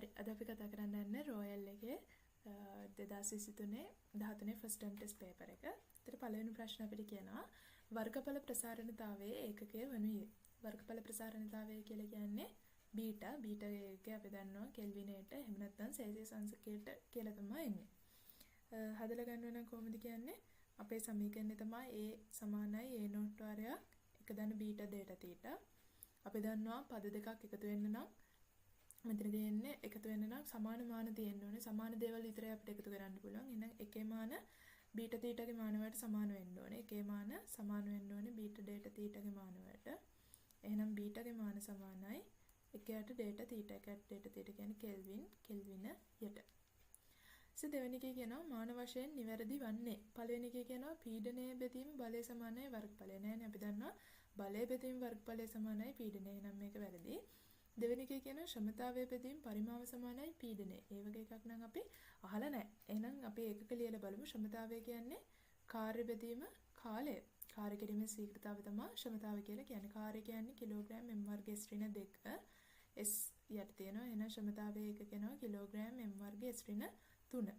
හරි අද අපි කතා කරන්න යන්නේ රොයල් එකේ 2023 13 ෆස්ට් ටර්ම් ටෙස්ට් පේපර් එක. ඒතර පළවෙනි ප්‍රශ්න අපිට කියනවා වර්ගඵල ප්‍රසාරණතාවයේ ඒකකය වනුයේ. වර්ගඵල ප්‍රසාරණතාවය කියලා කියන්නේ බීටා එක අපි දන්නවා කෙල්විනේට එහෙම නැත්නම් සෙල්සියස් අංශකයට කියලා තමයි එන්නේ. හදලා ගන්න නම් කොහොමද කියන්නේ? අපේ සමීකරණය තමයි A සමානයි A නෝට් වාරයක් 1 දන බීටා දේටා තීටා. අපි දන්නවා පද දෙකක් එකතු වෙන්න නම් මෙතන දෙන්නේ එකතු වෙන්න නම් සමාන මාන තියෙන්න ඕනේ. සමාන දේවල් විතරයි අපිට එකතු කරන්න පුළුවන්. එහෙනම් එකේ මාන බීටා තීටාගේ මාන වලට සමාන වෙන්න ඕනේ. එකේ මාන සමාන වෙන්න ඕනේ බීටා දේටා තීටාගේ මාන වලට. එහෙනම් බීටාගේ මාන සමානයි 1ට දේටා තීටා 1ට දේටා තීටා කියන්නේ කෙල්වින යට. දෙවෙනි එකේ කියනවා මාන වශයෙන් නිවැරදි වන්නේ. පළවෙනි එකේ කියනවා පීඩනයේ බෙදීම බලය සමානයි වර්ගඵලය. නෑනේ අපි දන්නවා බලය බෙදීම වර්ගඵලය සමානයි පීඩනය. එහෙනම් මේක වැරදි. දෙවෙනි එකේ කියනවා ශ්‍රමතාවය බෙදීම පරිමාව සමානයි පීඩනය. ඒ වගේ එකක් නම් අපි අහලා නැහැ. එහෙනම් අපි ඒකක ලියලා බලමු. ශ්‍රමතාවය කියන්නේ කාර්ය බෙදීම කාලය. කාර්ය කිරීමේ ශීඝ්‍රතාවය තමයි ශ්‍රමතාවය කියලා කියන්නේ. කාර්ය කියන්නේ කිලෝග්‍රෑම් m වර්ග s ඍණ 2 s යට තියෙනවා. එහෙනම් ශ්‍රමතාවය එක කියනවා කිලෝග්‍රෑම් m වර්ග s ඍණ 3.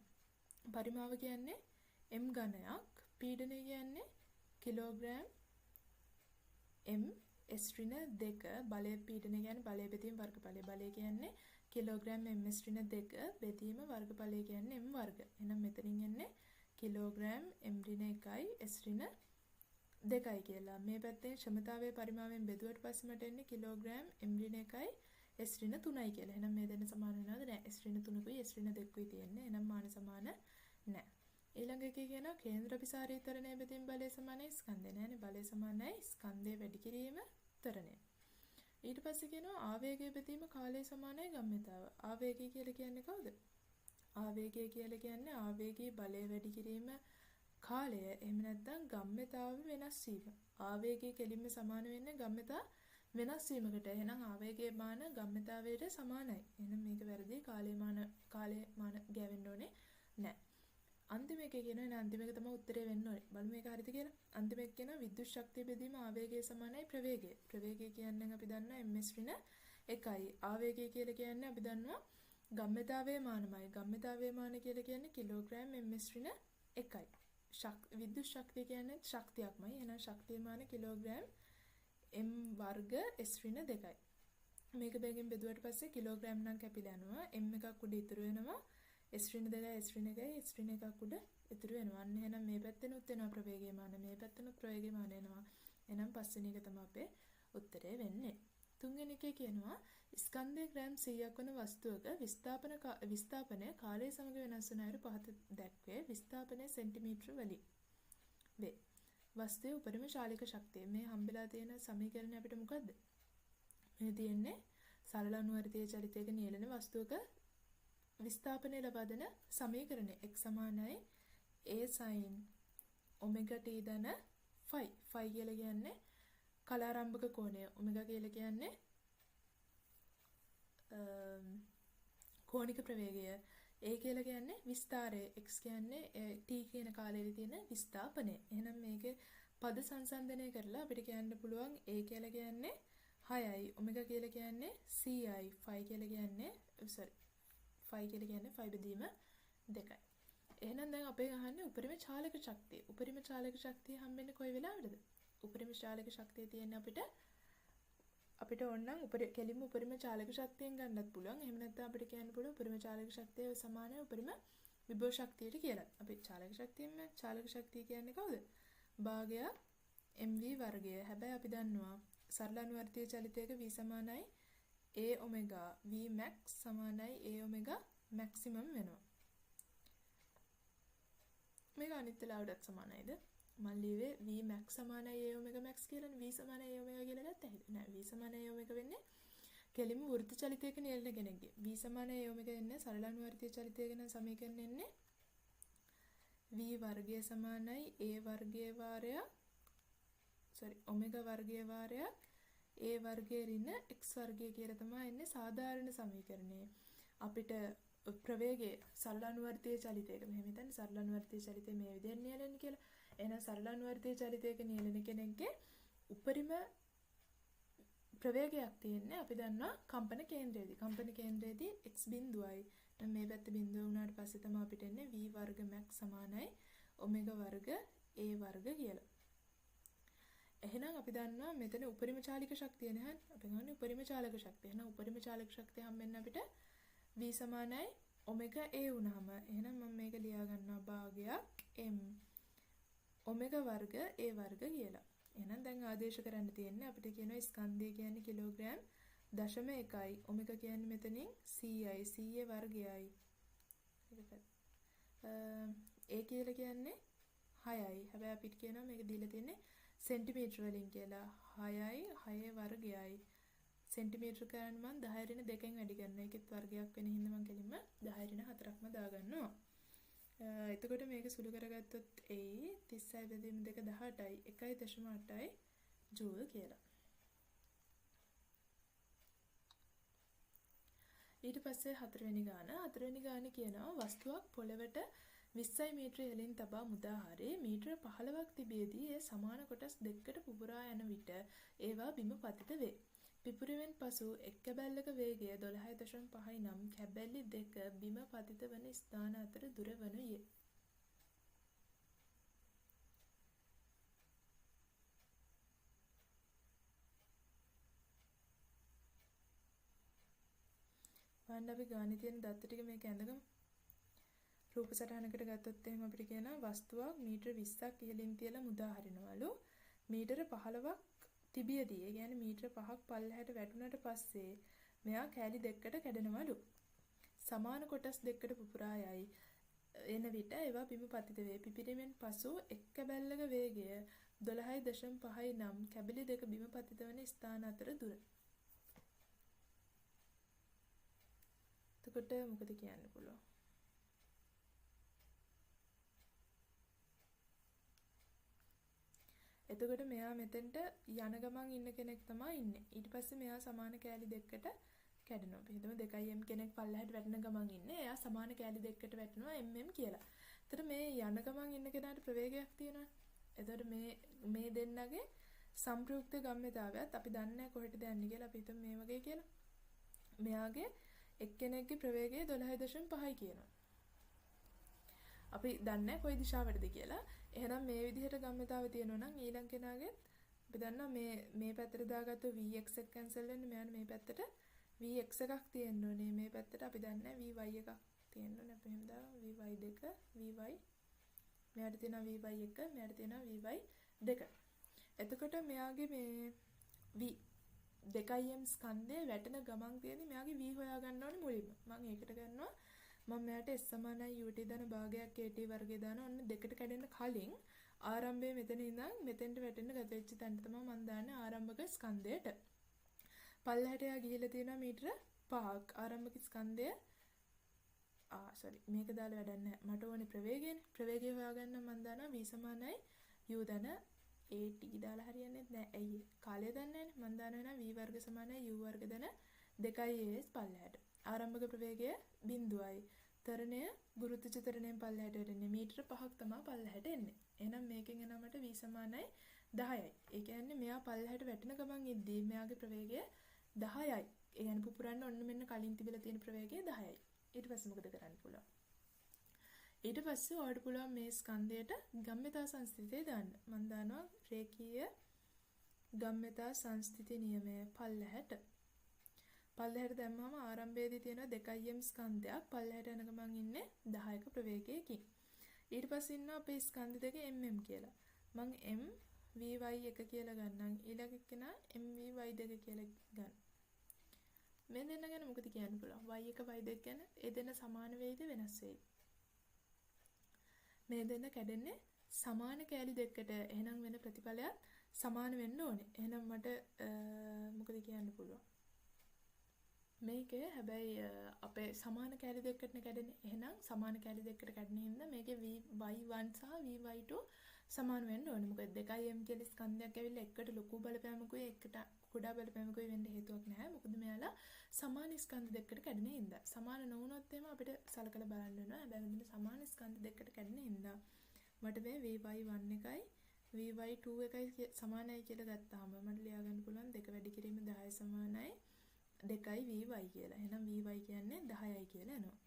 පරිමාව කියන්නේ m ඝනයක්. පීඩනය කියන්නේ කිලෝග්‍රෑම් m s ඍණ 2 බලය පීඩනය කියන්නේ බලය බෙදීම වර්ගඵලය. බලය කියන්නේ කිලෝග්‍රෑම් m s ඍණ 2 බෙදීම වර්ගඵලය කියන්නේ m වර්ග. එහෙනම් මෙතනින් එන්නේ කිලෝග්‍රෑම් m ඍණ 1යි s ඍණ 2යි කියලා. මේ පැත්තෙන් ශ්‍රමතාවයේ පරිමාවෙන් බෙදුවට පස්සේ මට එන්නේ කිලෝග්‍රෑම් m ඍණ 1යි s ඍණ 3යි කියලා. එහෙනම් මේ දෙන්න සමාන වෙනවද? නැහැ. s ඍණ 3කුයි s ඍණ 2කුයි තියෙන්නේ. එහෙනම් මාන සමාන නැහැ. ඊළඟ එකේ කියනවා කේන්ද්‍ර අபிසාරී ත්වරණය බෙදීම බලය සමානයි ස්කන්ධය. නෑනේ බලය සමානයි ස්කන්ධය වැඩි කිරීම ත්වරණය. ඊට පස්සේ කියනවා ආවේගය බෙදීම කාලය සමානයි ගම්‍යතාව. ආවේගය කියලා කියන්නේ කවුද? ආවේගය කියලා කියන්නේ ආවේගී බලය වැඩි කිරීම කාලය. එහෙම නැත්නම් ගම්‍යතාව වෙනස් වීම. ආවේගය කෙලින්ම සමාන වෙන්නේ ගම්‍යතා වෙනස් වීමකට. එහෙනම් ආවේගයේ මාන ගම්‍යතාවයට සමානයි. එහෙනම් මේක වැරදි. කාලේ මාන ගෑවෙන්න ඕනේ නැහැ. අන්තිම එකේ කියනවා අන්තිම එක තමයි උත්තරේ වෙන්න ඕනේ. බලමු මේක හරිද කියලා. අන්තිම එක කියනවා විද්‍යුත් ශක්තිය බෙදීම ආවේගය සමානයි ප්‍රවේගය. ප්‍රවේගය කියන්නේ අපි දන්නවා ms ඍණ 1යි. ආවේගය කියලා කියන්නේ අපි දන්නවා ගම්‍යතාවයේ මානමයි. ගම්‍යතාවයේ මාන කියලා කියන්නේ කිලෝග්‍රෑම් ms ඍණ 1යි. විද්‍යුත් ශක්තිය කියන්නේ ශක්තියක්මයි. එහෙනම් ශක්තිය මාන කිලෝග්‍රෑම් m වර්ග s ඍණ 2යි. මේක දෙකෙන් බෙදුවට පස්සේ කිලෝග්‍රෑම් නම් කැපිලා යනවා. m එකක් උඩ ඉතුරු වෙනවා. s ඍණ 2යි s ඍණ 1යි s ඍණ 1ක් උඩ ඉතුරු වෙනවා. අන්න එහෙනම් මේ පැත්තෙනුත් වෙනවා ප්‍රවේගය මාන. මේ පැත්තෙනුත් ප්‍රවේගය මාන එනවා. එහෙනම් පස්වෙනි එක තමයි අපේ උත්තරේ වෙන්නේ. තුන්වෙනි එකේ කියනවා ස්කන්ධය ග්‍රෑම් 100ක් වන වස්තුවක විස්ථාපනය කාලය සමග වෙනස් වන අයුරු පහත දැක්වේ. විස්ථාපනය සෙන්ටිමීටර වලින් වේ. වස්තුවේ උපරිම ශාලික ශක්තිය. මේ හම්බෙලා තියෙන සමීකරණය අපිට මොකද්ද? මේ තියෙන්නේ සරල අනුවර්තීය චලිතයක නියැලෙන වස්තුවක විස්ථාපනය ලබා දෙන සමීකරණය. x සමානයි a sin omega t ධන phi. phi කියලා කියන්නේ කලාරම්භක කෝණය. omega කියලා කියන්නේ කෝණික ප්‍රවේගය. a කියලා කියන්නේ විස්තාරය. x කියන්නේ t කියන කාලයේ තියෙන විස්ථාපනය. එහෙනම් මේකේ පද සංසන්දනය කරලා අපිට කියන්න පුළුවන් a කියලා කියන්නේ 6යි. omega කියලා කියන්නේ 100යි. phi කියලා කියන්නේ phi කියලා කියන්නේ phi බෙදීම 2යි. එහෙනම් දැන් අපේ අහන්නේ උපරිම චාලක ශක්තිය. උපරිම චාලක ශක්තිය හම්බෙන්නේ කොයි වෙලාවටද? උපරිම චාලක ශක්තිය තියෙන්නේ අපිට ඕනනම් කෙලින්ම උපරිම චාලක ශක්තියෙන් ගන්නත් පුළුවන්. එහෙම නැත්නම් අපිට කියන්න පුළුවන් උපරිම චාලක ශක්තිය සමානයි උපරිම විභව ශක්තියට කියලා. අපි චාලක ශක්තිය කියන්නේ කවුද? භාගයක් mv වර්ගය. හැබැයි අපි දන්නවා සරල අනුවර්තීය චලිතයක v සමානයි a omega v max සමානයි a omega maximum වෙනවා. මේක අනිත් වෙලාවටත් සමානයිද? මම ලියුවේ v max සමානයි a omega max කියලානේ. v සමානයි a omega කියලා ගත්තා හිත. නෑ v සමානයි a omega වෙන්නේ කෙලින්ම වෘත්ත චලිතයක නියැලෙන කෙනෙක්ගේ. v සමානයි a omega එන්නේ සරල අනුවර්තීය චලිතයක නම් සමීකරණය එන්නේ v වර්ගය සමානයි a වර්ගයේ වාරයක් omega වර්ගයේ වාරයක් a වර්ගයේ ඍණ x වර්ගය කියලා තමයි එන්නේ සාධාරණ සමීකරණය. අපිට ප්‍රවේගයේ සරල අනුවර්තීය චලිතයක මෙහෙම හිතන්න සරල අනුවර්තීය චලිතය මේ විදිහෙන් නියැලෙන්නේ කියලා. එහෙනම් සරල අනුවර්තීය චලිතයක නියැලෙන කෙනෙක්ගේ උපරිම ප්‍රවේගයක් තියෙන්නේ අපි දන්නවා කම්පන කේන්ද්‍රයේදී. කම්පන කේන්ද්‍රයේදී x බිඳුවයි. දැන් මේ පැත්ත බිඳුව වුණාට පස්සේ තමයි අපිට එන්නේ v වර්ග max සමානයි ඔමෙගා වර්ග a වර්ග කියලා. එහෙනම් අපි දන්නවා මෙතන උපරිම චාලක ශක්තිය නැහැ. අපි ගන්න උපරිම චාලක ශක්තිය. එහෙනම් උපරිම චාලක ශක්තිය හම්බෙන්න අපිට v සමානයි ඔමෙගා a වුණාම එහෙනම් මම මේක ලියා ගන්නවා භාගයක් m ඔමෙගා වර්ග a වර්ග කියලා. එහෙනම් දැන් ආදේශ කරන්න තියෙන්නේ අපිට කියනවා ස්කන්ධය කියන්නේ කිලෝග්‍රෑම් 0.1යි ඔමෙගා කියන්නේ මෙතනින් c වර්ගයයි. a කියලා කියන්නේ 6යි. හැබැයි අපිට කියනවා මේක දීලා තියෙන්නේ සෙන්ටිමීටර වලින් කියලා. 6යි 6 වර්ගයයි. සෙන්ටිමීටර කරන්න මම 10 ඍණ 2කින් වැඩි කරනවා. ඒකෙත් වර්ගයක් වෙන හින්දා මම කෙලින්ම 10 ඍණ 4ක්ම දාගන්නවා. එතකොට මේක සුළු කරගත්තොත් එයි 36/2 18යි 1.8යි ජූල් කියලා. ඊට පස්සේ හතරවෙනි ගාන කියනවා වස්තුවක් පොළවට 20 මීටර ඉහළින් තබා මුදා හරි මීටර 15ක් තිබියදී ඒ සමාන කොටස් දෙකකට පුපුරා යන විට ඒවා බිම පතිත වේ. පිපුරීමෙන් පසු එක් කැබැල්ලක වේගය 12.5 නම් කැබැලි දෙක බිම පතිත වන ස්ථාන අතර දුර වනුයේ. වන්න අපි ගානේ තියෙන දත්ත ටික මේක ඇඳගමු. රූප සටහනකට ගත්තොත් එහෙම අපිට කියනවා වස්තුවක් මීටර 20ක් ඉහළින් තියලා මුදා හරිනවලු. මීටර 15ක් තිබියදී ඒ කියන්නේ මීටර 5ක් පල්ලෙහාට වැටුණාට පස්සේ මෙයා කෑලි දෙකකට කැඩෙනවලු. සමාන කොටස් දෙකකට පුපුරා යයි එන විට ඒවා බිම පතිත වේ. පිපිරීමෙන් පසු එක් කැබැල්ලක වේගය 12.5 නම් කැබලි දෙක බිම පතිත වන ස්ථාන අතර දුර. එතකොට මොකද කියන්න පුළුවන්? එතකොට මෙයා මෙතෙන්ට යන ගමන් ඉන්න කෙනෙක් තමයි ඉන්නේ. ඊට පස්සේ මෙයා සමාන කෑලි දෙකකට කැඩෙනවා. අපි හිතමු 2m කෙනෙක් පල්ලෙහාට වැටෙන ගමන් ඉන්නේ. එයා සමාන කෑලි දෙකකට වැටෙනවා mm කියලා. එතකොට මේ යන ගමන් ඉන්න කෙනාට ප්‍රවේගයක් තියෙනවා. එතකොට මේ දෙන්නගේ සම්ප්‍රයුක්ත ගම්‍යතාවයත් අපි දන්නේ නැහැ කොහෙටද යන්නේ කියලා. අපි හිතමු මේ වගේ කියලා. මෙයාගේ එක්කෙනෙක්ගේ ප්‍රවේගය 12.5යි කියනවා. අපි දන්නේ කොයි දිශාවටද කියලා. එහෙනම් මේ විදිහට ගම්‍යතාවය තියෙනවා නම් ඊළඟ කෙනාගේ අපි දන්නවා මේ පැත්තට දාගත්තු vx එක කැන්සල් වෙන්නේ මෙයාට මේ පැත්තට vx එකක් තියෙන්න ඕනේ. මේ පැත්තට අපි දන්නේ vy එකක් තියෙන්න ඕනේ. අපි එහෙම දාමු vy2 vy මෙයාට තියෙනවා vy1 මෙයාට තියෙනවා vy2. එතකොට මෙයාගේ මේ v 2m ස්කන්ධය වැටෙන ගමන් තියෙන්නේ මෙයාගේ v හොයා ගන්න ඕනේ මුලින්ම. මම ඒකට ගන්නවා මම මෙයාට s සමානයි ut දාන භාගයක් at වර්ගය දාන ඔන්න දෙකට කැඩෙන්න කලින් ආරම්භයේ මෙතන ඉඳන් මෙතෙන්ට වැටෙන්න ගත වෙච්ච තැනට තමයි මම දාන්නේ ආරම්භක ස්කන්ධයට. පල්ලෙහාට යා ගිහිල්ලා තියෙනවා මීටර 5ක්. ආරම්භක ස්කන්ධය මේක දාලා වැඩක් නැහැ. මට ඕනේ ප්‍රවේගයනේ. ප්‍රවේගය හොයාගන්න මම දානවා v සමානයි u දාන at දාලා හරියන්නේ නැහැ. ඇයි කාලය දන්නේ නැහැ. මම දානවා v වර්ග සමානයි u වර්ග දාන 2as පල්ලෙහාට. ආරම්භක ප්‍රවේගය බිඳුවයි. තරණය ගුරුත්වාකර්ෂණ තරණයෙන් පල්ලෙහාට එන්නේ මීටර 5ක් තමයි පල්ලෙහාට එන්නේ. එහෙනම් මේකෙන් එනමට v සමානයි 10යි. ඒ කියන්නේ මෙයා පල්ලෙහාට වැටෙන ගමන් ඉද්දී මෙයාගේ ප්‍රවේගය 10යි. ඒ කියන්නේ පුපුරන්න ඔන්න මෙන්න කලින් තිබිලා තියෙන ප්‍රවේගය 10යි. ඊට පස්සේ මොකද කරන්න පුළුවන්? ඊට පස්සේ ඔයාලට පුළුවන් මේ ස්කන්ධයට ගම්‍යතා සංස්ථිතිය දාන්න. මම දානවා රේඛීය ගම්‍යතා සංස්ථිති නියමය පල්ලෙහාට. පල්ලෙහාට දැම්මම ආරම්භයේදී තියෙනවා 2m ස්කන්ධයක් පල්ලෙහාට යන ගමන් ඉන්නේ 10ක ප්‍රවේගයකින්. ඊට පස්සේ ඉන්නවා අපේ ස්කන්ධ දෙක mm කියලා. මම m vy එක කියලා ගන්නම්. ඊළඟ කෙනා mvy දෙක කියලා ගන්න. මේ දෙන්න ගැන මොකද කියන්න පුළුවන්? y එක y දෙක ගැන ඒ දෙන්න සමාන වෙයිද වෙනස් වෙයිද? මේ දෙන්න කැඩෙන්නේ සමාන කෑලි දෙකකට. එහෙනම් වෙන ප්‍රතිඵලයක් සමාන වෙන්න ඕනේ. එහෙනම් මට මොකද කියන්න පුළුවන්? මේකේ හැබැයි අපේ සමාන කෑලි දෙකකට කැඩෙන්නේ. එහෙනම් සමාන කෑලි දෙකකට කැඩෙන හින්දා මේකේ vy1 සහ vy2 සමාන වෙන්න ඕනේ. මොකද 2m කියලා ස්කන්ධයක් ඇවිල්ලා එකට ලොකු බලපෑමකුයි එකට කුඩා බලපෑමකුයි වෙන්න හේතුවක් නැහැ. මොකද මෙයාලා සමාන ස්කන්ධ දෙකකට කැඩෙන හින්දා. සමාන නොවුනොත් එහෙම අපිට සලකලා බලන්න වෙනවා. හැබැයි මෙන්න සමාන ස්කන්ධ දෙකකට කැඩෙන හින්දා මට මේ vy1 එකයි vy2 එකයි සමානයි කියලා ගත්තාම මට ලියා ගන්න පුළුවන් 2 වැඩි කිරීම 10 සමානයි 2vy කියලා. එහෙනම් vy කියන්නේ 10යි කියලා එනවා.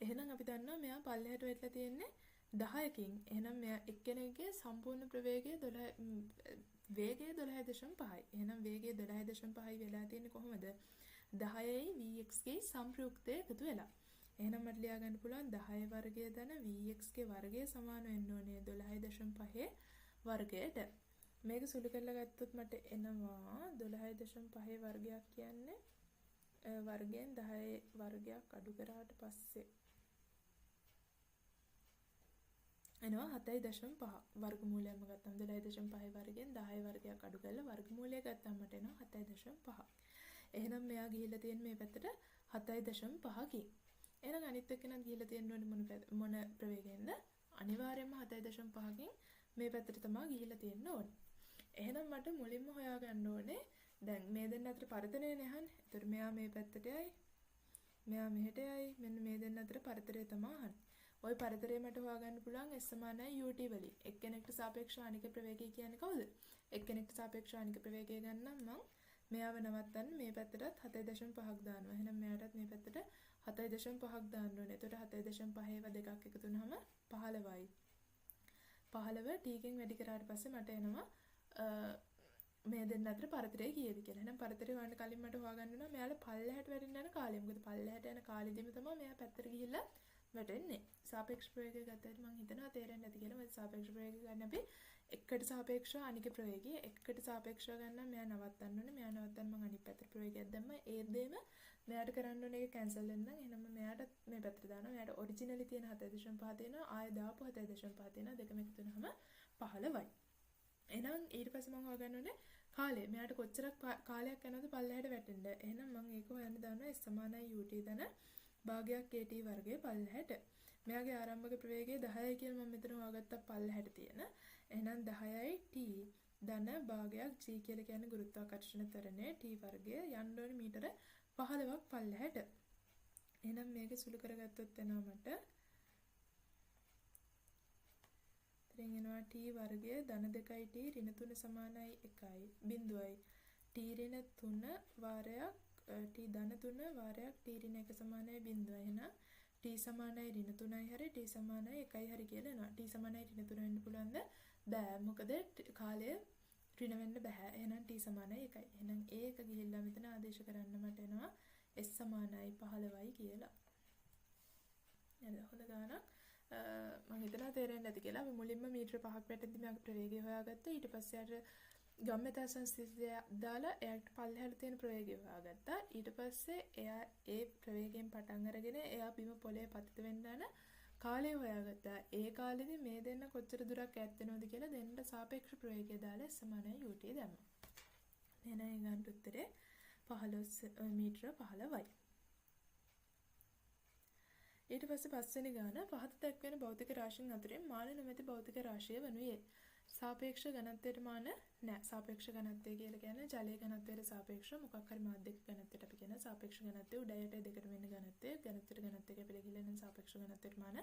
එහෙනම් අපි දන්නවා මෙයා පල්ලෙහාට වැටලා තියෙන්නේ 10කින්. එහෙනම් මෙයා එක්කෙනෙක්ගේ සම්පූර්ණ ප්‍රවේගය 12 වේගය 12.5යි. එහෙනම් වේගය 12.5යි වෙලා තියෙන්නේ කොහොමද? 10යි vx ගේ සංප්‍රයුක්තය එකතු වෙලා. එහෙනම් මට ලියා ගන්න පුළුවන් 10 වර්ගය ධන vx ගේ වර්ගය සමාන වෙන්න ඕනේ 12.5 වර්ගයට. මේක සුළු කරලා ගත්තොත් මට එනවා 12.5 වර්ගයක් කියන්නේ වර්ගයෙන් 10 වර්ගයක් අඩු කරාට පස්සේ එනවා 7.5 වර්ගමූලයක්ම ගත්තම 12.5 වර්ගයෙන් 10 වර්ගයක් අඩු කරලා වර්ගමූලය ගත්තම මට එනවා 7.5. එහෙනම් මෙයා ගිහිල්ලා තියෙන මේ පැත්තට 7.5කින්. එහෙනම් අනිත් එක්කෙනා ගිහිල්ලා තියෙන්න ඕනේ මොන ප්‍රවේගයෙන්ද? අනිවාර්යයෙන්ම 7.5කින් මේ පැත්තට තමයි ගිහිල්ලා තියෙන්න ඕනේ. එහෙනම් මට මුලින්ම හොයාගන්න ඕනේ දැන් මේ දෙන්න අතර පරතරය නහන්නේ. ඒතර මෙයා මේ පැත්තට යයි. මෙයා මෙහෙට යයි. මෙන්න මේ දෙන්න අතර පරතරය තමයි අහන්නේ. ওই පරතරය මට හොයාගන්න පුළුවන් s සමානයි ut වලින්. එක්කෙනෙක්ට සාපේක්ෂව අනික ප්‍රවේගය කියන්නේ කවුද? එක්කෙනෙක්ට සාපේක්ෂව අනික ප්‍රවේගය ගන්නම් මම මෙයාව නවත්තන්න මේ පැත්තටත් 7.5ක් දානවා. එහෙනම් මෙයාටත් මේ පැත්තට 7.5ක් දාන්න ඕනේ. එතකොට 7.5 ඒවා දෙකක් එකතු වුනහම 15යි. 15 t කින් වැඩි කරාට පස්සේ මට එනවා මේ දෙන්න අතර පරතරය කීයද කියලා. එහෙනම් පරතරය හොයන්න කලින් මට හොයාගන්න ඕන මෙයාලා පල්ලෙහාට වැටෙන්න යන කාලය. මොකද පල්ලෙහාට යන කාලෙදිම තමයි මෙයා පැත්තට ගිහිල්ලා වැටෙන්නේ. සාපේක්ෂ ප්‍රවේගය ගත්තට මම හිතනවා තේරෙන්නේ නැති කියලා. මොකද සාපේක්ෂ ප්‍රවේගය ගන්න අපි එකට සාපේක්ෂව අනික ප්‍රවේගය එකට සාපේක්ෂව ගන්න මෙයා නවත්තන්න ඕනේ. මෙයා නවත්තන්න මම අනිත් පැත්තට ප්‍රවේගයක් දැම්මම ඒ දෙම මෙයාට කරන්න ඕනේ ඒක කැන්සල් වෙන්න නම් එහෙනම් මෙයාට මේ පැත්තට දානවා. මෙයාට ඔරිජිනලි තියෙන 7.5 තියෙනවා. ආයෙ දාපු 7.5 තියෙනවා. දෙකම එකතු වෙනවම 15යි. එහෙනම් ඊට පස්සේ මම හොයාගන්න ඕනේ කාලය. මෙයාට කොච්චරක් කාලයක් යනවද පල්ලෙහාට වැටෙන්න. එහෙනම් මම ඒක හොයන්න දානවා s සමානයි ut ධන භාගයක් at වර්ගය පල්ලෙහාට. මෙයාගේ ආරම්භක ප්‍රවේගය 10යි කියලා මම මෙතන හොයාගත්තා පල්ලෙහාට තියෙන. එහෙනම් 10යි t ධන භාගයක් g කියලා කියන්නේ ගුරුත්වාකර්ෂණ ත්වරණය t වර්ගය යන්න ඕනේ මීටර 15ක් පල්ලෙහාට. එහෙනම් මේක සුළු කරගත්තොත් එනවා මට ඉතින් එනවා t වර්ගය ධන 2යි t ඍණ 3 සමානයි 1යි බිඳුවයි t ඍණ 3 වාරයක් t ධන 3 වාරයක් t ඍණ 1 සමානයි බිඳුවයි. එහෙනම් t සමානයි ඍණ 3යි හරි t සමානයි 1යි හරි කියලා එනවා. t සමානයි ඍණ 3 වෙන්න පුළුවන්ද? බෑ. මොකද කාලය ඍණ වෙන්න බෑ. එහෙනම් t සමානයි 1යි. එහෙනම් ඒක ගිහිල්ලා මෙතන ආදේශ කරන්න මට එනවා s සමානයි 15යි කියලා. නේද? හොඳ ගානක්. මම හිතනවා තේරෙන්නේ නැති කියලා. අපි මුලින්ම මීටර 5ක් වැටෙද්දි මම ප්‍රවේගය හොයාගත්තා. ඊට පස්සේ අර ගම්මෙතා සංස්ථිතිය දාලා එයාට පල්ලෙහාට තියෙන ප්‍රවේගය හොයාගත්තා. ඊට පස්සේ එයා ඒ ප්‍රවේගයෙන් පටන් අරගෙන එයා බිම පොළේ පතිත වෙන්න යන කාලය හොයාගත්තා. ඒ කාලෙදි මේ දෙන්න කොච්චර දුරක් ඈත් වෙනවද කියලා දෙන්නට සාපේක්ෂ ප්‍රවේගය දාලා සමානයි ut දැම්මා. එහෙනම් ඒ ගන්න උත්තරේ 15 මීටර 15යි. ඊට පස්සේ පස්වෙනි ගාන පහත දක්වන භෞතික රාශීන් අතරින් මාන නොමැති භෞතික රාශිය වනුයේ. සාපේක්ෂ ඝනත්වයට මාන නැහැ. සාපේක්ෂ ඝනත්වය කියලා කියන්නේ ජලයේ ඝනත්වයට සාපේක්ෂව මොකක් හරි මාධ්‍යක ඝනත්වයට අපි කියන සාපේක්ෂ ඝනත්වය උඩ යට දෙකට වෙන ඝනත්වය ඝනත්වයට ඝනත්වය කැපිලා ගිහලා නම් සාපේක්ෂ ඝනත්වයට මාන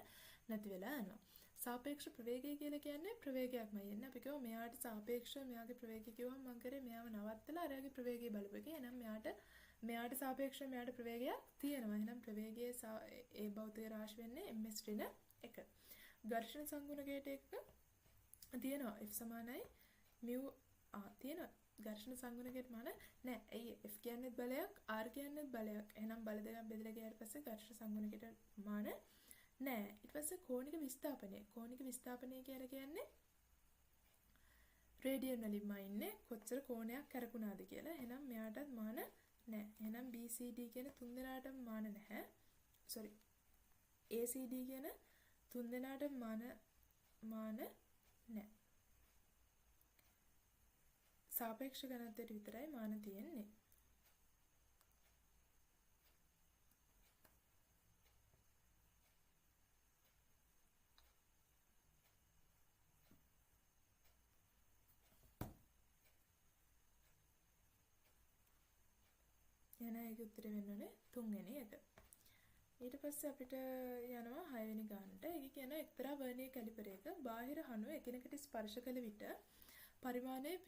නැති වෙලා යනවා. සාපේක්ෂ ප්‍රවේගය කියලා කියන්නේ ප්‍රවේගයක්මයි එන්නේ. අපි කියමු මෙයාට සාපේක්ෂව මෙයාගේ ප්‍රවේගය කිව්වම මම කරේ මෙයාව නවත්තලා අරයාගේ ප්‍රවේගය බලපු එක. එහෙනම් මෙයාට සාපේක්ෂව මෙයාට ප්‍රවේගයක් තියෙනවා. එහෙනම් ප්‍රවේගයේ ඒ භෞතික රාශිය වෙන්නේ ms ඍණ 1. ඝර්ෂණ සංගුණකයට එක්ක තියෙනවා f සමානයි mu තියෙනවා. ඝර්ෂණ සංගුණකයට මාන නැහැ. ඇයි f කියන්නේ බලයක් r කියන්නේ බලයක්. එහෙනම් බල දෙකක් බෙදලා ගියාට පස්සේ ඝර්ෂණ සංගුණකයට මාන නැහැ. ඊට පස්සේ කෝණික විස්ථාපනය. කෝණික විස්ථාපනය කියලා කියන්නේ රේඩියන් වලින්ම ඉන්නේ කොච්චර කෝණයක් කරකුණාද කියලා. එහෙනම් මෙයාටත් මාන නැහැ. එහෙනම් BCD කියන තුන් දෙනාටම මාන නැහැ. sorry ACD කියන තුන් දෙනාටම මාන නැහැ. සාපේක්ෂ ඝනත්වයට විතරයි මාන තියෙන්නේ. එහෙනම් ඒක උත්තරේ වෙන්න ඕනේ 3 වෙනි එක. ඊට පස්සේ අපිට යනවා 6 වෙනි ගානට. ඒක කියන එක්තරා වර්ණීය කැලිපරයක බාහිර හණු එකිනෙකට ස්පර්ශ කළ විට පරිමාණයේ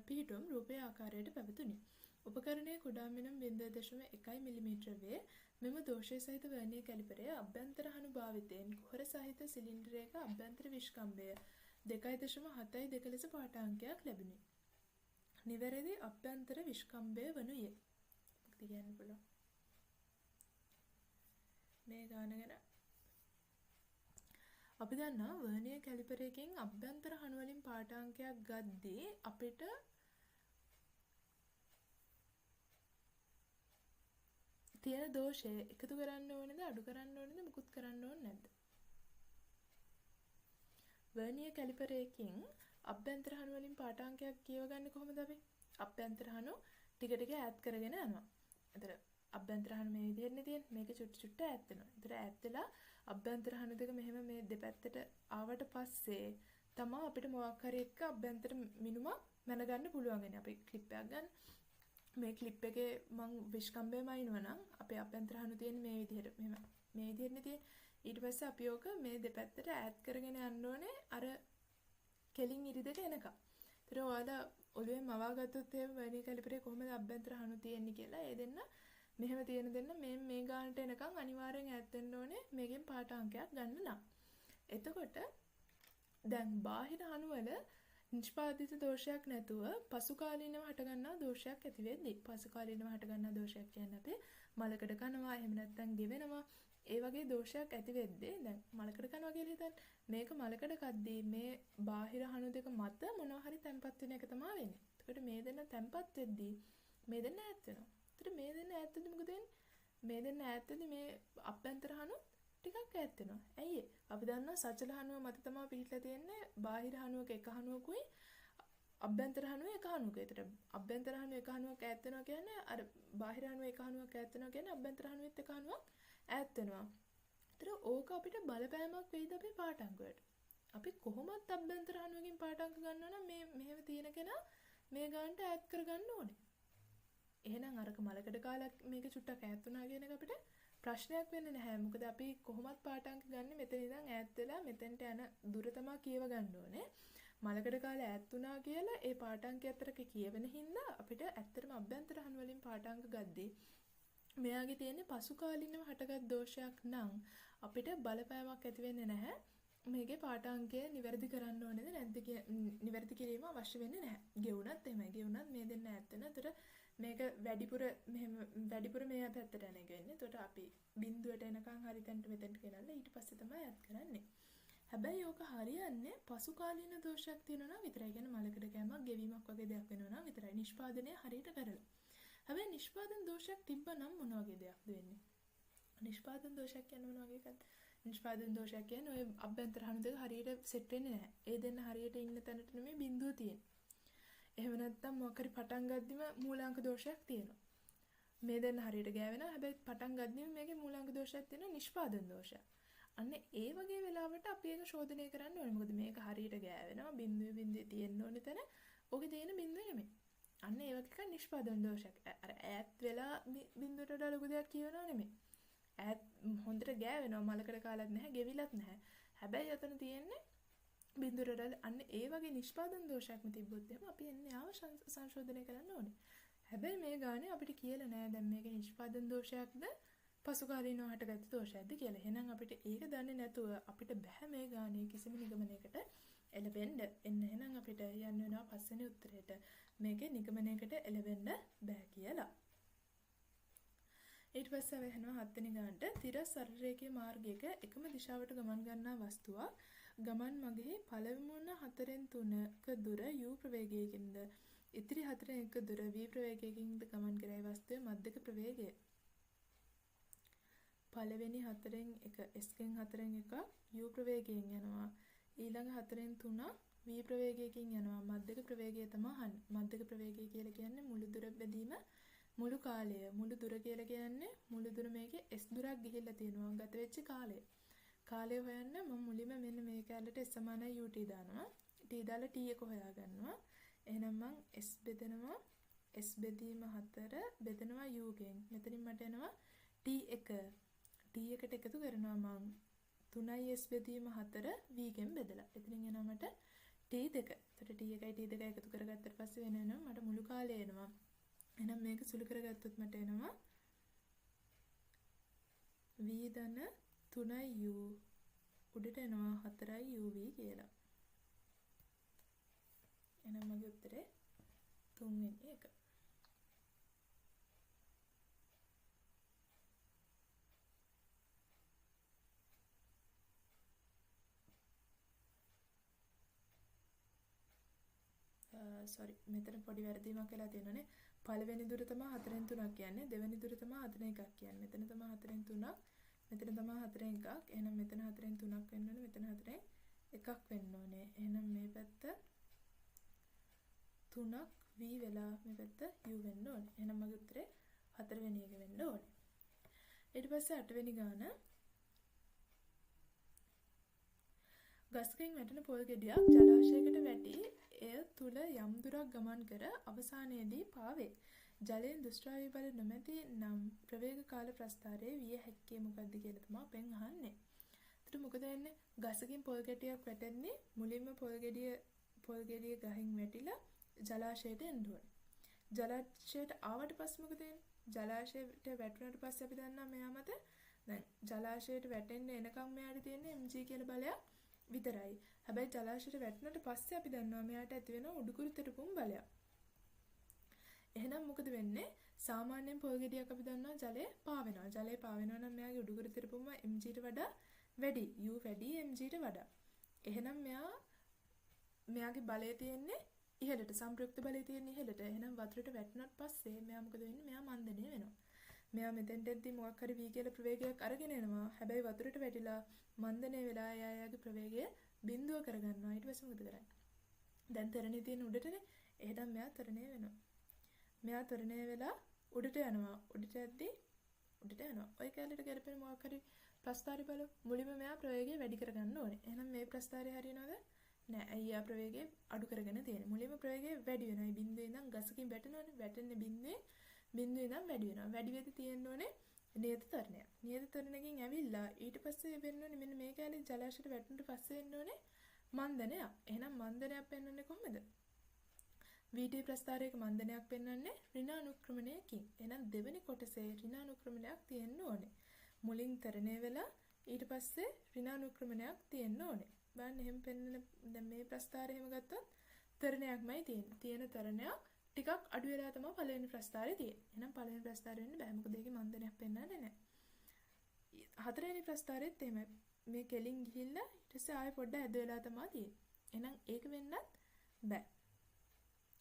පිහිටුම් රූපයේ ආකාරයට පැවතුණි. උපකරණයේ කුඩා මිනුම් 0.1 මිලිමීටර වේ. මෙම දෝෂය සහිත වර්නියර් කැලිපරයේ අභ්‍යන්තර හනු භාවිතයෙන් කුහර සහිත සිලින්ඩරයක අභ්‍යන්තර විෂ්කම්භය 2.7 ලෙස පාඨාංකයක් ලැබුණි. නිවැරදි අභ්‍යන්තර විෂ්කම්භය වනුයේ. මොකද කියන්න පුළුවන්. මේ ගාන ගැන අපි දන්නා වර්නියර් කැලිපරයකින් අභ්‍යන්තර හනු වලින් පාඨාංකයක් ගද්දී අපිට තියෙන දෝෂය එකතු කරන්න ඕනේද අඩු කරන්න ඕනේද මුකුත් කරන්න ඕනේ නැද්ද? වර්නියර් කැලිපරයකින් අභ්‍යන්තර හනු වලින් පාඨාංකයක් කියව ගන්න කොහොමද අපි? අභ්‍යන්තර හනු ටික ටික ඈත් කරගෙන යනවා. එතන අභ්‍යන්තර හනු මේ විදිහටනේ තියෙන්නේ. මේක චුට්ට චුට්ට ඈත් වෙනවා. එතන ඈත් වෙලා අභ්‍යන්තර හනු දෙක මෙහෙම මේ දෙපැත්තට ආවට පස්සේ තමයි අපිට මොකක් හරි එක අභ්‍යන්තර මිනුමක් මැනගන්න පුළුවන් වෙන්නේ. අපි ක්ලිප් එකක් ගන්න. මේ ක්ලිප් එකේ මම විෂ්කම්භයම අයින්නවා නම් අපේ අභ්‍යන්තර හනු තියෙන්නේ මේ විදිහට. මෙහෙම මේ විදිහටනේ තියෙන්නේ. ඊට පස්සේ අපි ඕක මේ දෙපැත්තට ඈත් කරගෙන යන්න ඕනේ අර කෙලින් ඉරි දෙක එනකම්. ඒතර ඔයාලා ඔළුවේ මවා ගත්තොත් එහෙම වර්නියර් කැලිපරේ කොහොමද අභ්‍යන්තර හනු තියෙන්නේ කියලා ඒ දෙන්න මෙහෙම තියෙන දෙන්න මේ ගානට එනකම් අනිවාර්යෙන් ඈත් වෙන්න ඕනේ මේකෙන් පාඨාංකයක් ගන්න නම්. එතකොට දැන් බාහිර හනු වල නිෂ්පාදිත දෝෂයක් නැතුව පසුකාලීනව හටගන්නා දෝෂයක් ඇති වෙද්දී පසුකාලීනව හටගන්නා දෝෂයක් කියන්නේ අපි මලකඩ කනවා එහෙම නැත්නම් ගෙවෙනවා ඒ වගේ දෝෂයක් ඇති වෙද්දී දැන් මලකඩ කනවා කියලා හිතන්න මේක මලකඩ කද්දී මේ බාහිර හනු දෙක මත මොනවා හරි තැම්පත් වෙන එක තමයි වෙන්නේ. එතකොට මේ දෙන්න තැම්පත් වෙද්දී මේ දෙන්න ඈත් වෙනවා. එතකොට මේ දෙන්න ඈත් වෙද්දී මොකද වෙන්නේ? මේ දෙන්න ඈත් වෙද්දී මේ අභ්‍යන්තර හනු ටිකක් ඈත් වෙනවා. ඇයි ඒ? අපි දන්නවා සචල හනුව මත තමයි පිහිටලා තියෙන්නේ බාහිර හනුවක එක හනුවකුයි අභ්‍යන්තර හනුව එක හනුවක. ඒතර අභ්‍යන්තර හනුව එක හනුවක් ඈත් වෙනවා කියන්නේ අර බාහිර හනුව එක හනුවක් ඈත් වෙනවා කියන්නේ අභ්‍යන්තර හනුවෙත් එක හනුවක් ඈත් වෙනවා. ඒතර ඕක අපිට බලපෑමක් වෙයිද අපේ පාඨාංක වලට? අපි කොහොමත් අභ්‍යන්තර හනුවකින් පාඨාංක ගන්නවා නම් මේ මෙහෙම තියෙන කෙනා මේ ගානට ඈත් කරගන්න ඕනේ. එහෙනම් අරක මලකඩ කාලා මේක චුට්ටක් ඈත් වුණා කියන එක අපිට ප්‍රශ්නයක් වෙන්නේ නැහැ. මොකද අපි කොහොමත් පාඨාංක ගන්න මෙතන ඉඳන් ඈත් වෙලා මෙතෙන්ට යන දුර තමයි කියව ගන්න ඕනේ. මලකඩ කාලා ඈත් වුණා කියලා ඒ පාඨාංකය අතරක කියවෙන හින්දා අපිට ඇත්තටම අභ්‍යන්තර හනු වලින් පාඨාංක ගද්දී මෙයාගේ තියෙන්නේ පසුකාලීනව හටගත් දෝෂයක් නම් අපිට බලපෑමක් ඇති වෙන්නේ නැහැ. මේකේ පාඨාංකය නිවැරදි කරන්න ඕනේද නැද්ද නිවැරදි කිරීම අවශ්‍ය වෙන්නේ නැහැ. ගෙවුණත් එහෙමයි. ගෙවුණත් මේ දෙන්න ඈත් වෙන. ඒතර මේක වැඩිපුර මේ පැත්තට යන එක වෙන්නේ. ඒතකොට අපි බිඳුවට එනකන් හරි තැනට මෙතෙන්ට ගෙනල්ලා ඊට පස්සේ තමයි ඈත් කරන්නේ. හැබැයි ඕක හරියන්නේ පසුකාලීන දෝෂයක් තියෙනවා නම් විතරයි. කියන්නේ මලකඩ කෑමක් ගෙවීමක් වගේ දෙයක් වෙනවා නම් විතරයි. නිෂ්පාදනය හරියට කරලා. හැබැයි නිෂ්පාදන දෝෂයක් තිබ්බනම් මොන වගේ දෙයක්ද වෙන්නේ? නිෂ්පාදන දෝෂයක් කියන්නේ මොන වගේ එකක්ද? නිෂ්පාදන දෝෂයක් කියන්නේ ඔය අභ්‍යන්තර හනු දෙක හරියට සෙට් වෙන්නේ නැහැ. ඒ දෙන්න හරියට ඉන්න තැනට නෙමෙයි බිඳුව තියෙන්නේ. එහෙම නැත්නම් මොකක් හරි පටන් ගද්දිම මූලාංක දෝෂයක් තියෙනවා. මේ දෙන්න හරියට ගෑවෙනවා. හැබැයි පටන් ගද්දිම මේකේ මූලාංක දෝෂයක් තියෙනවා නිෂ්පාදන දෝෂයක්. අන්න ඒ වගේ වෙලාවට අපි ඒක ශෝධනය කරන්න ඕනේ. මොකද මේක හරියට ගෑවෙනවා. බිඳුවේ තියෙන්න ඕනේ තැන. ඕකේ තියෙන බිඳුව නෙමෙයි. අන්න ඒ වගේ එකක් නිෂ්පාදන දෝෂයක්. අර ඈත් වෙලා බිඳුවට වඩා ලොකු දෙයක් කියවනවා නෙමෙයි. ඈත් හොඳට ගෑවෙනවා. මලකඩ කාලක් නැහැ. ගෙවිලත් නැහැ. හැබැයි අතන තියෙන්නේ බිඳුවට අන්න ඒ වගේ නිෂ්පාදන දෝෂයක්ම තිබ්බොත් එහෙම අපි එන්නේ ආව සංශෝධනය කරන්න ඕනේ. හැබැයි මේ ගානේ අපිට කියලා නෑ දැන් මේක නිෂ්පාදන දෝෂයක්ද පසුකාලීනව හටගත්තු දෝෂයක්ද කියලා. එහෙනම් අපිට ඒක දන්නේ නැතුව අපිට බෑ මේ ගානේ කිසිම නිගමනයකට එළවෙන්න. එහෙනම් අපිට යන්න වෙනවා පස්වෙනි උත්තරේට. මේකේ නිගමනයකට එළවෙන්න බෑ කියලා. ඊට පස්සේ අපි යනවා හත්වෙනි ගානට. තිර සරලරේඛීය මාර්ගයක එකම දිශාවට ගමන් ගන්නා වස්තුවක් ගමන් මගෙහි පළමුවන 4/3ක දුර u ප්‍රවේගයකින්ද ඉතිරි 4/1 දුර v ප්‍රවේගයකින්ද ගමන් කරයි වස්තුවේ මධ්‍යක ප්‍රවේගය. පළවෙනි 4/1 s ගෙන් 4/1 u ප්‍රවේගයෙන් යනවා. ඊළඟ 4/3 v ප්‍රවේගයකින් යනවා. මධ්‍යක ප්‍රවේගය තමයි අහන්නේ. මධ්‍යක ප්‍රවේගය කියලා කියන්නේ මුළු දුර බෙදීම මුළු කාලය. මුළු දුර කියලා කියන්නේ මුළු දුර මේකේ s දුරක් ගිහිල්ලා තියෙනවා. ගත වෙච්ච කාලය. කාලය හොයන්න මම මුලින්ම මෙන්න මේ කැලලට s සමානයි ut දානවා. t දාලා t එක හොයා ගන්නවා. එහෙනම් මම s බෙදෙනවා s බෙදීම 4 බෙදෙනවා u ගෙන්. මෙතනින් මට එනවා t1. t එකට එකතු කරනවා මම 3යි s බෙදීම 4 v ගෙන් බෙදලා. එතනින් එනවා මට t2. එතකොට t1යි t2 එකතු කරගත්තට පස්සේ වෙන එනවා මට මුළු කාලය එනවා එහෙනම් මේක සුළු කරගත්තොත් මට එනවා v ධන 3u උඩට එනවා 4 uv කියලා. එහෙනම් මගේ උත්තරේ 3 වෙනි එක. sorry මෙතන පොඩි වැරදීමක් වෙලා තියෙනවානේ. පළවෙනි දුර තමයි 4න් 3ක් කියන්නේ. දෙවෙනි දුර තමයි 4න් 1ක් කියන්නේ. මෙතන තමයි 4න් 3ක්. මෙතන තමයි 4න් 1ක්. එහෙනම් මෙතන 4න් 3ක් වෙන්න ඕනේ. මෙතන 4න් 1ක් වෙන්න ඕනේ. එහෙනම් මේ පැත්ත 3ක් v වෙලා මේ පැත්ත u වෙන්න ඕනේ. එහෙනම් මගේ උත්තරේ 4 වෙනි එක වෙන්න ඕනේ. ඊට පස්සේ 8 වෙනි ගාන ගස්කින් වැටෙන පොල් ගෙඩියක් ජලාශයකට වැටි එය තුල යම් දුරක් ගමන් කර අවසානයේදී පාවේ. ජලයෙන් දුෂ්ටාවි බල නොමැති නම් ප්‍රවේග කාල ප්‍රස්ථාරයේ විය හැක්කේ මොකක්ද කියලා තමයි අපෙන් අහන්නේ. ඒතර මොකද වෙන්නේ? ගසකින් පොල් ගෙඩියක් වැටෙන්නේ මුලින්ම පොල් ගෙඩිය ගහින් වැටිලා ජලාශයට එන්න ඕනේ. ජලාශයට ආවට පස්සේ මොකද වෙන්නේ? ජලාශයට වැටුණාට පස්සේ අපි දන්නා මෙයා මත දැන් ජලාශයට වැටෙන්න එනකම් මෙයාට තියෙන්නේ mg කියලා බලයක් විතරයි. හැබැයි ජලාශයට වැටුණාට පස්සේ අපි දන්නවා මෙයාට ඇති වෙන උඩුකුරු තෙරපුම් බලයක්. එහෙනම් මොකද වෙන්නේ? සාමාන්‍යයෙන් පොල් ගෙඩියක් අපි දන්නවා ජලය පාවෙනවා. ජලය පාවෙනවා නම් මෙයාගේ උඩුකුරු තෙරපුම mg ට වඩා වැඩි. u වැඩි mg ට වඩා. එහෙනම් මෙයාගේ බලය තියෙන්නේ ඉහළට. සම්ප්‍රයුක්ත බලය තියෙන්නේ ඉහළට. එහෙනම් වතුරට වැටුණාට පස්සේ මෙයා මොකද වෙන්නේ? මෙයා මන්දණය වෙනවා. මෙයා මෙතෙන්ට එද්දී මොකක් හරි v කියලා ප්‍රවේගයක් අරගෙන එනවා. හැබැයි වතුරට වැටිලා මන්දණය වෙලා එයාගේ ප්‍රවේගය බිඳුව කරගන්නවා. ඊට පස්සේ මොකද කරන්නේ? දැන් තරණේ තියෙන උඩටනේ. එහෙනම් මෙයා තරණය වෙනවා. මෙයා තරණය වෙලා උඩට යනවා. උඩට යනවා. ඔය කැලේට ගැලපෙන මොකක් හරි ප්‍රස්ථාරය බලමු. මුලින්ම මෙයා ප්‍රවේගය වැඩි කරගන්න ඕනේ. එහෙනම් මේ ප්‍රස්ථාරය හරියනවද? නෑ. අයියා ප්‍රවේගය අඩු කරගෙන තියෙන්නේ. මුලින්ම ප්‍රවේගය වැඩි වෙනවා. මේ බිඳුවේ ඉඳන් ගසකින් වැටෙනවනේ. වැටෙන්නේ බිඳුවේ ඉඳන් වැඩි වෙනවා. වැඩි වෙද්දි තියෙන්න ඕනේ නියත තරණයක්. නියත තරණයකින් ඇවිල්ලා ඊට පස්සේ වෙන්න ඕනේ මෙන්න මේ කැලේ ජලාශයට වැටුණට පස්සේ එන්න ඕනේ මන්දනයක්. එහෙනම් මන්දනයක් පෙන්වන්නේ කොහොමද? VT ප්‍රස්ථාරයක මන්දනයක් පෙන්වන්නේ ඍණානුක්‍රමණයකින්. එහෙනම් දෙවෙනි කොටසේ ඍණානුක්‍රමණයක් තියෙන්න ඕනේ. මුලින් තරණය වෙලා ඊට පස්සේ ඍණානුක්‍රමණයක් තියෙන්න ඕනේ. බලන්න එහෙම පෙන්වන දැන් මේ ප්‍රස්ථාරය එහෙම ගත්තොත් තරණයක්මයි තියෙන්නේ. තියෙන තරණයක් ටිකක් අඩු වෙලා තමයි පළවෙනි ප්‍රස්ථාරේ තියෙන්නේ. එහෙනම් පළවෙනි ප්‍රස්ථාරේ වෙන්න බෑ. මොකද ඒකේ මන්දනයක් පෙන්වන්නේ නැහැ. හතරවෙනි ප්‍රස්ථාරෙත් එහෙමයි. මේ කෙලින් ගිහිල්ලා ඊට පස්සේ ආයෙ පොඩ්ඩක් ඇද වෙලා තමයි තියෙන්නේ. එහෙනම් ඒක වෙන්නත් බෑ.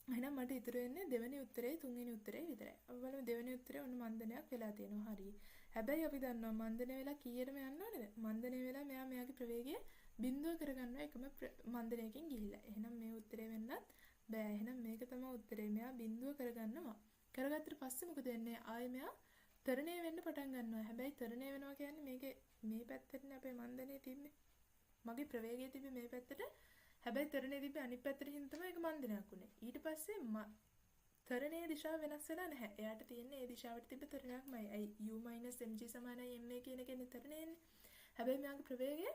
එහෙනම් මට ඉතුරු වෙන්නේ දෙවෙනි උත්තරේ තුන්වෙනි උත්තරේ විතරයි. අපි බලමු දෙවෙනි උත්තරේ ඔන්න මන්දනයක් වෙලා තියෙනවා. හරි. හැබැයි අපි දන්නවා මන්දනය වෙලා කීයටම යන්න ඕනේද? මන්දනය වෙලා මෙයාගේ ප්‍රවේගය බිඳුව කරගන්නවා එකම මන්දනයකින් ගිහිල්ලා. එහෙනම් මේ උත්තරේ වෙන්නත් බෑ. එහෙනම් මේක තමයි උත්තරේ. මෙයා බිඳුව කරගන්නවා. කරගත්තට පස්සේ මොකද වෙන්නේ? ආයෙ මෙයා තරණය වෙන්න පටන් ගන්නවා. හැබැයි තරණය වෙනවා කියන්නේ මේකේ මේ පැත්තටනේ අපේ මන්දනේ තිබ්බේ. මගේ ප්‍රවේගය තිබ්බේ මේ පැත්තට. හැබැයි තරණය තිබ්බේ අනිත් පැත්තට හින්දා තමයි ඒක මන්දනයක් උනේ. ඊට පස්සේ තරණයේ දිශාව වෙනස් වෙලා නැහැ. එයාට තියෙන්නේ ඒ දිශාවට තිබ්බ තරණයක්මයි. අයි u - mg = ma කියන එකනේ තරණයන්නේ. හැබැයි මෙයාගේ ප්‍රවේගය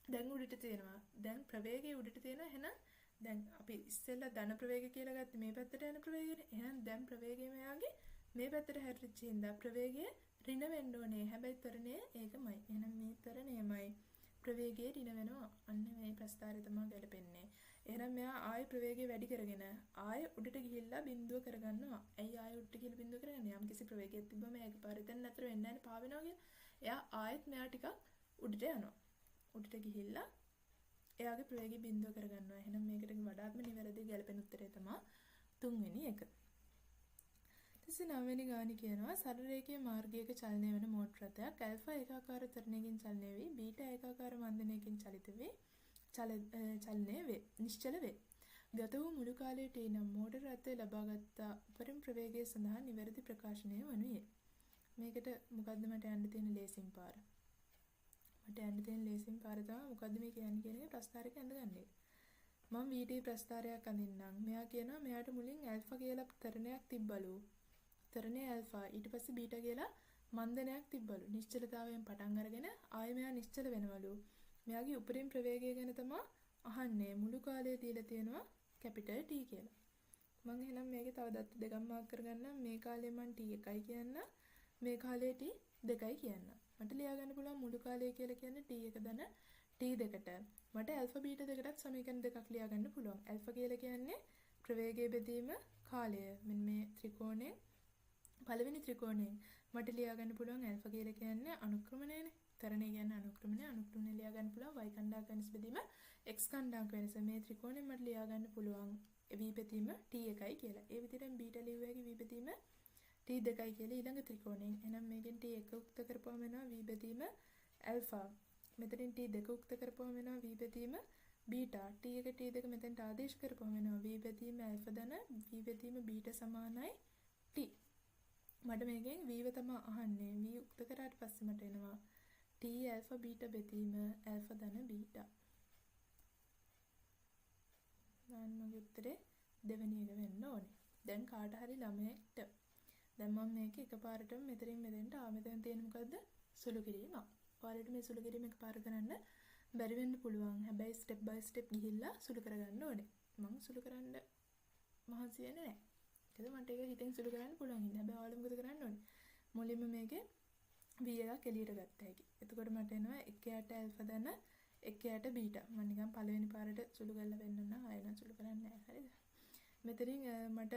දැන් උඩට තියෙනවා. දැන් ප්‍රවේගය උඩට තියෙනවා. එහෙනම් දැන් අපි ඉස්සෙල්ලා ධන ප්‍රවේගය කියලා ගත්තේ මේ පැත්තට යන ප්‍රවේගයනේ. එහෙනම් දැන් ප්‍රවේගය මෙයාගේ මේ පැත්තට හැරිච්ච හින්දා ප්‍රවේගය ඍණ වෙන්න ඕනේ. හැබැයි තරණය ඒකමයි. එහෙනම් මේ තරණයමයි ප්‍රවේගය ඍණ වෙනවා. අන්න මේ ප්‍රස්ථාරය තමයි ගැලපෙන්නේ. එහෙනම් මෙයා ආයෙ ප්‍රවේගය වැඩි කරගෙන ආයෙ උඩට ගිහිල්ලා බිඳුව කරගන්නවා. ඇයි ආයෙ උඩට ගිහිල්ලා බිඳුව කරගන්නේ? යම් කිසි ප්‍රවේගයක් තිබ්බම ඒකපාරට දැන් නතර වෙන්නේ නැහැ නේ පාවෙනවා කියලා. එයා ආයෙත් මෙයා ටිකක් උඩට යනවා. උඩට ගිහිල්ලා එයාගේ ප්‍රවේගය බිඳුව කරගන්නවා. එහෙනම් මේකට වඩාත්ම නිවැරදි ගැලපෙන උත්තරය තමයි තුන්වෙනි එක. ඊට නවවෙනි ගානේ කියනවා සරල රේඛීය මාර්ගයක චලනය වන මෝටර රථයක් ඇල්ෆා ඒකාකාර ත්වරණයකින් චලනය වී බීටා ඒකාකාර මන්දනයකින් චලනය වේ. නිශ්චල වේ. ගත වූ මුළු කාලයේ ට නම් මෝටර රථය ලබාගත් උපරිම ප්‍රවේගය සඳහා නිවැරදි ප්‍රකාශනය වනුයේ. මේකට මොකද්ද මට යන්න තියෙන ලේසින් පාර? මට යන්න තියෙන ලේසින් පාර තමයි මොකද්ද මේ කියන්නේ කියන එක ප්‍රස්ථාරයක අඳගන්නේ. මම VT ප්‍රස්ථාරයක් අඳින්නම්. මෙයා කියනවා මෙයාට මුලින් ඇල්ෆා කියලා තරණයක් තිබ්බලු. තරණය ඇල්ෆා ඊට පස්සේ බීටා කියලා මන්දනයක් තිබ්බලු. නිශ්චලතාවයෙන් පටන් අරගෙන ආයෙ මෙයා නිශ්චල වෙනවලු. මෙයාගේ උපරිම ප්‍රවේගය ගැන තමයි අහන්නේ. මුළු කාලය දීලා තියෙනවා කැපිටල් T කියලා. මම එහෙනම් මේකේ තව දත්ත දෙකක් මාක් කරගන්නම්. මේ කාලේ මම t1යි කියන්න. මේ කාලේ t2යි කියන්න. මට ලියා ගන්න පුළුවන් මුළු කාලය කියලා කියන්නේ t1 දන t2ට. මට ඇල්ෆා බීටා දෙකටත් සමීකරණ දෙකක් ලියා ගන්න පුළුවන්. ඇල්ෆා කියලා කියන්නේ ප්‍රවේගයේ බෙදීම කාලය. මෙන්න මේ ත්‍රිකෝණයෙන් පළවෙනි ත්‍රිකෝණයෙන් මට ලියා ගන්න පුළුවන් ඇල්ෆා කියලා කියන්නේ අනුක්‍රමණයනේ. තරණය කියන්නේ අනුක්‍රමණය. අනුක්‍රමණය ලියා ගන්න පුළුවන් y කණ්ඩායම් වෙනස් බෙදීම x කණ්ඩායම් වෙනස. මේ ත්‍රිකෝණයෙන් මට ලියා ගන්න පුළුවන් v බෙදීම t1යි කියලා. ඒ විදිහට බීටා ලියුව හැකි v බෙදීම t2යි කියලා ඊළඟ ත්‍රිකෝණයෙන්. එහෙනම් මේකෙන් t1 උක්ත කරපුවම වෙනවා v බෙදීම ඇල්ෆා. මෙතනින් t2 උක්ත කරපුවම වෙනවා v බෙදීම බීටා. t1 t2 මෙතෙන්ට ආදේශ කරපුවම වෙනවා v බෙදීම ඇල්ෆා ධන v බෙදීම බීටා සමානයි t. මට මේකෙන් v ව තමයි අහන්නේ. v උක්ත කරාට පස්සේ මට එනවා t ඇල්ෆා බීටා බෙදීම ඇල්ෆා ධන බීටා. මගේ උත්තරේ දෙවෙනි එක වෙන්න ඕනේ. දැන් කාට හරි ළමයෙක්ට දැන් මම මේක එකපාරටම මෙතනින් මෙතෙන්ට මෙතන තියෙන මොකද්ද? සුළු කිරීමක්. ඔයාලට මේ සුළු කිරීම එකපාර කරන්න බැරි වෙන්න පුළුවන්. හැබැයි ස්ටෙප් බයි ස්ටෙප් ගිහිල්ලා සුළු කරගන්න ඕනේ. මම සුළු කරන්න මහන්සි වෙන්නේ නැහැ. ඒකද මට ඒක හිතෙන් සුළු කරන්න පුළුවන් ඉන්නේ. හැබැයි ඔයාලා මොකද කරන්න ඕනේ? මුලින්ම මේකේ v එකක් එළියට ගත්ත හැකි. එතකොට මට එනවා 1 යට ඇල්ෆා ධන 1 යට බීටා. මම නිකන් පළවෙනි පාරට සුළු කරලා වෙන්නන්න ආයෙ නම් සුළු කරන්නේ නැහැ. හරිද? මෙතනින් මට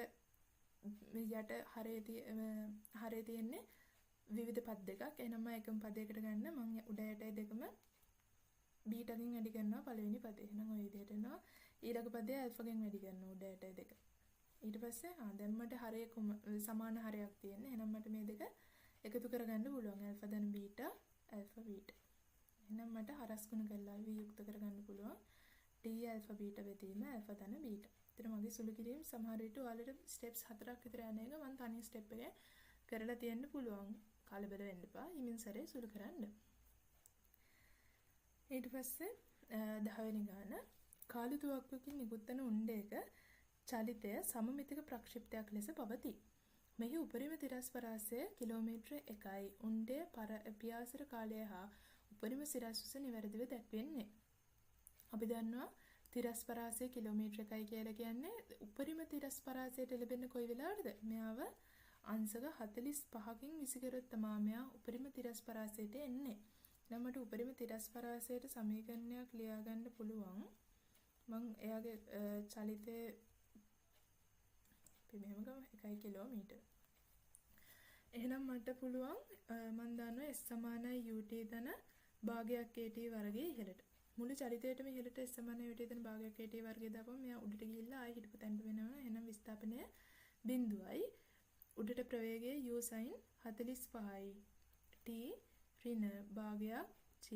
යට හරේ තියෙන්නේ විවිධ පද දෙකක්. එහෙනම් මම එකම පදයකට ගන්න මම උඩ යටයි දෙකම බීටාගෙන් වැඩි කරනවා පළවෙනි පදේ. එහෙනම් ඔය විදිහට එනවා. ඊළඟ පදේ ඇල්ෆාගෙන් වැඩි කරනවා උඩ යටයි දෙක. ඊට පස්සේ දැන් මට හරය සමාන හරයක් තියෙන්නේ. එහෙනම් මට මේ දෙක එකතු කරගන්න පුළුවන්. ඇල්ෆා ධන බීටා ඇල්ෆා බීටා. එහෙනම් මට හරස් ගුණ කරලා v යුක්ත කරගන්න පුළුවන්. t ඇල්ෆා බීටා බෙදීම ඇල්ෆා ධන බීටා. ඒතර මගේ සුළු කිරීම සමහර විට ඔයාලට ස්ටෙප්ස් 4ක් විතර යන එක මම තනිය ස්ටෙප් එකේ කරලා තියෙන්න පුළුවන්. කලබල වෙන්න එපා. ඊමින් සැරේ සුළු කරන්න. ඊට පස්සේ 10 වෙනි ගාන කාලු තුවක්කුවකින් නිකුත් වන උණ්ඩයක චලිතය සමමිතික ප්‍රක්ෂිප්තයක් ලෙස පවතී. මෙහි උපරිම තිරස් පරාසය කිලෝමීටර 1යි. උණ්ඩය පියාසර කාලය හා උපරිම සිරස් උස නිවැරදිව දැක්වෙන්නේ. අපි දන්නවා තිරස් පරාසය කිලෝමීටර 1යි කියලා කියන්නේ උපරිම තිරස් පරාසයට ලැබෙන්නේ කොයි වෙලාවටද? මෙයාව අංශක 45කින් විසි කරොත් තමයි මෙයා උපරිම තිරස් පරාසයට එන්නේ. දැන් මට උපරිම තිරස් පරාසයට සමීකරණයක් ලියා ගන්න පුළුවන්. මම එයාගේ චලිතයේ අපි මෙහෙම ගමු 1 කිලෝමීටර. එහෙනම් මට පුළුවන් මම දන්නවා s සමානයි ut ධන භාගයක් at වර්ගයේ ඉහළට. මුළු චලිතයේටම ඉහළට s සමානයි ut ධන භාගයක් at වර්ගය දාපුවම මෙයා උඩට ගිහිල්ලා ආයෙ හිටපු තැනට වෙනවා. එහෙනම් විස්ථාපනය බිඳුවයි. උඩට ප්‍රවේගය u sin 45යි. t ඍණ භාගයක් g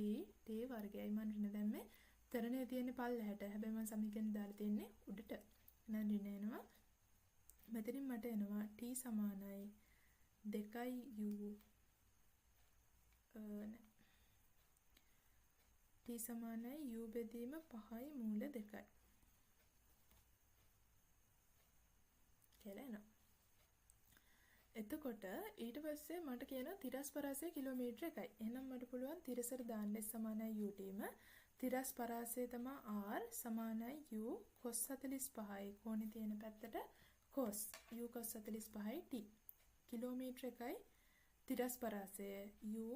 t වර්ගයයි. මම ඍණ දැම්මේ තරණයේ තියෙන පල්ලෙහාට. හැබැයි මම සමීකරණ දාලා තියෙන්නේ උඩට. එහෙනම් ඍණ එනවා. මෙතනින් මට එනවා t සමානයි 2u t සමානයි u බෙදීම 5යි මූල 2යි කියලා එනවා. එතකොට ඊට පස්සේ මට කියනවා තිරස් පරාසය කිලෝමීටර 1යි. එහෙනම් මට පුළුවන් තිරසට දාන්න s සමානයි ut ම තිරස් පරාසය තමයි r සමානයි u cos 45යි. කෝණේ තියෙන පැත්තට cos u cos 45යි t. කිලෝමීටර 1යි තිරස් පරාසය u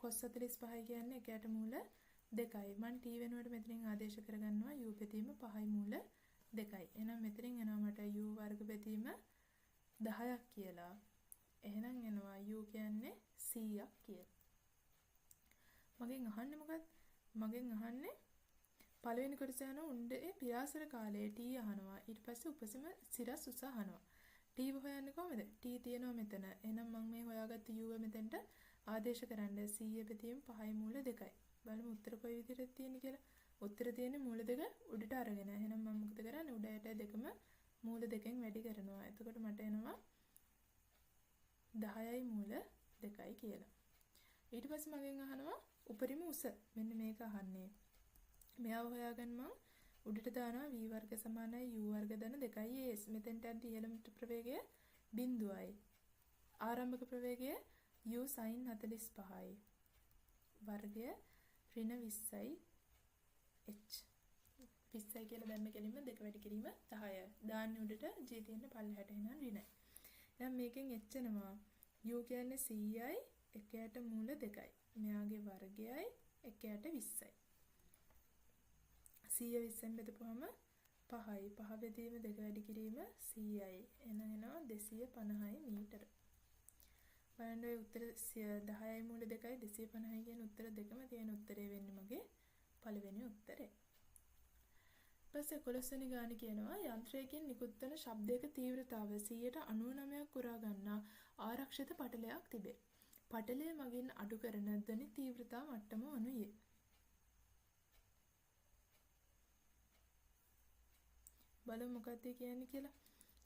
cos 45 කියන්නේ 1ට මූල 2යි. මම t වෙනුවට මෙතනින් ආදේශ කරගන්නවා u බෙදීම 5යි මූල 2යි. එහෙනම් මෙතනින් එනවා මට u වර්ග බෙදීම 10ක් කියලා. එහෙනම් එනවා u කියන්නේ 100ක් කියලා. මගෙන් අහන්නේ මොකක්ද? මගෙන් අහන්නේ පළවෙනි කොටස යන උණ්ඩේ පියාසර කාලයේ t අහනවා. ඊට පස්සේ උපසම සිරස් උස අහනවා. t හොයන්නේ කොහමද? t තියෙනවා මෙතන. එහෙනම් මම මේ හොයාගත්ත u මෙතෙන්ට ආදේශ කරන්න 100 බෙදීම 5යි මූල 2යි. බලමු උත්තර කොයි විදිහටද තියෙන්නේ කියලා. උත්තර තියෙන්නේ මූල 2 උඩට අරගෙන. එහෙනම් මම මොකද කරන්නේ? උඩ යට දෙකම මූල 2කින් වැඩි කරනවා. එතකොට මට එනවා 10යි මූල 2යි කියලා. ඊට පස්සේ මගෙන් අහනවා උපරිම උස. මෙන්න මේක අහන්නේ. මෙයාව හොයාගන්න මම උඩට දානවා v වර්ග සමානයි u වර්ග ධන 2යි s. මෙතෙන්ට යද්දි ඉහළම ප්‍රවේගය බිඳුවයි. ආරම්භක ප්‍රවේගය u sin 45යි. වර්ගය ඍණ 20යි h. 20යි කියලා දැම්ම කෙලින්ම 2 වැඩි කිරීම 10යි. දාන්නේ උඩට g තියෙන පල්ලෙහාට එහෙනම් ඍණයි. දැන් මේකෙන් එච්චනවා u කියන්නේ 100යි එකයට මූල 2යි. මෙයාගේ වර්ගයයි එකයට 20යි. 100 20ෙන් බෙදපුවම 5යි. 5 බෙදීම 2 වැඩි කිරීම 100යි. එහෙනම් එනවා 250 මීටර. බලන්න ඔය උත්තර 10යි මූල 2යි 250යි කියන උත්තර දෙකම තියෙන උත්තරේ වෙන්නේ මගේ පළවෙනි උත්තරේ. ඊපස්සේ 11 වෙනි ගාන කියනවා යන්ත්‍රයකින් නිකුත් වන ශබ්දයක තීව්‍රතාවය 99%ක් උරා ගන්නා ආරක්ෂිත පටලයක් තිබේ. පටලය මගින් අඩු කරන ධ්වනි තීව්‍රතා මට්ටම වනුයේ. බලමු මොකක්ද කියන්නේ කියලා.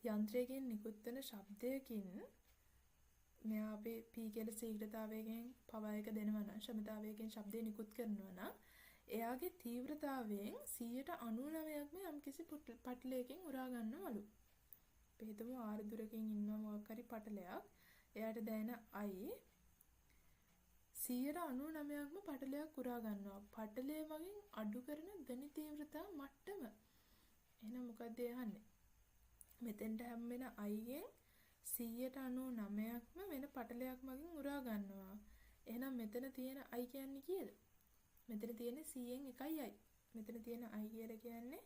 යන්ත්‍රයකින් නිකුත් වන ශබ්දයකින් මෙයා අපි p කියලා ශීඝ්‍රතාවයෙන් පවර් එක දෙනවා නම් ශමතාවයෙන් ශබ්දය නිකුත් කරනවා නම් එයාගේ තීව්‍රතාවයෙන් 99%ක්ම යම්කිසි පටලයකින් උරා ගන්නවලු. අපි හිතමු r දුරකින් ඉන්නවා මොකක් හරි පටලයක්. එයාට දැනෙන i 99%ක්ම පටලයක් උරා ගන්නවා. පටලය මගින් අඩු කරන ධ්වනි තීව්‍රතා මට්ටම. එහෙනම් මොකක්ද යහන්නේ? මෙතෙන්ට හැම්වෙන i ගෙන් 99%ක්ම වෙන පටලයක් මගින් උරා ගන්නවා. එහෙනම් මෙතන තියෙන i කියන්නේ කීයද? මෙතන තියෙන්නේ 100න් 1යි i. මෙතන තියෙන i කියලා කියන්නේ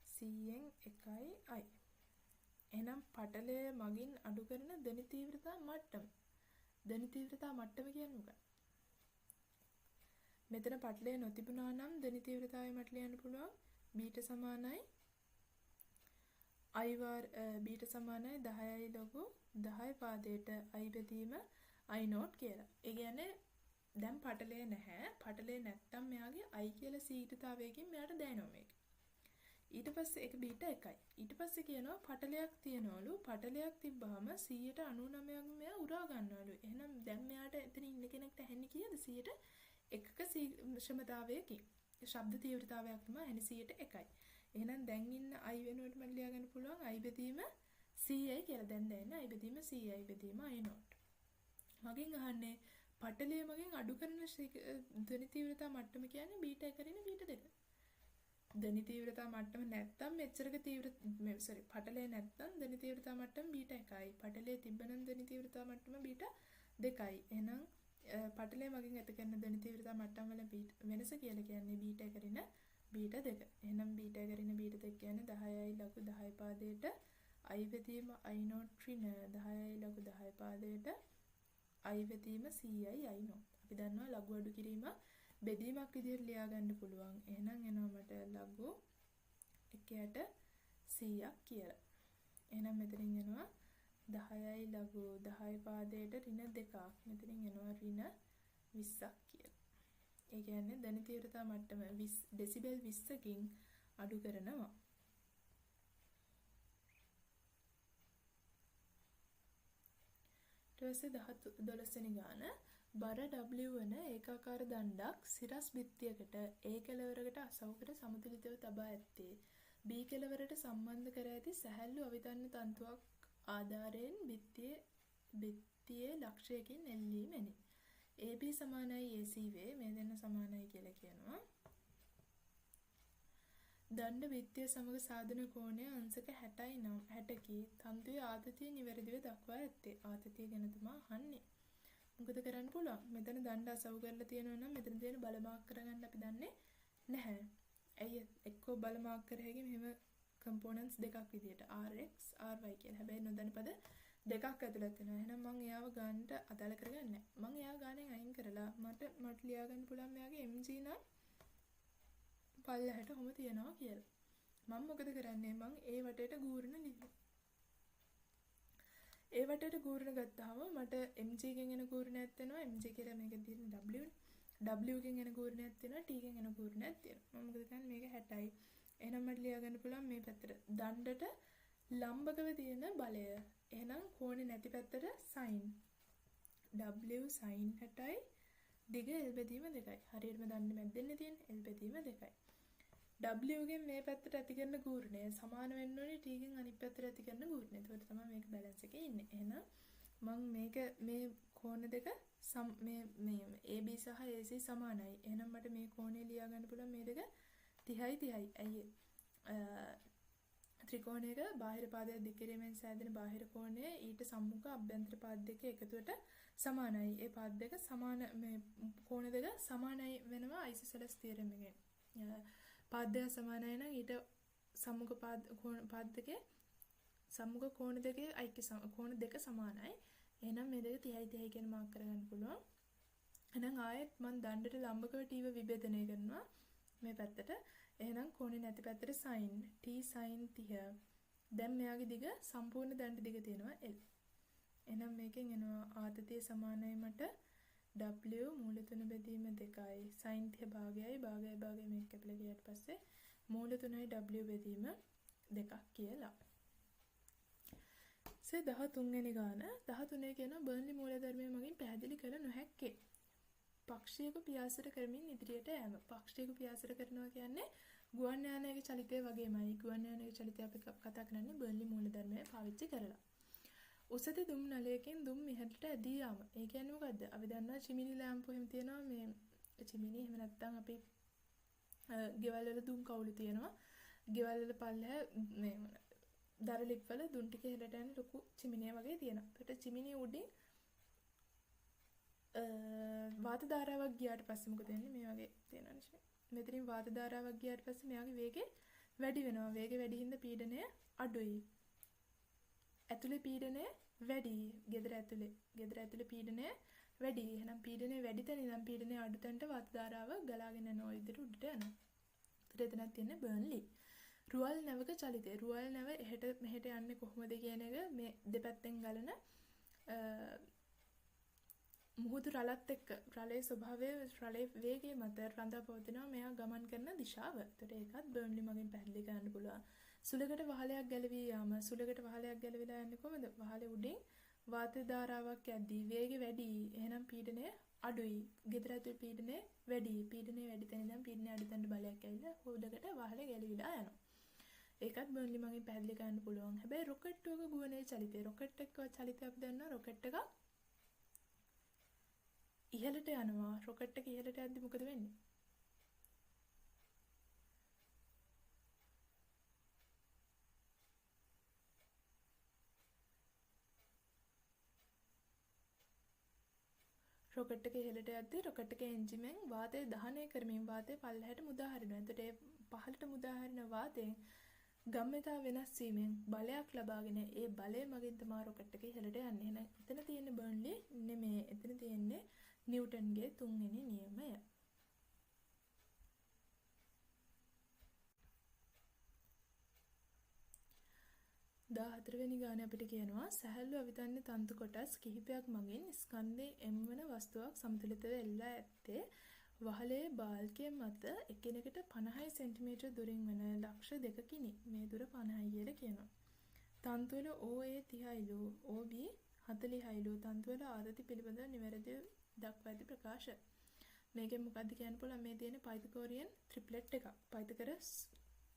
100න් 1යි i. එහෙනම් පටලය මගින් අඩු කරන ධ්වනි තීව්‍රතා මට්ටම. ධ්වනි තීව්‍රතා මට්ටම කියන්නේ මොකක්ද? මෙතන පටලය නොතිබුණා නම් ධ්වනි තීව්‍රතාවය මට ලියන්න පුළුවන් b සමානයි i වාර b සමානයි 10යි ලොකු 10 පාදයට i බෙදීම i නෝට් කියලා. ඒ කියන්නේ දැන් පටලය නැහැ. පටලය නැත්තම් මෙයාගේ i කියලා ශීඝ්‍රතාවයකින් මෙයාට දැනෙනවා මේක. ඊට පස්සේ ඒක b 1යි. ඊට පස්සේ කියනවා පටලයක් තියනවලු. පටලයක් තිබ්බහම 99%ක්ම මෙයා උරා ගන්නවලු. එහෙනම් දැන් මෙයාට එතන ඉන්න කෙනෙක්ට ඇහෙන්නේ කීයද? 100ක ක්ෂමතාවයකින්. ශබ්ද තීව්‍රතාවයක් තමයි ඇහෙන්නේ 101යි. එහෙනම් දැන් ඉන්න i වෙනුවට මට ලියා ගන්න පුළුවන් i බෙදීම 100යි කියලා. දැන් දැනෙන i බෙදීම 100යි බෙදීම i නෝට්. මගෙන් අහන්නේ පටලය මගෙන් අඩු කරන ධ්වනි තීව්‍රතා මට්ටම කියන්නේ බීටා 1 රින බීටා 2. ධ්වනි තීව්‍රතා මට්ටම නැත්තම් මෙච්චරක පටලය නැත්තම් ධ්වනි තීව්‍රතා මට්ටම බීටා 1යි. පටලය තිබ්බනම් ධ්වනි තීව්‍රතා මට්ටම බීටා 2යි. එහෙනම් පටලය මගින් ඇති කරන ධ්වනි තීව්‍රතා මට්ටම් වල වෙනස කියලා කියන්නේ බීටා 1 රින බීටා 2. එහෙනම් බීටා 1 රින බීටා 2 කියන්නේ 10යි ලඝු 10 පාදයට i බෙදීම i නෝට් රින 10යි ලඝු 10 පාදයට i බෙදීම 100යි i නෝට්. අපි දන්නවා ලඝු අඩු කිරීම බෙදීමක් විදිහට ලියා ගන්න පුළුවන්. එහෙනම් එනවා මට ලඝු 1යට 100ක් කියලා. එහෙනම් මෙතනින් එනවා 10යි ලඝු 10 පාදයට රින 2ක්. මෙතනින් එනවා රින 20ක් කියලා. ඒ කියන්නේ ධ්වනි තීව්‍රතා මට්ටම 20 ඩෙසිබල් 20කින් අඩු කරනවා. ඊට පස්සේ 12 වෙනි ගාන බර W වන ඒකාකාර දණ්ඩක් සිරස් බිත්තියකට A කෙළවරකට අසවුකට සමතුලිතව තබා ඇත්තේ B කෙළවරට සම්බන්ධ කර ඇති සැහැල්ලු අවිතන්න තන්තුවක් ආධාරයෙන් බිත්තියේ ලක්ෂයකින් එල්ලීමෙනි. AB සමානයි AC වේ. මේ දෙන්න සමානයි කියලා කියනවා. දණ්ඩ බිත්තිය සමග සාධන කෝණය අංශක 60යි නම් 60කි. තන්තුවේ ආතතිය නිවැරදිව දක්වා ඇත්තේ. ආතතිය ගැන තමයි අහන්නේ. මොකද කරන්න පුළුවන්? මෙතන දණ්ඩ අසවු කරලා තියෙනවා නම් මෙතන තියෙන බල මාක් කරගන්න අපි දන්නේ නැහැ. ඇයි එක්කෝ බල මාක් කර හැකි මෙහෙම කම්පොනන්ට්ස් දෙකක් විදියට rx ry කියලා. හැබැයි නොදන්න පද දෙකක් ඇතුළත් වෙනවා. එහෙනම් මම එයාව ගන්නට අදාළ කරගන්නේ නැහැ. මම එයා ගානෙන් අයින් කරලා මට ලියා ගන්න පුළුවන් මෙයාගේ mg නම් පල්ලෙහාට කොහොම තියනවා කියලා. මම මොකද කරන්නේ? මම ඒ වටේට ගූරණ ලියනවා. ඒ වටේට ගූරණ ගත්තාම මට mg ගෙන් එන ගූරණයක් වෙනවා. mg කියලා මේකේ තියෙන w නේ. w ගෙන් එන ගූරණයක් තියෙනවා. t ගෙන් එන ගූරණයක් තියෙනවා. මම මොකද කරන්නේ? මේක 60යි. එහෙනම් මට ලියා ගන්න පුළුවන් මේ පැත්තට දණ්ඩට ලම්බකව තියෙන බලය. එහෙනම් කෝණේ නැති පැත්තට sin w sin 60යි දිග l බෙදීම 2යි. හරියටම දණ්ඩ මැද්දෙන්නේ තියෙන l බෙදීම 2යි. w ගෙන් මේ පැත්තට ඇති කරන ගූර්ණය සමාන වෙන්න ඕනේ t ගෙන් අනිත් පැත්තට ඇති කරන ගූර්ණය. ඒකට තමයි මේක බැලන්ස් එකේ ඉන්නේ. එහෙනම් මම මේක මේ කෝණ දෙක මේ AB සහ AC සමානයි. එහෙනම් මට මේ කෝණය ලියා ගන්න පුළුවන් මේ දෙක 30යි 30යි. ඇයි ත්‍රිකෝණයක බාහිර පාදයක් දික් කිරීමෙන් සෑදෙන බාහිර කෝණය ඊට සම්මුඛ අභ්‍යන්තර පාද දෙක එකතුවට සමානයි. ඒ පාද දෙක සමාන මේ කෝණ දෙක සමානයි වෙනවා අයිසොසෙලස් තියරම් එකෙන්. පාද දෙක සමානයි නම් ඊට සම්මුඛ පාද දෙකේ සම්මුඛ කෝණ දෙකේ කෝණ දෙක සමානයි. එහෙනම් මේ දෙක 30යි 30යි කියන මාක් කරගන්න පුළුවන්. එහෙනම් ආයෙත් මම දණ්ඩට ලම්බකව t විභේදනය කරනවා මේ පැත්තට. එහෙනම් කෝණේ නැති පැත්තට sin t sin 30. දැන් මෙයාගේ දිග සම්පූර්ණ දණ්ඩ දිග තියෙනවා l. එහෙනම් මේකෙන් එනවා ආතතිය සමානයි මට w මූල 3 බෙදීම 2යි sin 30 භාගයයි භාගය මේක කැපිලා ගියාට පස්සේ මූල 3යි w බෙදීම 2ක් කියලා. 13 වෙනි ගාන 13 කියන බර්න්ලි මූලධර්මය මගින් පැහැදිලි කළ නොහැක්කේ. පක්ෂියක පියාසර කරමින් ඉදිරියට යෑම. පක්ෂියක පියාසර කරනවා කියන්නේ ගුවන් යානයක චලිතය වගේමයි. ගුවන් යානයක චලිතය අපි කතා කරන්නේ බර්න්ලි මූලධර්මය පාවිච්චි කරලා. උසත දුම් නලයකින් දුම් ඉහළට ඇදී යාම. ඒ කියන්නේ මොකද්ද? අපි දන්නවා චිමිනි ලෑම්ප් එහෙම තියෙනවා මේ චිමිනි එහෙම නැත්නම් අපි ගෙවල් වල දුම් කවුළු තියෙනවා. ගෙවල් වල පල්ලෙහ මේ දරලික් වල දුම් ටික ඉහළට යන ලොකු චිමිනිය වගේ තියෙනවා. ඒකට චිමිනිය උඩින් වාත ධාරාවක් ගියාට පස්සේ මොකද වෙන්නේ? මේ වගේ තියෙනවා නේ. මෙතනින් වාත ධාරාවක් ගියාට පස්සේ මෙයාගේ වේගය වැඩි වෙනවා. වේගය වැඩි හින්දා පීඩනය අඩුයි. ඇතුලේ පීඩනය වැඩි. ගෙදර ඇතුලේ පීඩනය වැඩි. එහෙනම් පීඩනය වැඩි තැන ඉඳන් පීඩනය අඩු තැනට වාත ධාරාව ගලාගෙන යනවා විදිහට උඩට යනවා. ඒතර එතනක් තියෙන්නේ බර්න්ලි. රුවල් නැවක චලිතය. රුවල් නැව එහෙට මෙහෙට යන්නේ කොහොමද කියන එක මේ දෙපැත්තෙන් ගලන මුහුදු රළත් එක්ක රළයේ ස්වභාවය රළයේ වේගය මත රඳා පවතිනවා මෙයා ගමන් කරන දිශාව. ඒතට ඒකත් බර්න්ලි මගින් පැහැදිලි කරන්න පුළුවන්. සුළකට වහලයක් ගැලවී යාම. සුළකට වහලයක් ගැලවිලා යන්නේ කොහොමද? වහලේ උඩින් වාත ධාරාවක් යද්දී වේගය වැඩි. එහෙනම් පීඩනය අඩුයි. ගෙදර ඇතුළේ පීඩනය වැඩි. පීඩනය වැඩි තැන ඉඳන් පීඩනය අඩු තැනට බලයක් ඇවිල්ලා උඩකට වහලේ ගැලවිලා යනවා. ඒකත් බර්න්ලි මගින් පැහැදිලි කරන්න පුළුවන්. හැබැයි රොකට් එක ගුවනේ චලිතය. රොකට් එක චලිතය අපි දන්නවා රොකට් එක ඉහළට යනවා. රොකට් එක ඉහළට යද්දි මොකද වෙන්නේ? රොකට් එක ඉහළට යද්දි රොකට් එකේ එන්ජිමෙන් වාතය දහනය කරමින් වාතය පල්ලෙහාට මුදා හරිනවා. එතකොට ඒ පහළට මුදා හරින වාතයෙන් ගම්‍යතා වෙනස් වීමෙන් බලයක් ලබාගෙන ඒ බලය මගින් තමයි රොකට් එක ඉහළට යන්නේ. එහෙනම් එතන තියෙන්නේ බර්න්ලි නෙමෙයි. එතන තියෙන්නේ නිව්ටන්ගේ 3 වෙනි නියමය. වෙනි ගානේ අපිට කියනවා සැහැල්ලු අවිතන්‍ය තන්තු කොටස් කිහිපයක් මගින් ස්කන්ධයේ M වන වස්තුවක් සමතුලිතව එල්ලා ඇත්තේ වහලේ බාල්කය මත එකිනෙකට 50 සෙන්ටිමීටර දුරින් වන ලක්ෂ දෙකකිනි. මේ දුර 50යි කියලා කියනවා. තන්තු වල OA 30යිලු OB 40යිලු තන්තු වල ආතති පිළිබඳව නිවැරදිව දක්වා ඇති ප්‍රකාශ. මේකෙන් මොකද්ද කියන්න පුළුවන්? මේ තියෙන පයිතගෝරියන් ට්‍රිප්ලට් එකක්. පයිතගරස්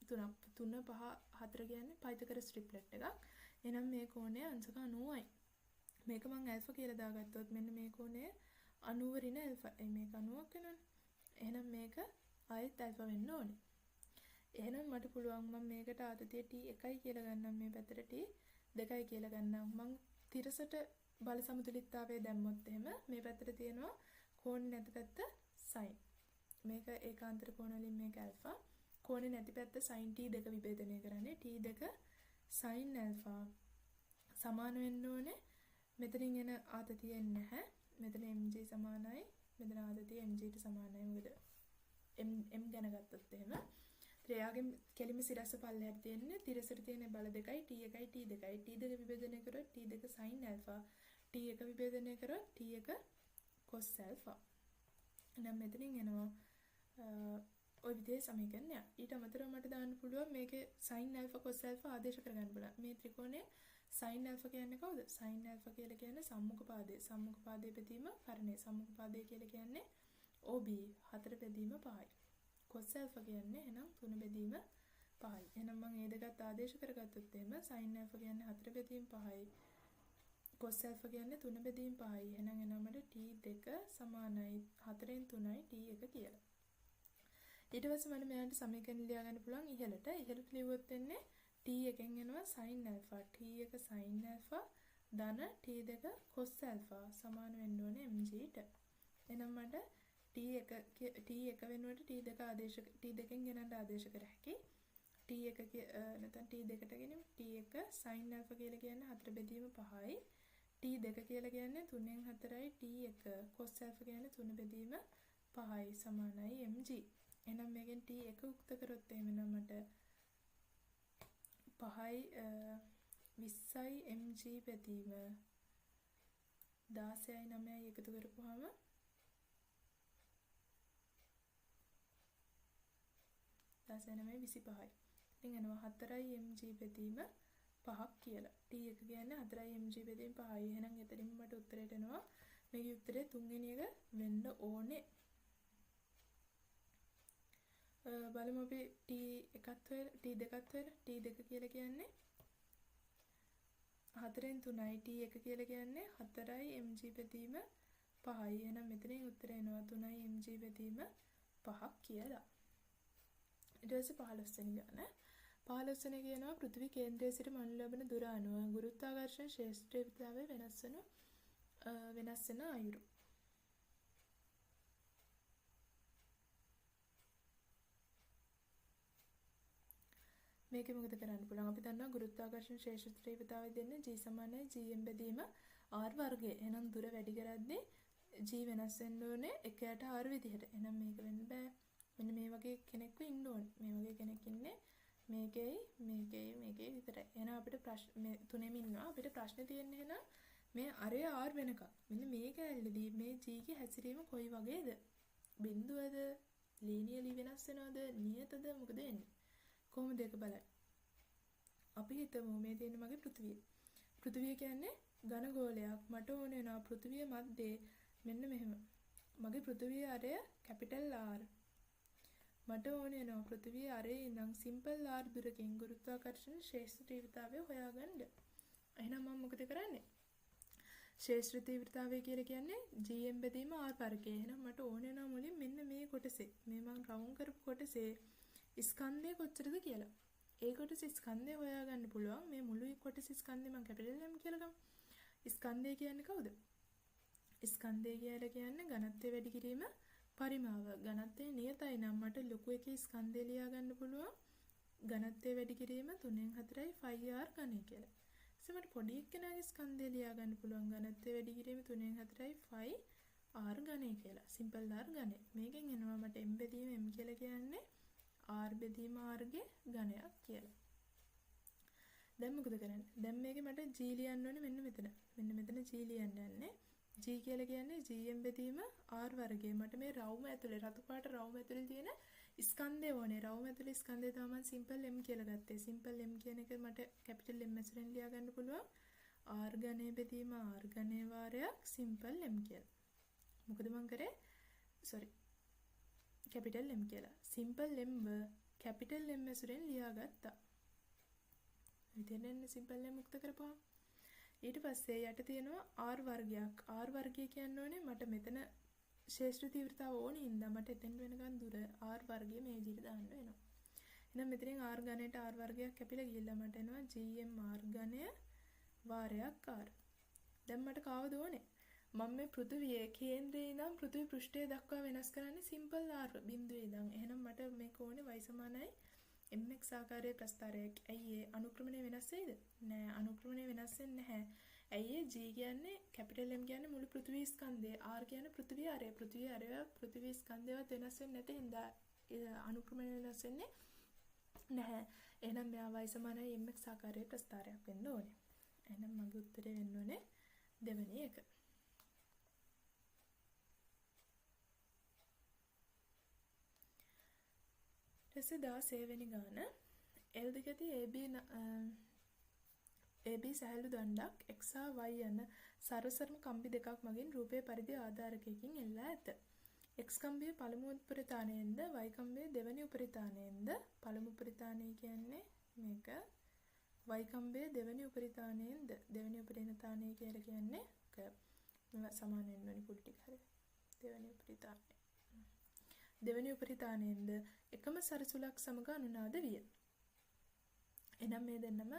3 5 4 කියන්නේ පයිතගරස් ට්‍රිප්ලට් එකක්. එහෙනම් මේ කෝණය අංශක 90යි. මේක මම ඇල්ෆා කියලා දාගත්තොත් මෙන්න මේ කෝණය 90 ඍණ ඇල්ෆා. මේක 90ක් වෙනවනේ. එහෙනම් මේක ආයෙත් ඇල්ෆා වෙන්න ඕනේ. එහෙනම් මට පුළුවන් මම මේකට ආතතිය T1යි කියලා ගන්නම් මේ පැත්තට T2යි කියලා ගන්නම්. මම තිරසට බල සමතුලිතතාවය දැම්මොත් එහෙම මේ පැත්තට තියෙනවා කෝණේ නැති පැත්ත sin. මේක ඒකාන්තර කෝණ වලින් මේක ඇල්ෆා. කෝණේ නැති පැත්ත sin T2 විභේදනය කරන්නේ T2 sin ඇල්ෆා සමාන වෙන්න ඕනේ. මෙතනින් එන ආතතිය නැහැ. මෙතන mg සමානයි. මෙතන ආතතිය mg ට සමානයි. මොකද m ගැන ගත්තොත් එහෙම. ත්‍රියාගේ කෙලිම සිරස්ස පල්ලෙහාට තියෙන්නේ තිරසට තියෙන බල දෙකයි T1යි T2යි. T2 විභේදනය කරොත් T2 sin ඇල්ෆා. T1 විභේදනය කරොත් T1 cos ඇල්ෆා. නම් මෙතනින් එනවා ඔය විදිහේ සමීකරණයක්. ඊට අමතරව මට දාන්න පුළුවන් මේකේ sin ඇල්ෆා cos ඇල්ෆා ආදේශ කරගන්න බලන්න. මේ ත්‍රිකෝණයේ sin ඇල්ෆා කියන්නේ කවුද? sin ඇල්ෆා කියලා කියන්නේ සම්මුඛ පාදයේ. සම්මුඛ පාදයේ බෙදීම කරණය. සම්මුඛ පාදය කියලා කියන්නේ OB 4 බෙදීම 5යි. cos ඇල්ෆා කියන්නේ එහෙනම් 3 බෙදීම 5යි. එහෙනම් මම මේ දෙකත් ආදේශ කරගත්තොත් එහෙම sin ඇල්ෆා කියන්නේ 4 බෙදීම 5යි. cos ඇල්ෆා කියන්නේ 3 බෙදීම 5යි. එහෙනම් එනමඩ T2 සමානයි 4න් 3යි T1 කියලා. ඊට පස්සේ මම මෙයාට සමීකරණ ලියා ගන්න පුළුවන් ඉහළට. ඉහළට ලියුවොත් වෙන්නේ t එකෙන් එනවා sin alpha. t එක sin alpha ධන t2 cos alpha සමාන වෙන්න ඕනේ mg ට. එහෙනම් මට t1 වෙනුවට t2 ආදේශ t2කින් ගෙනන්න ආදේශ කර හැකි. t1 නැත්නම් t2ට ගෙනියමු. t1 sin alpha කියලා කියන්නේ 4 බෙදීම 5යි. t2 කියලා කියන්නේ 3න් 4යි. t1 cos alpha කියන්නේ 3 බෙදීම 5යි සමානයි mg. එහෙනම් මේකෙන් t1 උක්ත කරොත් එහෙම නම් මට 5යි 20යි mg බෙදීම 16යි 9යි එකතු කරපුවාම 16 25යි. ඉතින් එනවා 4යි mg බෙදීම 5ක් කියලා. t1 කියන්නේ 4යි mg බෙදීම 5යි. එහෙනම් එතනින් මට උත්තරයට එනවා මේකේ උත්තරේ තුන්වෙනි එක වෙන්න ඕනේ. බලමු අපි t2ත් t2 කියලා කියන්නේ 4න් 3යි. t1 කියලා කියන්නේ 4යි mg බෙදීම 5යි. එහෙනම් මෙතනින් උත්තරේ එනවා 3යි mg බෙදීම 5ක් කියලා. ඊට පස්සේ 15 වෙනි ගාන. 15 වෙනි කියනවා පෘථිවි කේන්ද්‍රයේ සිට මනු ලබන දුර අනුව ගුරුත්වාකර්ෂණ ශේෂ්ත්‍රීයතාවය වෙනස් වෙන අයුරු. මේකේ මොකද කරන්න පුළුවන්? අපි දන්නවා ගුරුත්වාකර්ෂණ ශේෂ්ත්‍රීයතාවය දෙන්නේ g සමානයි gm බෙදීම r වර්ගය. එහෙනම් දුර වැඩි කරද්දී g වෙනස් වෙන්න ඕනේ 1ට r විදිහට. එහෙනම් මේක වෙන්න බෑ. මෙන්න මේ වගේ කෙනෙක්ව ඉන්න ඕනේ. මේ වගේ කෙනෙක් ඉන්නේ මේකේ විතරයි. එහෙනම් අපිට ප්‍රශ්න මේ තුනෙම ඉන්නවා. අපිට ප්‍රශ්නේ තියෙන්නේ එහෙනම් මේ අරය r වෙනකම්. මෙන්න මේක ඇල්ලදී මේ g ගේ හැසිරීම කොයි වගේද? බිඳුවද? ලීනියලි වෙනස් වෙනවද? නියතද? මොකද වෙන්නේ? කොහොමද ඒක බලන්නේ? අපි හිතමු මේ තියෙන්නේ මගේ පෘථිවිය. පෘථිවිය කියන්නේ ඝන ගෝලයක්. මට ඕන වෙනවා පෘථිවිය මැද්දේ මෙන්න මෙහෙම. මගේ පෘථිවිය අරය කැපිටල් R. මට ඕන වෙනවා පෘථිවිය අරේ ඉඳන් සිම්පල් r දුරකින් ගුරුත්වාකර්ෂණ ශේෂ්ත්‍රීයතාවය හොයාගන්න. එහෙනම් මම මොකද කරන්නේ? ශේෂ්ත්‍රීයතාවය කියලා කියන්නේ gm බෙදීම r වර්ගය. එහෙනම් මට ඕන වෙනවා මුලින් මෙන්න මේ කොටසේ මේ මම රවුම් කරපු කොටසේ ස්කන්ධය කොච්චරද කියලා. ඒ කොටස ස්කන්ධය හොයාගන්න පුළුවන්. මේ මුළු කොටස ස්කන්ධය මම කැපිටල් M කියලා ගමු. ස්කන්ධය කියන්නේ කවුද? ස්කන්ධය කියලා කියන්නේ ඝනත්වය වැඩි කිරීම පරිමාව. ඝනත්වය නියතයි නම් මට ලොකු එකේ ස්කන්ධය ලියා ගන්න පුළුවන්. ඝනත්වය වැඩි කිරීම 3න් 4යි 5r ඝනය කියලා. මට පොඩි එක්කෙනාගේ ස්කන්ධය ලියා ගන්න පුළුවන්. ඝනත්වය වැඩි කිරීම 3න් 4යි 5r ඝනය කියලා. Simple r ඝනය. මේකෙන් එනවා මට m බෙදීම m කියලා කියන්නේ r බෙදීම r ගේ ඝනයක් කියලා. දැන් මොකද කරන්නේ? දැන් මේකේ මට g ලියන්න ඕනේ මෙන්න මෙතන. මෙන්න මෙතන g ලියන්න යන්නේ. g කියලා කියන්නේ gm බෙදීම r වර්ගය. මට මේ රවුම ඇතුලේ රතු පාට රවුම ඇතුලේ තියෙන ස්කන්ධය ඕනේ. රවුම ඇතුලේ ස්කන්ධය තමයි සිම්පල් m කියලා ගත්තේ. සිම්පල් m කියන එක මට කැපිටල් m ඇසුරෙන් ලියා ගන්න පුළුවන්. r ඝනය බෙදීම r ඝනය වාරයක් සිම්පල් m කියලා. මොකද මං කරේ? කැපිටල් M කියලා. සිම්පල් M ව කැපිටල් M ඇසුරෙන් ලියාගත්තා. විදිහට සිම්පල් M මුක්ත කරපුවා. ඊට පස්සේ යට තියෙනවා R වර්ගයක්. R වර්ගය කියන්නේ මට මෙතන ශේෂ්ත්‍ර තීව්‍රතාව ඕනේ හින්දා මට එතෙන් වෙනකන් දුර R වර්ගය මේ විදිහට දාන්න වෙනවා. එහෙනම් මෙතනින් R ඝනයට R වර්ගයක් කැපිලා ගිහිල්ලා මට එනවා GM R ඝනය වාරයක් R. දැන් මට කාවද ඕනේ? මම මේ පෘථිවියේ කේන්ද්‍රයේ ඉඳන් පෘථිවි පෘෂ්ඨය දක්වා වෙනස් කරන්නේ සිම්පල් r බිඳුවේ ඉඳන්. එහෙනම් මට මේක ඕනේ y සමානයි mx ආකාරයේ ප්‍රස්ථාරයක්. ඇයි ඒ අනුක්‍රමණය වෙනස් වෙයිද? නෑ, අනුක්‍රමණය වෙනස් වෙන්නේ නැහැ. ඇයි ඒ g කියන්නේ කැපිටල් M කියන්නේ මුළු පෘථිවි ස්කන්ධය. r කියන්නේ පෘථිවිය අරය. පෘථිවිය අරය පෘථිවි ස්කන්ධයවත් වෙනස් වෙන්නේ නැති හින්දා අනුක්‍රමණය වෙනස් වෙන්නේ නැහැ. එහෙනම් මෙයා y සමානයි mx ආකාරයේ ප්‍රස්ථාරයක් වෙන්න ඕනේ. එහෙනම් මගේ උත්තරේ වෙන්න ඕනේ දෙවෙනි එක. ඊට 16 වෙනි ගාන L දෙකති AB සහැල්ලු දණ්ඩක් x හා y යන සරසරම කම්බි දෙකක් මගින් රූපයේ පරිදි ආධාරකයකින් එල්ලා ඇත. x කම්බිය පළමු උපරිතාණයෙන්ද y කම්බිය දෙවැනි උපරිතාණයෙන්ද පළමු උපරිතාණය කියන්නේ මේක y කම්බිය දෙවැනි උපරිතාණයෙන්ද දෙවැනි උපරිතාණය කියලා කියන්නේ සමාන වෙන්න ඕනි කුඩු ටික හරියට. දෙවැනි උපරිතාණය දෙවෙනි උපරිතාණයෙන්ද එකම සරසුලක් සමග අනුනාද විය. එනම් මේ දෙන්නම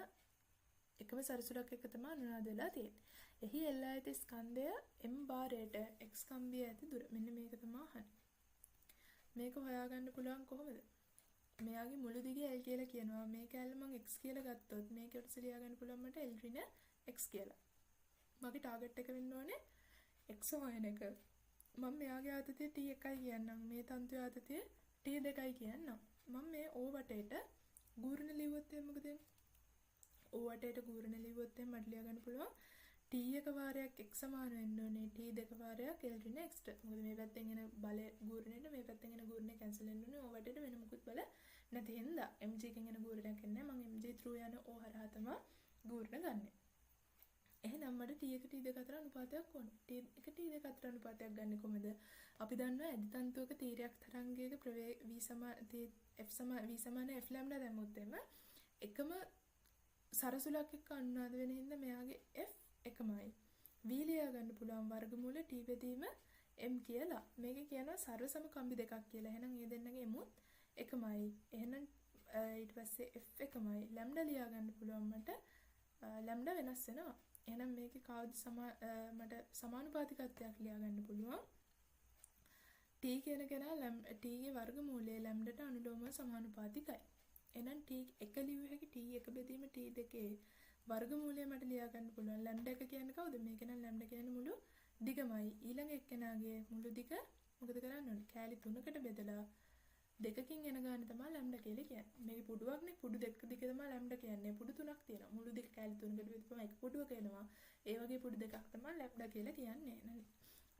එකම සරසුලක් එක්ක තමයි අනුනාද වෙලා තියෙන්නේ. එහි එල්ලා ඇති ස්කන්ධය m භාරයට x කම්බිය ඇති දුර. මෙන්න මේක තමයි අහන්නේ. මේක හොයාගන්න පුළුවන් කොහොමද? මෙයාගේ මුළු දිග L කියලා කියනවා. මේ කැල්ල මම x කියලා ගත්තොත් මේක කොටස ලියා ගන්න පුළුවන් මට L ඍණ x කියලා. මගේ ටාගට් එක වෙන්න ඕනේ x හොයන එක. මම මෙයාගේ ආතතිය t 1යි කියන්නම්. මේ තන්තුවේ ආතතිය t 2යි කියන්නම්. මම මේ O වටේට ගූර්ණ ලිව්වොත් එහෙනම් මොකද වෙන්නේ? O වටේට ගූර්ණ ලිව්වොත් එහෙනම් මට ලියා ගන්න පුළුවන් t එක වාරයක් x සමාන වෙන්න ඕනේ t දෙක වාරයක් L ඍණ x ට. මොකද මේ පැත්තෙන් එන බල ගූර්ණයට මේ පැත්තෙන් එන ගූර්ණය කැන්සල් වෙන්න ඕනේ. O වටේට වෙන මොකුත් බල නැති හින්දා mg එකෙන් එන ගූර්ණයක් එන්නේ නැහැ. මම mg through යන O හරහා තමයි ගූර්ණ ගන්නෙ. එහෙනම් මට t එක t දෙක අතර අනුපාතයක් ඕනේ. t එක t දෙක අතර අනුපාතයක් ගන්න කොහොමද? අපි දන්නවා ඇදි තන්තුවක තීරයක් තරංගයක ප්‍රවේග v සමාන f සමාන v සමාන f ලැම්ඩා දැම්මොත් එම එකම සරසුලක් එක්ක අනුනාද වෙන හින්දා මෙයාගේ f එකමයි. v ලියා ගන්න පුළුවන් වර්ගමූල t බෙදීම m කියලා. මේක කියනවා සර්වසම කම්බි දෙකක් කියලා. එහෙනම් මේ දෙන්නගේ එමුත් එකමයි. එහෙනම් ඊට පස්සේ f එකමයි. ලැම්ඩා ලියා ගන්න පුළුවන් මට ලැම්ඩා වෙනස් වෙනවා. එහෙනම් මේකේ කවුද මට සමානුපාතිකත්වයක් ලියා ගන්න පුළුවන්. t කියන කෙනා t ගේ වර්ගමූලය ලැම්ඩාට අනුලෝමව සමානුපාතිකයි. එහෙනම් t එක ලියුව හැකි t එක බෙදීම t දෙකේ වර්ගමූලය මට ලියා ගන්න පුළුවන්. ලැම්ඩා එක කියන්නේ කවුද? මේක නම් ලැම්ඩා කියන්නේ මුළු දිගමයි. ඊළඟ එක්කෙනාගේ මුළු දිග මොකද කරන්න ඕනේ? කෑලි 3කට බෙදලා දෙකකින් එන ගාන තමයි ලැම්ඩා කියලා කියන්නේ. මේක පුඩුවක්නේ. පුඩු දෙක දිග තමයි ලැම්ඩා කියන්නේ. පුඩු 3ක් තියෙනවා. මුළු දිග කෑලි 3කට බෙදපුවම එක පුඩුවක එනවා. ඒ වගේ පුඩු දෙකක් තමයි ලැම්ඩා කියලා කියන්නේ. නේද?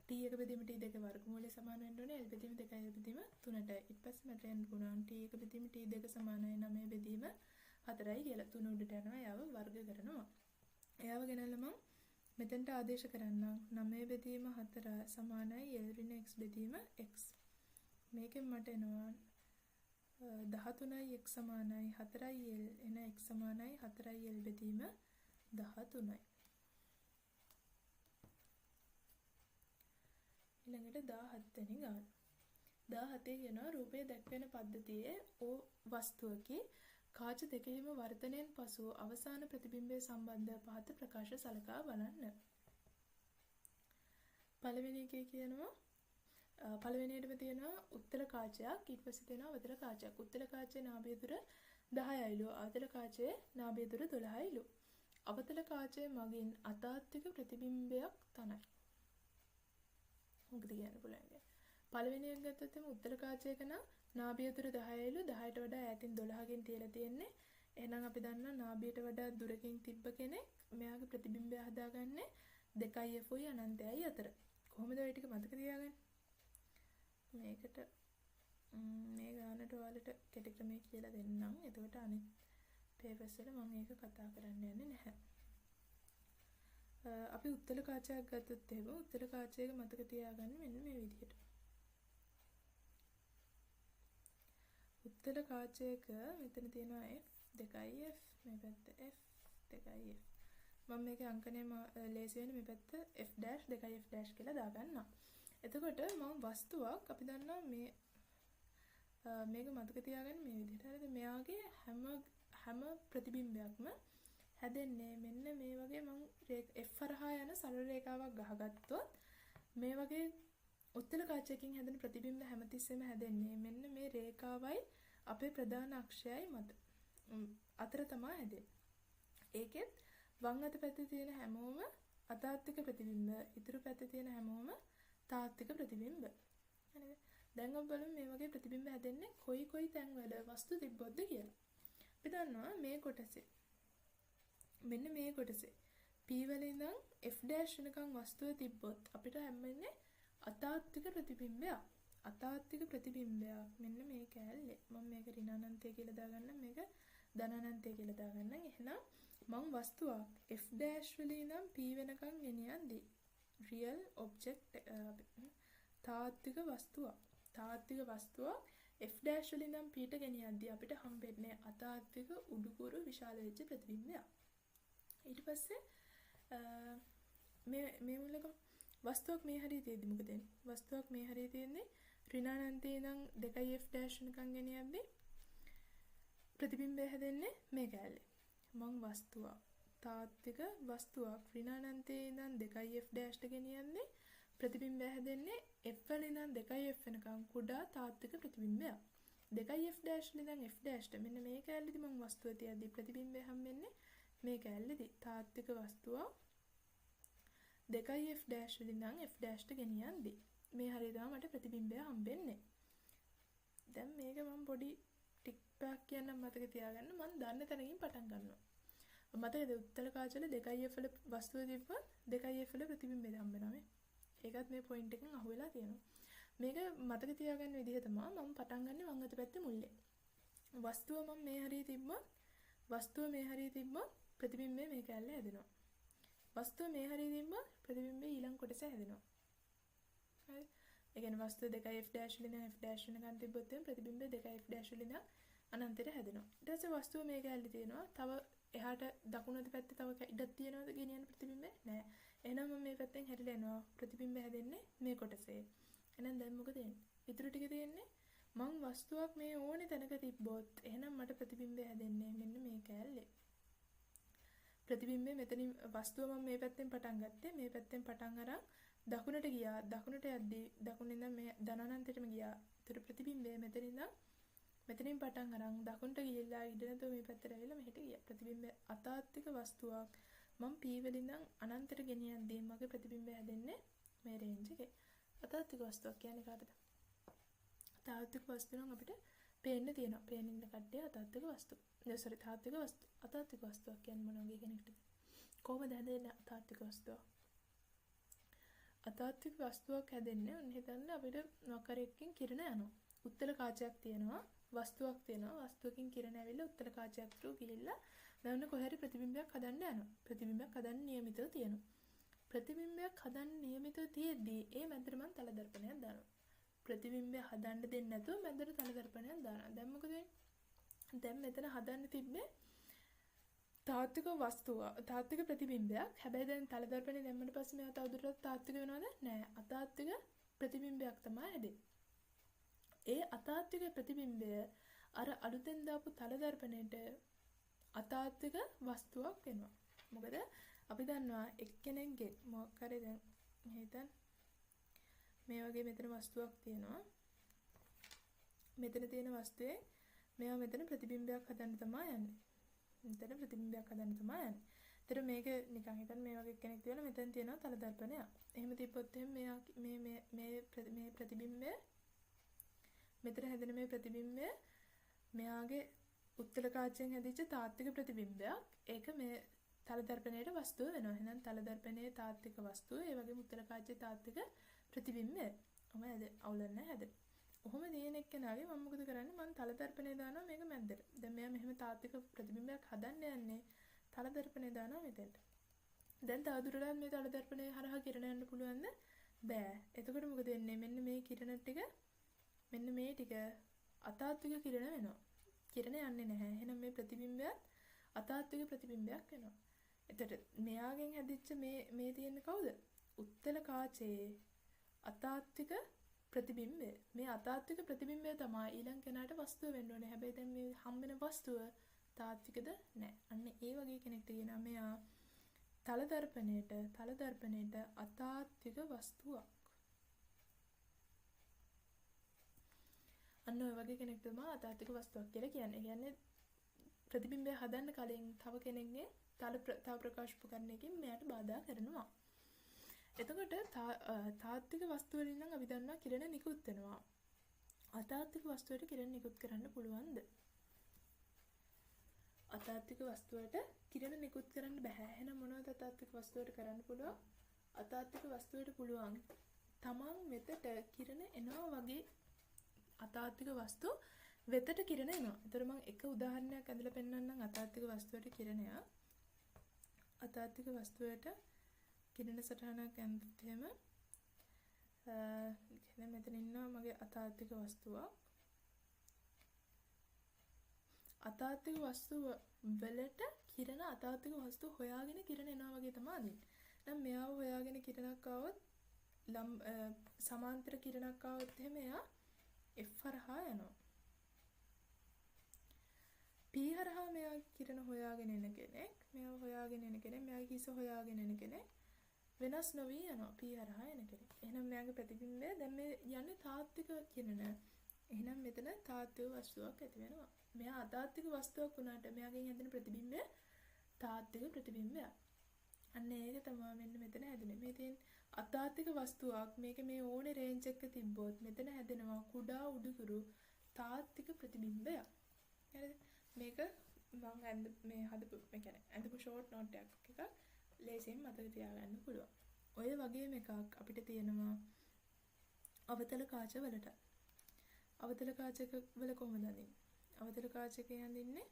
t එක බෙදීම t දෙක වර්ගමූලය සමාන වෙන්න ඕනේ. l බෙදීම 2 l බෙදීම 3ට. ඊට පස්සේ මට යන්න පුළුවන් t එක බෙදීම t දෙක සමානයි 9 බෙදීම 4යි කියලා. 3 උඩට යනවා. එයාව වර්ග කරනවා. එයාව ගෙනල්ලා මම මෙතෙන්ට ආදේශ කරන්නම්. 9 බෙදීම 4 සමානයි l ඍණ x බෙදීම x. මේකෙන් මට එනවා 13යි x සමානයි 4යි l එන x සමානයි 4යි l බෙදීම 13යි. ඊළඟට 17 වෙනි ගාන. 17 කියනවා රූපය දැක්වෙන පද්ධතියේ ඕ වස්තුවකි කාච දෙකෙහිම වර්ධනයෙන් පසු අවසාන ප්‍රතිබිම්බය සම්බන්ධ පහත ප්‍රකාශ සලකා බලන්න. පළවෙනි එකේ කියනවා පළවෙනියටම තියෙනවා උත්තර කාචයක්, ඊට පස්සේ තියෙනවා අවතල කාචයක්. උත්තර කාචයේ නාභිය දුර 10යිලු, අවතල කාචයේ නාභිය දුර 12යිලු. අවතල කාචයේ මගින් අතාත්වික ප්‍රතිබිම්බයක් තනයි. මොකද කියන්න පුළුවන්. පළවෙනි එක ගත්තොත් එම උත්තර කාචයක නම් නාභිය දුර 10යිලු, 10ට වඩා ඈතින් 12කින් තියලා තියෙන්නේ. එහෙනම් අපි දන්නවා නාභියට වඩා දුරකින් තිබ්බ කෙනෙක් මෙයාගේ ප්‍රතිබිම්බය හදාගන්නේ 2යි f උයි අනන්තයයි අතර. කොහොමද ඔය ටික මතක තියාගන්නේ? මේකට මේ ගානට ඔයාලට කෙටි ක්‍රමයක් කියලා දෙන්නම්. එතකොට අනිත් පේපර්ස් වල මම මේක කතා කරන්න යන්නේ නැහැ. අපි උත්තර කාචයක් ගත්තොත් එහෙම උත්තර කාචයක මතක තියාගන්න මෙන්න මේ විදිහට. උත්තර කාචයක මෙතන තියෙනවා f 2යි f මේ පැත්ත f 2යි f. මම මේකේ අංකනේ ලේසි වෙන මේ පැත්ත f dash 2යි f dash කියලා දාගන්නවා. එතකොට මම වස්තුවක් අපි දන්නවා මේක මතක තියාගන්න මේ විදිහට. හරිද? මෙයාගේ හැම ප්‍රතිබිම්බයක්ම හැදෙන්නේ මෙන්න මේ වගේ මම f හරහා යන සරල රේඛාවක් ගහගත්තොත් මේ වගේ උත්තර කාචයකින් හැදෙන ප්‍රතිබිම්බ හැමතිස්සෙම හැදෙන්නේ මෙන්න මේ රේඛාවයි අපේ ප්‍රධාන අක්ෂයයි මත අතර තමයි හැදෙන්නේ. ඒකෙත් වම් අත පැත්තේ තියෙන හැමෝම අතාත්වික ප්‍රතිබිම්බ, ඉතුරු පැත්තේ තියෙන හැමෝම තාත්වික ප්‍රතිබිම්බ. හරිද? දැන් අපි බලමු මේ වගේ ප්‍රතිබිම්බ හැදෙන්නේ කොයි තැන්වල වස්තු තිබ්බොත්ද කියලා. අපි දන්නවා මේ කොටසේ මෙන්න මේ කොටසේ p වල ඉඳන් f dash වෙනකන් වස්තුව තිබ්බොත් අපිට හැම්බෙන්නේ අතාත්වික ප්‍රතිබිම්බයක්. අතාත්වික ප්‍රතිබිම්බයක් මෙන්න මේ කෑල්ලේ. මම මේක ඍණ අනන්තය කියලා දාගන්නම්, මේක ධන අනන්තය කියලා දාගන්නම්. එහෙනම් මම වස්තුවක් f dash වල ඉඳන් p වෙනකන් ගෙනියද්දී real object තාත්වික වස්තුවක් f dash වල ඉඳන් p ට ගෙනියද්දී අපිට හම්බෙන්නේ අතාත්වික උඩුකුරු විශාල වෙච්ච ප්‍රතිබිම්බයක්. ඊට පස්සේ මේ මුලක වස්තුවක් මේ හරිය තියෙද්දි මොකද වෙන්නේ? වස්තුවක් මේ හරිය තියෙන්නේ ඍණානන්තයේ ඉඳන් 2f dash නිකන් ගෙනියද්දි ප්‍රතිබිම්බය හැදෙන්නේ මේ කැලේ. මං වස්තුවක් තාත්වික වස්තුවක් ඍණානන්තයේ ඉඳන් 2f dash ගෙනියන්නේ ප්‍රතිබිම්බය හැදෙන්නේ f වල ඉඳන් 2f වෙනකන් කුඩා තාත්වික ප්‍රතිබිම්බයක්. 2f dash ඉඳන් f dash මෙන්න මේ කැලේදී මං වස්තුව තියද්දි ප්‍රතිබිම්බය හම්බෙන්නේ මේ කැලේදී තාත්වික වස්තුවක් 2f dash වලින් ඉඳන් f dash ගෙනියද්දි මේ හරිය තමයි මට ප්‍රතිබිම්බය හම්බෙන්නේ. දැන් මේක මම පොඩි ටික් පැක් කියන්න මතක තියාගන්න මම දන්න තැනකින් පටන් ගන්නවා. මතකද උත්තර කාචල 2f වල වස්තුව තිබ්බොත් 2f වල ප්‍රතිබිම්බය හම්බෙනවා මේ. ඒකත් මේ පොයින්ට් එකෙන් අහුවෙලා තියෙනවා. මේක මතක තියාගන්න විදිහ තමයි මම පටන් ගන්නේ වම් අත පැත්තේ මුල්ලේ. වස්තුව මම මේ හරිය තිබ්බොත් ප්‍රතිබිම්බය මේ කැලේ හැදෙනවා. වස්තුව මේ හරිය තිබ්බොත් ප්‍රතිබිම්බය ඊළඟ කොටස හැදෙනවා. හරි. ඒ කියන්නේ වස්තුව 2f dash වලින් f dash වෙනකන් තිබ්බොත් එම් ප්‍රතිබිම්බය 2f dash වලින් අනන්තයට හැදෙනවා. ඊට පස්සේ වස්තුව මේ කැලේ තියෙනවා. තව එහාට දකුණු අත පැත්තේ තව ඉඩක් තියෙනවද ගෙනියන්න ප්‍රතිබිම්බය? නෑ. එහෙනම් මම මේ පැත්තෙන් හැරිලා එනවා. ප්‍රතිබිම්බය හැදෙන්නේ මේ කොටසේ. එහෙනම් දැන් මොකද වෙන්නේ? ඉතුරු ටික තියෙන්නේ මං වස්තුවක් මේ ඕනේ තැනක තිබ්බොත් එහෙනම් මට ප්‍රතිබිම්බය හැදෙන්නේ මෙන්න මේ කැලේ. ප්‍රතිබිම්බය මෙතනින් වස්තුව මම මේ පැත්තෙන් පටන් ගත්තේ. මේ පැත්තෙන් පටන් අරන් දකුණට ගියා. දකුණට යද්දී දකුණෙන් ඉඳන් මේ ධනානන්තයටම ගියා. ඒතර ප්‍රතිබිම්බය මෙතනින් පටන් අරන් දකුණට ගිහිල්ලා ඉඳ නැතුව මේ පැත්තට ඇවිල්ලා මෙහෙට ගියා. ප්‍රතිබිම්බය අතාත්වික වස්තුවක් මම p වලින් ඉඳන් අනන්තයට ගෙනියද්දී මගේ ප්‍රතිබිම්බය හැදෙන්නේ මේ රේන්ජ් එකේ. අතාත්වික වස්තුවක් කියන්නේ කාටද? තාත්වික වස්තු නම් අපිට පේන්න තියෙනවා. පේන්න ඉන්න කඩේ අතාත්වික වස්තු. තාත්වික වස්තු. අතාත්වික වස්තුවක් කියන්නේ මොන වගේ කෙනෙක්ද? කොහොමද හැදෙන්නේ අතාත්වික වස්තුවක්? අතාත්වික වස්තුවක් හැදෙන්නේ ඔන්න හිතන්න අපිට මොකක් හරි එකකින් කිරණ යනවා. උත්තර කාචයක් තියෙනවා. වස්තුවක් තියෙනවා. වස්තුවකින් කිරණ ඇවිල්ලා උත්තර කාචයක් through ගිහිල්ලා දැන් කොහේ හරි ප්‍රතිබිම්බයක් හදන්න යනවා. ප්‍රතිබිම්බයක් හදන්න නියමිතව තියෙනවා. ප්‍රතිබිම්බයක් හදන්න නියමිතව තියෙද්දී ඒ මැදට මම තල දර්පණයක් දානවා. ප්‍රතිබිම්බය හදන්න දෙන්නේ නැතුව මැදට තල දර්පණයක් දානවා. දැන් මොකද වෙන්නේ? දැන් මෙතන හදන්න තිබ්බේ තාත්වික වස්තුව තාත්වික ප්‍රතිබිම්බයක්. හැබැයි දැන් තල දර්පණය දැම්මට පස්සේ මේවා තවදුරටත් තාත්වික වෙනවද? නෑ. අතාත්වික ප්‍රතිබිම්බයක් තමයි හැදෙන්නේ. ඒ අතාත්වික ප්‍රතිබිම්බය අර අලුතෙන් දාපු තල දර්පණයට අතාත්වික වස්තුවක් වෙනවා. මොකද අපි දන්නවා එක්කෙනෙක්ගේ මොකක් හරි දැන් හිතන්න මේ වගේ මෙතන වස්තුවක් තියෙනවා. මෙතන තියෙන වස්තුවේ මේවා මෙතන ප්‍රතිබිම්බයක් හදන්න තමයි යන්නේ. මෙතන ප්‍රතිබිම්බයක් හදන්න තමයි යන්නේ. ඒතර මේක නිකන් හිතන්න මේ වගේ කෙනෙක් තියලා මෙතන තියෙනවා තල දර්පණයක්. එහෙම තියපොත් එහෙම මේ ප්‍රතිබිම්බය මෙතන හැදෙන මේ ප්‍රතිබිම්බය මෙයාගේ උත්තර කාචයෙන් හැදිච්ච තාත්වික ප්‍රතිබිම්බයක්. ඒක මේ තල දර්පණයට වස්තුව වෙනවා. එහෙනම් තල දර්පණයේ තාත්වික වස්තුව ඒ වගේම උත්තර කාචයේ තාත්වික ප්‍රතිබිම්බය. ඔහම අවුලන්නේ හැදෙන. ඔහොම තියෙන එක්කෙනාගේ මම මොකද කරන්නේ? මම තල දර්පණය දානවා මේක මැද්දට. දැන් මෙයා මෙහෙම තාත්වික ප්‍රතිබිම්බයක් හදන්න යන්නේ තල දර්පණය දානවා මෙතෙන්ට. දැන් තවදුරටත් මේ තල දර්පණය හරහා කිරණ යන්න පුළුවන්ද? බෑ. එතකොට මොකද වෙන්නේ? මෙන්න මේ කිරණ ටික මෙන්න මේ ටික අතාත්වික කිරණ වෙනවා. කිරණ යන්නේ නැහැ. එහෙනම් මේ ප්‍රතිබිම්බයත් අතාත්වික ප්‍රතිබිම්බයක් වෙනවා. එතකොට මෙයාගෙන් හැදිච්ච මේ තියෙන්නේ කවුද? උත්තර කාචයේ අතාත්වික ප්‍රතිබිම්බය. මේ අතාත්වික ප්‍රතිබිම්බය තමයි ඊළඟ කෙනාට වස්තුව වෙන්න ඕනේ. හැබැයි දැන් මේ හම්බෙන වස්තුව තාත්විකද නැහැ. අන්න ඒ වගේ කෙනෙක්ට කියනවා මෙයා තල දර්පණයට අතාත්වික වස්තුවක්. අන්න ඔය වගේ කෙනෙක් තමයි අතාත්වික වස්තුවක් කියලා කියන්නේ. කියන්නේ ප්‍රතිබිම්බය හදන්න කලින් තව කෙනෙක්ගේ තව ප්‍රකාශ උපකරණයකින් මෙයාට බාධා කරනවා. එතකොට තාත්වික වස්තු වලින් නම් අපි දන්නවා කිරණ නිකුත් වෙනවා. අතාත්වික වස්තුවට කිරණ නිකුත් කරන්න පුළුවන්ද? අතාත්වික වස්තුවට කිරණ නිකුත් කරන්න බෑ. එහෙනම් මොනවද අතාත්වික වස්තුවට කරන්න පුළුවන්? අතාත්වික වස්තුවට පුළුවන් තමන් වෙතට කිරණ එනවා වගේ අතාත්වික වස්තු වෙතට කිරණ එනවා. ඒතර මම එක උදාහරණයක් ඇදලා පෙන්නන්නම් අතාත්වික වස්තුවට කිරණය. අතාත්වික වස්තුවට කිරණ සටහනක් ඇඳුත් එහෙම දැන් මෙතන ඉන්නවා මගේ අතාත්වික වස්තුවක්. අතාත්වික වස්තුව වලට කිරණ අතාත්වික වස්තු හොයාගෙන කිරණ එනවා වගේ තමයි අදින්නේ. දැන් මෙයාව හොයාගෙන කිරණක් ආවොත් සමාන්තර කිරණක් ආවොත් එහෙම එයා F හරහා යනවා. P හරහා මෙයා කිරණ හොයාගෙන එන කෙනෙක්, මෙයා හොයාගෙන එන කෙනෙක්, මෙයාගේ හිස හොයාගෙන එන කෙනෙක් වෙනස් නොවි යනවා P හරහා එන කෙනෙක්. එහෙනම් මෙයාගේ ප්‍රතිබිම්බය දැන් මේ යන්නේ තාත්වික කිරණ. එහෙනම් මෙතන තාත්වික වස්තුවක් ඇති වෙනවා. මෙයා අතාත්වික වස්තුවක් වුණාට මෙයාගෙන් හැදෙන ප්‍රතිබිම්බය තාත්වික ප්‍රතිබිම්බයක්. අන්න ඒක තමයි මෙන්න මෙතන හැදෙන්නේ. මේ තියෙන අතාත්වික වස්තුවක් මේක මේ ඕනේ රේන්ජ් එක තිබ්බොත් මෙතන හැදෙනවා කුඩා උඩුකුරු තාත්වික ප්‍රතිබිම්බයක්. හරිද? මේක මම මේ හදපු මේ කියන්නේ අඳපු ෂෝට් නෝට් එකක් ලේසියෙන් මතක තියාගන්න පුළුවන්. ඔය වගේම එකක් අපිට තියෙනවා අවතල කාච වලට. අවතල කාචක වල කොහොමද අඳින්නේ? අවතල කාචකේ අඳින්නේ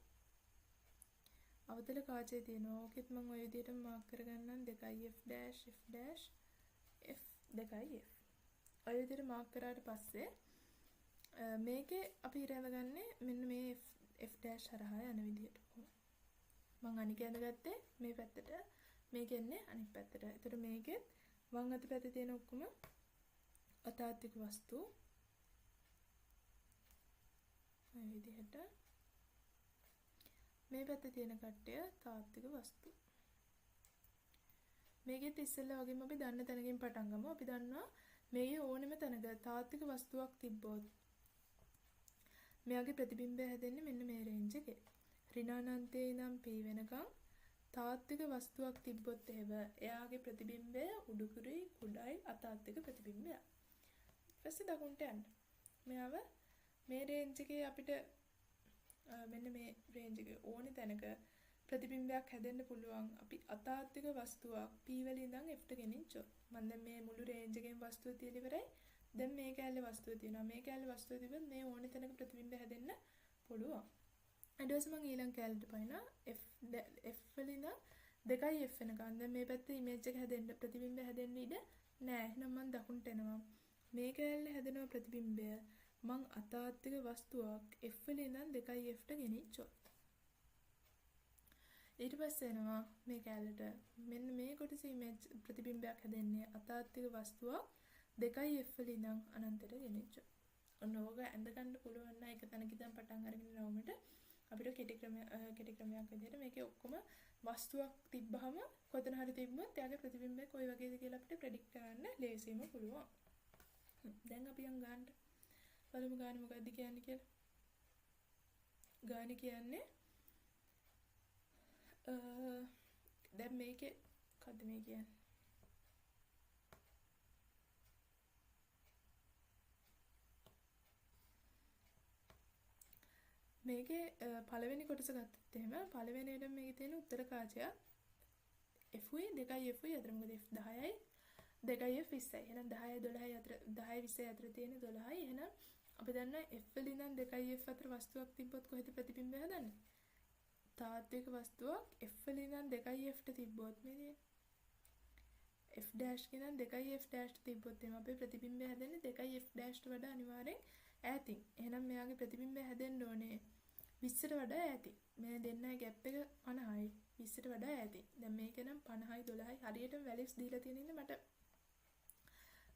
අවතල කාචේ තියෙනවා. ඕකෙත් මම ඔය විදිහට mark කරගන්නම් 2i f dash f dash f 2i f. ඔය විදිහට මාක් කරාට පස්සේ මේකේ අපි ඉරඳගන්නේ මෙන්න මේ f dash හරහා යන විදිහට. මම අනික ඇඳගත්තේ මේ පැත්තට, මේක එන්නේ අනිත් පැත්තට. ඒතර මේකෙත් වම් අත පැත්තේ තියෙන ඔක්කොම අතාත්වික වස්තු මේ විදිහට, මේ පැත්තේ තියෙන කට්ටිය තාත්වික වස්තු. මේකෙත් ඉස්සෙල්ලා වගේම අපි දන්න තැනකින් පටන් ගමු. අපි දන්නවා මේකේ ඕනෙම තැනක තාත්වික වස්තුවක් තිබ්බොත් මෙයාගේ ප්‍රතිබිම්බය හැදෙන්නේ මෙන්න මේ රේන්ජ් එකේ. ඍණානන්තයේ ඉඳන් P වෙනකන් තාත්වික වස්තුවක් තිබ්බොත් එහෙම එයාගේ ප්‍රතිබිම්බය උඩුකුරුයි කුඩායි අතාත්වික ප්‍රතිබිම්බයක්. ඊපස්සේ දකුණට යන්න. මෙයාව මේ රේන්ජ් එකේ අපිට මෙන්න මේ රේන්ජ් එකේ ඕනේ තැනක ප්‍රතිබිම්බයක් හැදෙන්න පුළුවන්. අපි අතාත්වික වස්තුවක් P වල ඉඳන් F ට ගෙනිච්චොත්. මම දැන් මේ මුළු රේන්ජ් එකෙන් වස්තුව තියලා ඉවරයි. දැන් මේ කැලේ වස්තුව තියෙනවා. මේ කැලේ වස්තුව තිබ්බොත් මේ ඕනේ තැනක ප්‍රතිබිම්බ හැදෙන්න පුළුවන්. ඊට පස්සේ මම ඊළඟ කැලේට පයින්නා F වල ඉඳන් 2i f වෙනකන්. දැන් මේ පැත්තේ ඉමේජ් එක හැදෙන්න ප්‍රතිබිම්බ හැදෙන්න ඉඩ නෑ. එහෙනම් මම දකුණට එනවා. මේ කැලේ හැදෙන ප්‍රතිබිම්බය මං අතාත්වික වස්තුවක් F වල ඉඳන් 2i f ට ගෙනිච්චොත්. ඊට පස්සේ එනවා මේ කැලේට මෙන්න මේ කොටසේ ඉමේජ් ප්‍රතිබිම්බයක් හැදෙන්නේ අතාත්වික වස්තුවක් 2i f වල ඉඳන් අනන්තයට ගෙනිච්චොත්. ඔන්න ඕක ඇඳ ගන්න පුළුවන් නම් එක තැනක ඉඳන් පටන් අරගෙන රවුමට අපිට කෙටි ක්‍රමයක් විදිහට මේකේ ඔක්කොම වස්තුවක් තිබ්බහම කොතන හරි තිබ්බොත් එයාගේ ප්‍රතිබිම්බය කොයි වගේද කියලා අපිට ප්‍රෙඩික්ට් කරන්න ලේසියෙම පුළුවන්. දැන් අපි යන් ගන්න බලමු ගාන මොකද්ද කියන්නේ කියලා. ගාන කියන්නේ දැන් මේකේ මොකද්ද මේ කියන්නේ? මේකේ පළවෙනි කොටස ගත්තොත් එහෙම පළවෙනියට මේකේ තියෙන උත්තර කාචයක් F උයි 2i f උයි අතර මොකද F 10යි 2i f 20යි. එහෙනම් 10යි 12යි අතර 10යි 20යි අතර තියෙන 12යි. එහෙනම් අපි දන්නවා F වල ඉඳන් 2i f අතර වස්තුවක් තිබ්බොත් කොහෙද ප්‍රතිබිම්බය හදන්නේ? තාත්වික වස්තුවක් F වල ඉඳන් 2i f ට තිබ්බොත් මේ F dash කියනනම් 2i f dash ට තිබ්බොත් එහම අපේ ප්‍රතිබිම්බය හැදෙන්නේ 2i f dash ට වඩා අනිවාර්යෙන් ඈතින්. එහෙනම් මෙයාගේ ප්‍රතිබිම්බය හැදෙන්න ඕනේ 20ට වඩා ඈතින්. මේ දෙන්නගේ ગેප් එක 50යි 20ට වඩා ඈතින්. දැන් මේක නම් 50යි 12යි හරියටම වැලියුස් දීලා තියෙන ඉන්නේ මට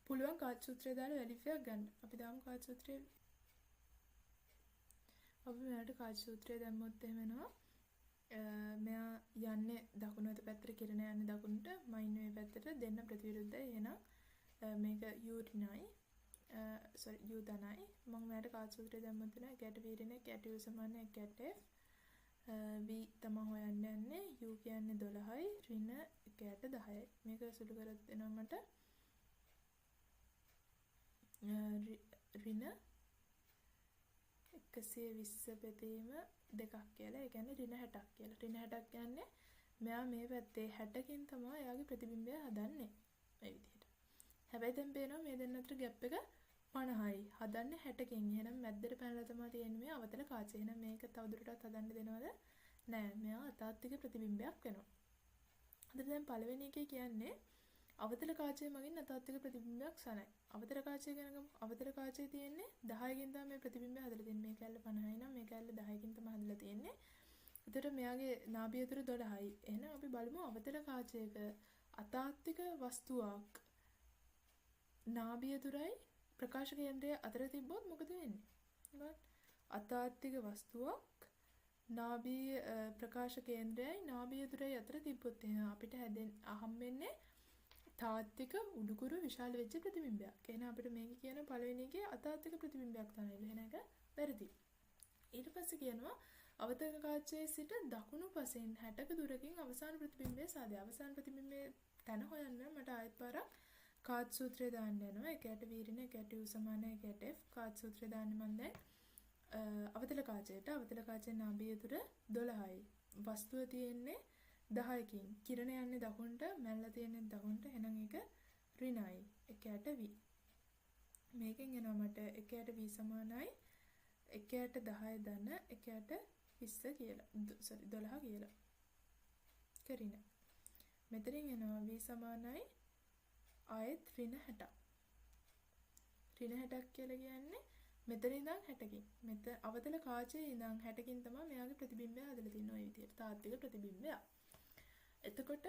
පුළුවන් කාච් සූත්‍රය දාලා වැලියුස් එකක් ගන්න. අපි දාමු කාච් සූත්‍රය. අපි මෙයාට කාච් සූත්‍රය දැම්මොත් එහෙම වෙනවා. මෙයා යන්නේ දකුණු අත පැත්තට කිරණ යන්නේ දකුණට මම ඉන්නේ මේ පැත්තට දෙන්න ප්‍රතිවිරුද්ධයි. එහෙනම් මේක u ඍණයි u ධනයි. මම මෙයාට කාච් සූත්‍රය දැම්මොත් වෙනවා 1 ට v ඍණ 1 u සමාන 1 f v තමයි හොයන්න යන්නේ. u කියන්නේ 12යි ඍණ 1 10යි. මේක සුළු කරත් එනවා මට ඍණ 120 බෙදීම 2ක් කියලා. ඒ කියන්නේ ඍණ 60ක් කියලා. ඍණ 60ක් කියන්නේ මෙයා මේ පැත්තේ 60කින් තමයි එයාගේ ප්‍රතිබිම්බය හදන්නේ. මේ විදිහට. හැබැයි දැන් පේනවා මේ දෙන්න අතර ગેප් එක 50යි. හදන්නේ 60කින්. එහෙනම් මැද්දට පැනලා තමයි තියෙන්නේ මේ අවතල කාචය. එහෙනම් මේක තවදුරටත් හදන්න දෙනවද? නෑ. මෙයා අතාත්වික ප්‍රතිබිම්බයක් වෙනවා. හරිද? දැන් පළවෙනි එකේ කියන්නේ අවතල කාචය මගින් අතාත්වික ප්‍රතිබිම්බයක් සනයි. අවතල කාචය ගැන ගමු. අවතල කාචයේ තියෙන්නේ 10කින් තමයි මේ ප්‍රතිබිම්බය හදලා තියෙන්නේ. මේ කැල්ල 50යි නම් මේ කැල්ල 10කින් තමයි හදලා තියෙන්නේ. ඒතර මෙයාගේ නාභිය තුර 12යි. එහෙනම් අපි බලමු අවතල කාචයක අතාත්වික වස්තුවක් නාභිය තුරයි ප්‍රකාශ කේන්ද්‍රය අතර තිබ්බොත් මොකද වෙන්නේ? අතාත්තික වස්තුවක් නාභීය ප්‍රකාශ කේන්ද්‍රයයි නාභීය දුරයි අතර තිබ්බොත් අපිට හම්බෙන්නේ තාත්තික උඩුකුරු විශාල වෙච්ච ප්‍රතිබිම්බයක්. එහෙනම් අපිට මේක කියන පළවෙනි එකේ අතාත්තික ප්‍රතිබිම්බයක් තමයි. එහෙනම් ඒක වැරදි. ඊට පස්සේ කියනවා අවතක කාචයේ සිට දකුණු පසෙන් 60ක දුරකින් අවසාන ප්‍රතිබිම්බය සාදය. අවසාන ප්‍රතිබිම්බයේ තැන හොයන්න මට ආයෙත් පාරක් කාච් සූත්‍රය දාන්න යනවා. එකයට v ඍණ එකයට u සමාන එකයට f කාච් සූත්‍රය දාන්නේ මම දැන් අවතල කාචයේ නාභීය දුර 12යි. වස්තුව තියෙන්නේ 10කින්. කිරණ යන්නේ දකුණට, මැල්ල තියෙන්නේ දකුණට. එහෙනම් ඒක ඍණයි. එකයට v. මේකෙන් එනවා මට එකයට v සමානයි එකයට 10 ධන එකයට 20 කියලා. 12 කියලා. කරින. මෙතනින් එනවා v සමානයි ආයෙත් ඍණ 60ක්. ඍණ 60ක් කියලා කියන්නේ මෙතන ඉඳන් 60කින්. මෙතන අවතල කාචයේ ඉඳන් 60කින් තමයි මෙයාගේ ප්‍රතිබිම්බය හදලා තියෙන්නේ ওই විදිහට. තාත්වික ප්‍රතිබිම්බය. එතකොට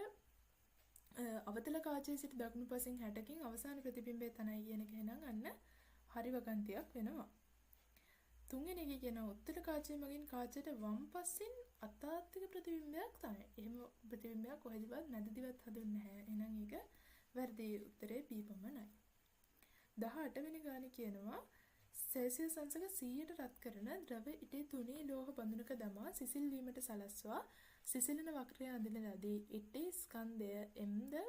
අවතල කාචයේ සිට දකුණු පසින් 60කින් අවසාන ප්‍රතිබිම්බය තනයි කියන එක එහෙනම් අන්න හරි වගන්තියක් වෙනවා. තුන්වෙනි එක කියන උත්තර කාචයේ මගින් කාචයට වම් පසින් අතාත්වික ප්‍රතිබිම්බයක් තමයි. එහෙම ප්‍රතිබිම්බයක් කොහෙදවත් නැදදිවත් හදුන්නේ නැහැ. එහෙනම් ඒක වැරදි. උත්තරේ B පමණයි. 18 වෙනි ගානේ කියනවා සෙල්සියස් අංශක 100ට රත් කරන ද්‍රව ඉටි තුනී ලෝහ බඳුනක දමා සිසිල් වීමට සලස්වා සිසිලන වක්‍රය අඳින ලදී. ඉටි ස්කන්ධය M ද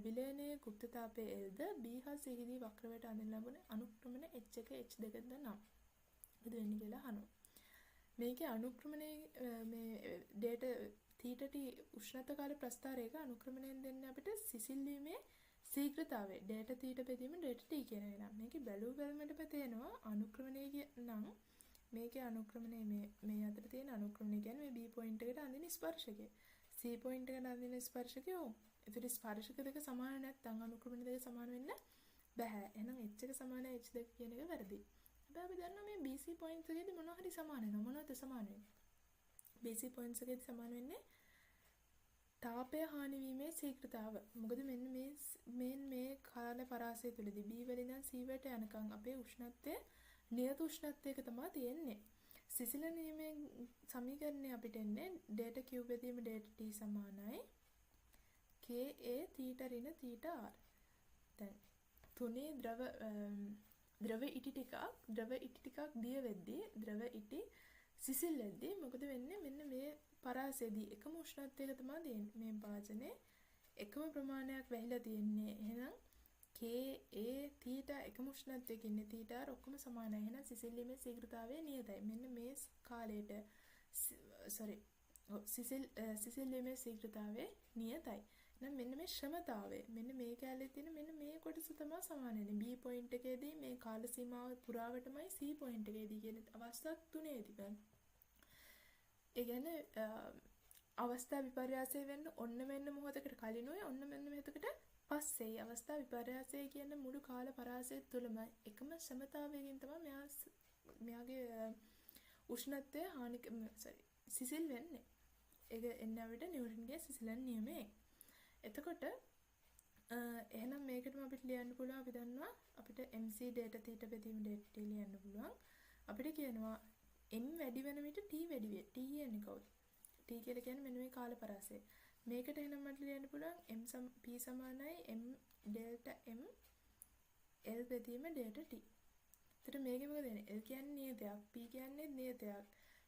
විලයනයේ ගුප්තතාපයේ L ද B හා C දී වක්‍රයට අඳින ලබන අනුක්‍රමණ H1 H2 ද නම්. මොකද වෙන්නේ කියලා අහනවා. මේකේ අනුක්‍රමණයේ මේ ඩේට θ t උෂ්ණත්ව කාල ප්‍රස්ථාරයක අනුක්‍රමණයෙන් දෙන්නේ අපිට සිසිල් වීමේ ශීඝ්‍රතාවය ඩේට θ බෙදීම ඩේට t කියන එක නම් මේකේ බැලු බැලමට තේනවා අනුක්‍රමණයේ නම් මේකේ අනුක්‍රමණයේ මේ අතර තියෙන අනුක්‍රමණය කියන්නේ මේ B පොයින්ට් එකට අඳින ස්පර්ශකය C පොයින්ට් එකට අඳින ස්පර්ශකය ඕ. ඒතර ස්පර්ශක දෙක සමාන නැත්නම් අනුක්‍රමණ දෙක සමාන වෙන්න බෑ. එහෙනම් H එක සමාන H2 කියන එක වැරදි. හැබැයි අපි දන්නවා මේ BC පොයින්ට්ස් එකේදී මොනවා හරි සමාන වෙනවා. මොනවද සමාන වෙන්නේ? BC පොයින්ට්ස් එකේදී සමාන වෙන්නේ තාපය හානි වීමේ ශීඝ්‍රතාව. මොකද මෙන්න මේ කාල පරාසය තුලදී B වලින් ඉඳන් C වලට යනකම් අපේ උෂ්ණත්වය නියත උෂ්ණත්වයක තමයි තියෙන්නේ. සිසිලන වීමේ සමීකරණය අපිට එන්නේ ඩේටා Q බෙදීම ඩේටා T සමානයි Ka θ ඍණ θ r. දැන් තුනේ ද්‍රව ඉටි ටිකක් දිය වෙද්දී ද්‍රව ඉටි සිසිල් වෙද්දී මොකද වෙන්නේ? මෙන්න මේ පරාසයේදී එකම උෂ්ණත්වයක තමයි තියෙන්නේ. මේ භාජනයේ එකම ප්‍රමාණයක් වැහිලා තියෙන්නේ. එහෙනම් Ka θ එකම උෂ්ණත්වයක ඉන්නේ. θ r ඔක්කොම සමානයි. එහෙනම් සිසිල් වීමේ ශීඝ්‍රතාවය නියතයි. මෙන්න මේ කාලයට සිසිල් වීමේ ශීඝ්‍රතාවය නියතයි. එහෙනම් මෙන්න මේ ශ්‍රමතාවය මෙන්න මේ කැලේ තියෙන මෙන්න මේ කොටස තමයි සමාන වෙන්නේ. B පොයින්ට් එකේදී මේ කාල සීමාව පුරාවටමයි C පොයින්ට් එකේදී කියන අවස්ථා තුනේදී. ඒ කියන්නේ අවස්ථා විපර්යාසය වෙන්න ඔන්න මෙන්න මොහොතකට කලිනුයි ඔන්න මෙන්න මොහොතකට පස්සේ අවස්ථා විපර්යාසය කියන මුළු කාල පරාසය තුළම එකම ශ්‍රමතාවයකින් තමයි මෙයාගේ උෂ්ණත්වය සිසිල් වෙන්නේ. ඒක එන්නේ අපිට නිව්ටන්ගේ සිසිලන නියමයේ. එතකොට එහෙනම් මේකටම අපිට ලියන්න පුළුවන් අපි දන්නවා අපිට MC data θ බෙදීම data t ලියන්න පුළුවන්. අපිට කියනවා M වැඩි වෙන විට T වැඩි වේ. T කියන්නේ කවුද? T කියලා කියන්නේ මෙන්න මේ කාල පරාසය. මේකට එහෙනම් මට ලියන්න පුළුවන් P සමානයි M delta M L බෙදීම delta T. එතකොට මේකේ මොකද වෙන්නේ? L කියන්නේ නියතයක්, P කියන්නේ නියතයක්.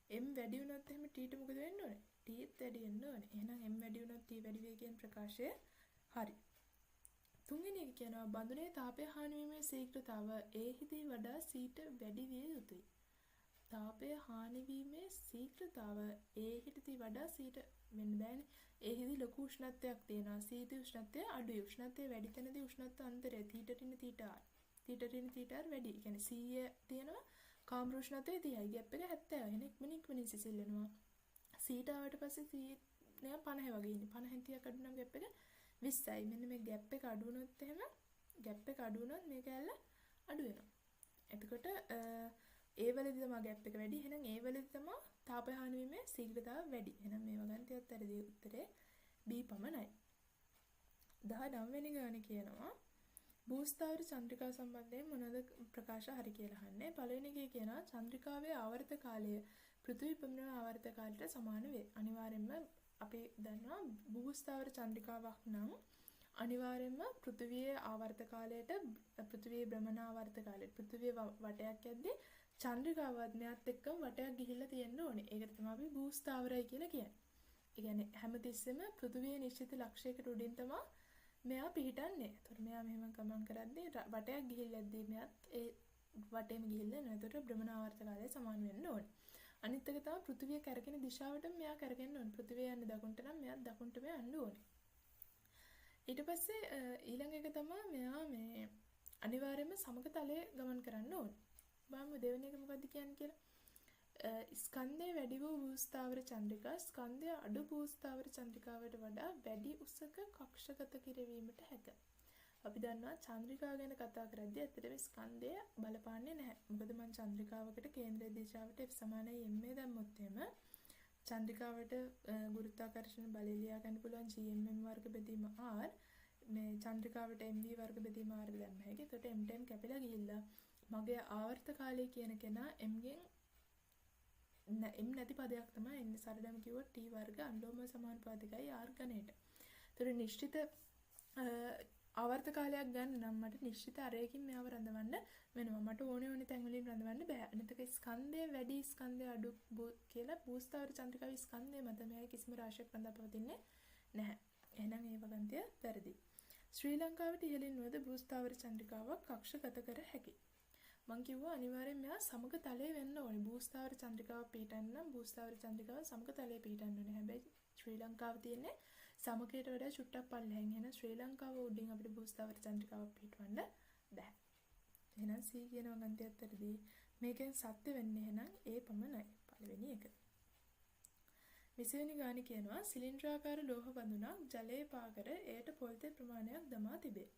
M වැඩි වුණොත් එහෙම T ට මොකද වෙන්න ඕනේ? Tත් වැඩි වෙන්න ඕනේ. එහෙනම් M වැඩි වුණොත් T වැඩි වේ කියන ප්‍රකාශය හරි. තුන්වෙනි එක කියනවා බඳුනේ තාපය හානි වීමේ ශීඝ්‍රතාව A හිදී වඩා C ට වැඩි විය යුතුයි. තාපය හානි වීමේ ශීඝ්‍රතාව A හිදී වඩා C ට වෙන්න බෑනේ. A හිදී ලොකු උෂ්ණත්වයක් තියෙනවා. C හිදී උෂ්ණත්වය අඩුයි. උෂ්ණත්වය වැඩි තැනදී උෂ්ණත්ව අන්තරය θ ඍණ θ r. θ ඍණ θ r වැඩි. ඒ කියන්නේ C තියෙනවා කාම්‍ර උෂ්ණත්වය 30යි. ගැප් එක 70යි. එහෙනම් ඉක්මනින් සිසිල් වෙනවා. C ට ආවට පස්සේ C නේ 50 වගේ ඉන්නේ. 50න් 30ක් අඩු නම් ගැප් එක 20යි. මෙන්න මේ ගැප් එක අඩු වුණොත් එහෙම ගැප් එක අඩු වුණොත් මේක ඇල්ල අඩු වෙනවා. එතකොට A වලදී තමයි ගැප් එක වැඩි. එහෙනම් A වලදී තමයි තාපය හානි වීමේ ශීඝ්‍රතාව වැඩි. එහෙනම් මේ වගන්තියත් වැඩි. උත්තරේ B පමණයි. 19 වෙනි ගානේ කියනවා භූස්ථාවර චන්ද්‍රිකා සම්බන්ධයෙන් මොනවද ප්‍රකාශ හරි කියලා අහන්නේ. පළවෙනි එකේ කියනවා චන්ද්‍රිකාවේ ආවර්ත කාලය පෘථිවි පෙනුමන ආවර්ත කාලයට සමාන වේ. අනිවාර්යෙන්ම අපි දන්නවා භූස්ථාවර චන්ද්‍රිකාවක් නම් අනිවාර්යෙන්ම පෘථිවියේ ආවර්ත කාලයට පෘථිවියේ භ්‍රමණ ආවර්ත කාලයට පෘථිවිය වටයක් යද්දී චන්ද්‍රිකාවත් මෙයත් එක්කම වටයක් ගිහිල්ලා තියෙන්න ඕනේ. ඒකට තමයි අපි භූස්ථාවරයි කියලා කියන්නේ. ඒ කියන්නේ හැමතිස්සෙම පෘථිවියේ නිශ්චිත ලක්ෂයකට උඩින් තමයි මෙයා පිහිටන්නේ. ඒතකොට මෙයා මෙහෙම ගමන් කරද්දී වටයක් ගිහිල්ලාදී මෙයත් ඒ වටේම ගිහිල්ලා එනවා. ඒතකොට භ්‍රමණ ආවර්ත කාලය සමාන වෙන්න ඕනේ. අනිත් එක තමයි පෘථිවිය කැරකෙන දිශාවටම මෙයා කැරකෙන්න ඕනේ. පෘථිවිය යන්නේ දකුණට නම් මෙයාත් දකුණටම යන්න ඕනේ. ඊට පස්සේ ඊළඟ එක තමයි මෙයා මේ අනිවාර්යයෙන්ම සමග තලයේ ගමන් කරන්න ඕනේ. බලමු දෙවෙනි එක මොකද්ද කියන්නේ කියලා. ස්කන්ධයේ වැඩි වූ භූස්ථාවර චන්ද්‍රිකා ස්කන්ධය අඩු භූස්ථාවර චන්ද්‍රිකාවට වඩා වැඩි උසක කක්ෂගත කිරීමට හැක. අපි දන්නවා චන්ද්‍රිකා ගැන කතා කරද්දී ඇත්තටම ස්කන්ධය බලපාන්නේ නැහැ. මොකද මම චන්ද්‍රිකාවකට කේන්ද්‍ර දිශාවට F = ma දැම්මොත් එහෙම චන්ද්‍රිකාවට ගුරුත්වාකර්ෂණ බලය ලියා ගන්න පුළුවන් GMM වර්ග බෙදීම R මේ චන්ද්‍රිකාවට MV වර්ග බෙදීම R දැම්ම හැකි. එතකොට M ටයිම් කැපිලා ගිහිල්ලා මගේ ආවර්ත කාලය කියන කෙනා M ගෙන් M නැති පදයක් තමයි එන්නේ. සරලවම කිව්වොත් T වර්ග අනුලෝම සමානුපාතිකයි R ඝනයට. ඒතර නිශ්චිත ආවර්ත කාලයක් ගන්න නම් මට නිශ්චිත අරයකින් මෙයාව රඳවන්න වෙනවා. මට ඕනේ තැන් වලින් රඳවන්න බෑ. අනිත් එක ස්කන්ධය වැඩි ස්කන්ධය අඩු කියලා භූස්ථාවර චන්ද්‍රිකාවේ ස්කන්ධය මත මෙයා කිසිම රාශියක් රඳා පවතින්නේ නැහැ. එහෙනම් ඒ වගන්තිය වැරදි. ශ්‍රී ලංකාවට ඉහළින් වද භූස්ථාවර චන්ද්‍රිකාවක් කක්ෂගත කර හැකියි. මං කිව්වා අනිවාර්යෙන් මෙයා සමග තලයේ වෙන්න ඕනේ. භූස්ථාවර චන්ද්‍රිකාව පිටන්න නම් භූස්ථාවර චන්ද්‍රිකාව සමග තලයේ පිටන්න ඕනේ. හැබැයි ශ්‍රී ලංකාව තියෙන්නේ සමකයට වඩා චුට්ටක් පල්ලෙහෙන්. එහෙනම් ශ්‍රී ලංකාව උඩින් අපිට භූස්ථාවර චන්ද්‍රිකාවක් පිටවන්න බෑ. එහෙනම් C කියන වගන්තියත් වැරදි. මේකෙන් සත්‍ය වෙන්නේ එහෙනම් A පමණයි. පළවෙනි එක. 20 වෙනි ගානේ කියනවා සිලින්ඩ්‍රාකාර ලෝහ බඳුනක් ජලයේ පාකර එයට පොල්තේ ප්‍රමාණයක් දමා තිබේ.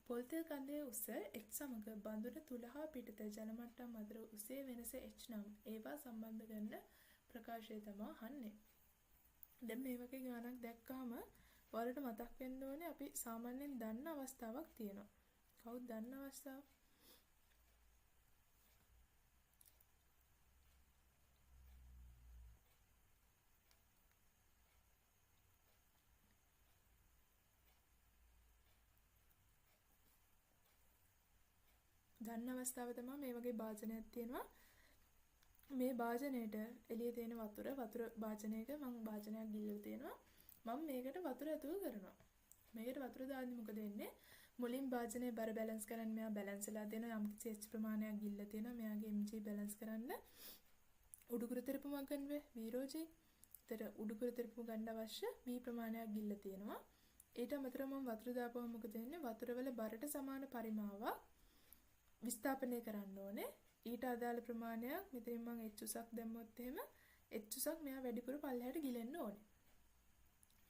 පොල්තේ කඳේ උස H සමග බඳුන තුල හා පිටත ජල මට්ටම් අතර උසේ වෙනස H නම් ඒවා සම්බන්ධ කරන ප්‍රකාශය තමයි අහන්නේ. දැන් මේ වගේ ගානක් දැක්කම ඔයාලට මතක් වෙන්න ඕනේ අපි සාමාන්‍යයෙන් දන්න අවස්ථාවක් තියෙනවා. කවුද දන්න අවස්ථාව? දන්න අවස්ථාව තමයි මේ වගේ භාජනයක් තියෙනවා. මේ භාජනයේට එළියේ තියෙන වතුර භාජනයක මම භාජනයක් ගිල්ලලා තියෙනවා. මම මේකට වතුර ඇතුල් කරනවා. මේකට වතුර දාද්දි මොකද වෙන්නේ? මුලින් භාජනයේ බර බැලන්ස් කරන්න මෙයා බැලන්ස්ලා දෙනවා. යම් කිසි H ප්‍රමාණයක් ගිල්ලලා තියෙනවා. මෙයාගේ Mg බැලන්ස් කරන්න උඩුකුරු තෙරපුමක් ගන්න වේ V-ρ. ඒතර උඩුකුරු තෙරපුම ගන්න අවශ්‍ය V ප්‍රමාණයක් ගිල්ලලා තියෙනවා. ඊට අමතරව මම වතුර දාපුවම මොකද වෙන්නේ? වතුර වල බරට සමාන පරිමාවක් විස්ථාපනය කරන්න ඕනේ. ඊට අදාළ ප්‍රමාණයක් මෙතනින් මම H උසක් දැම්මොත් එහෙම H උසක් මෙයා වැඩිපුර පල්ලෙහාට ගිලෙන්න ඕනේ.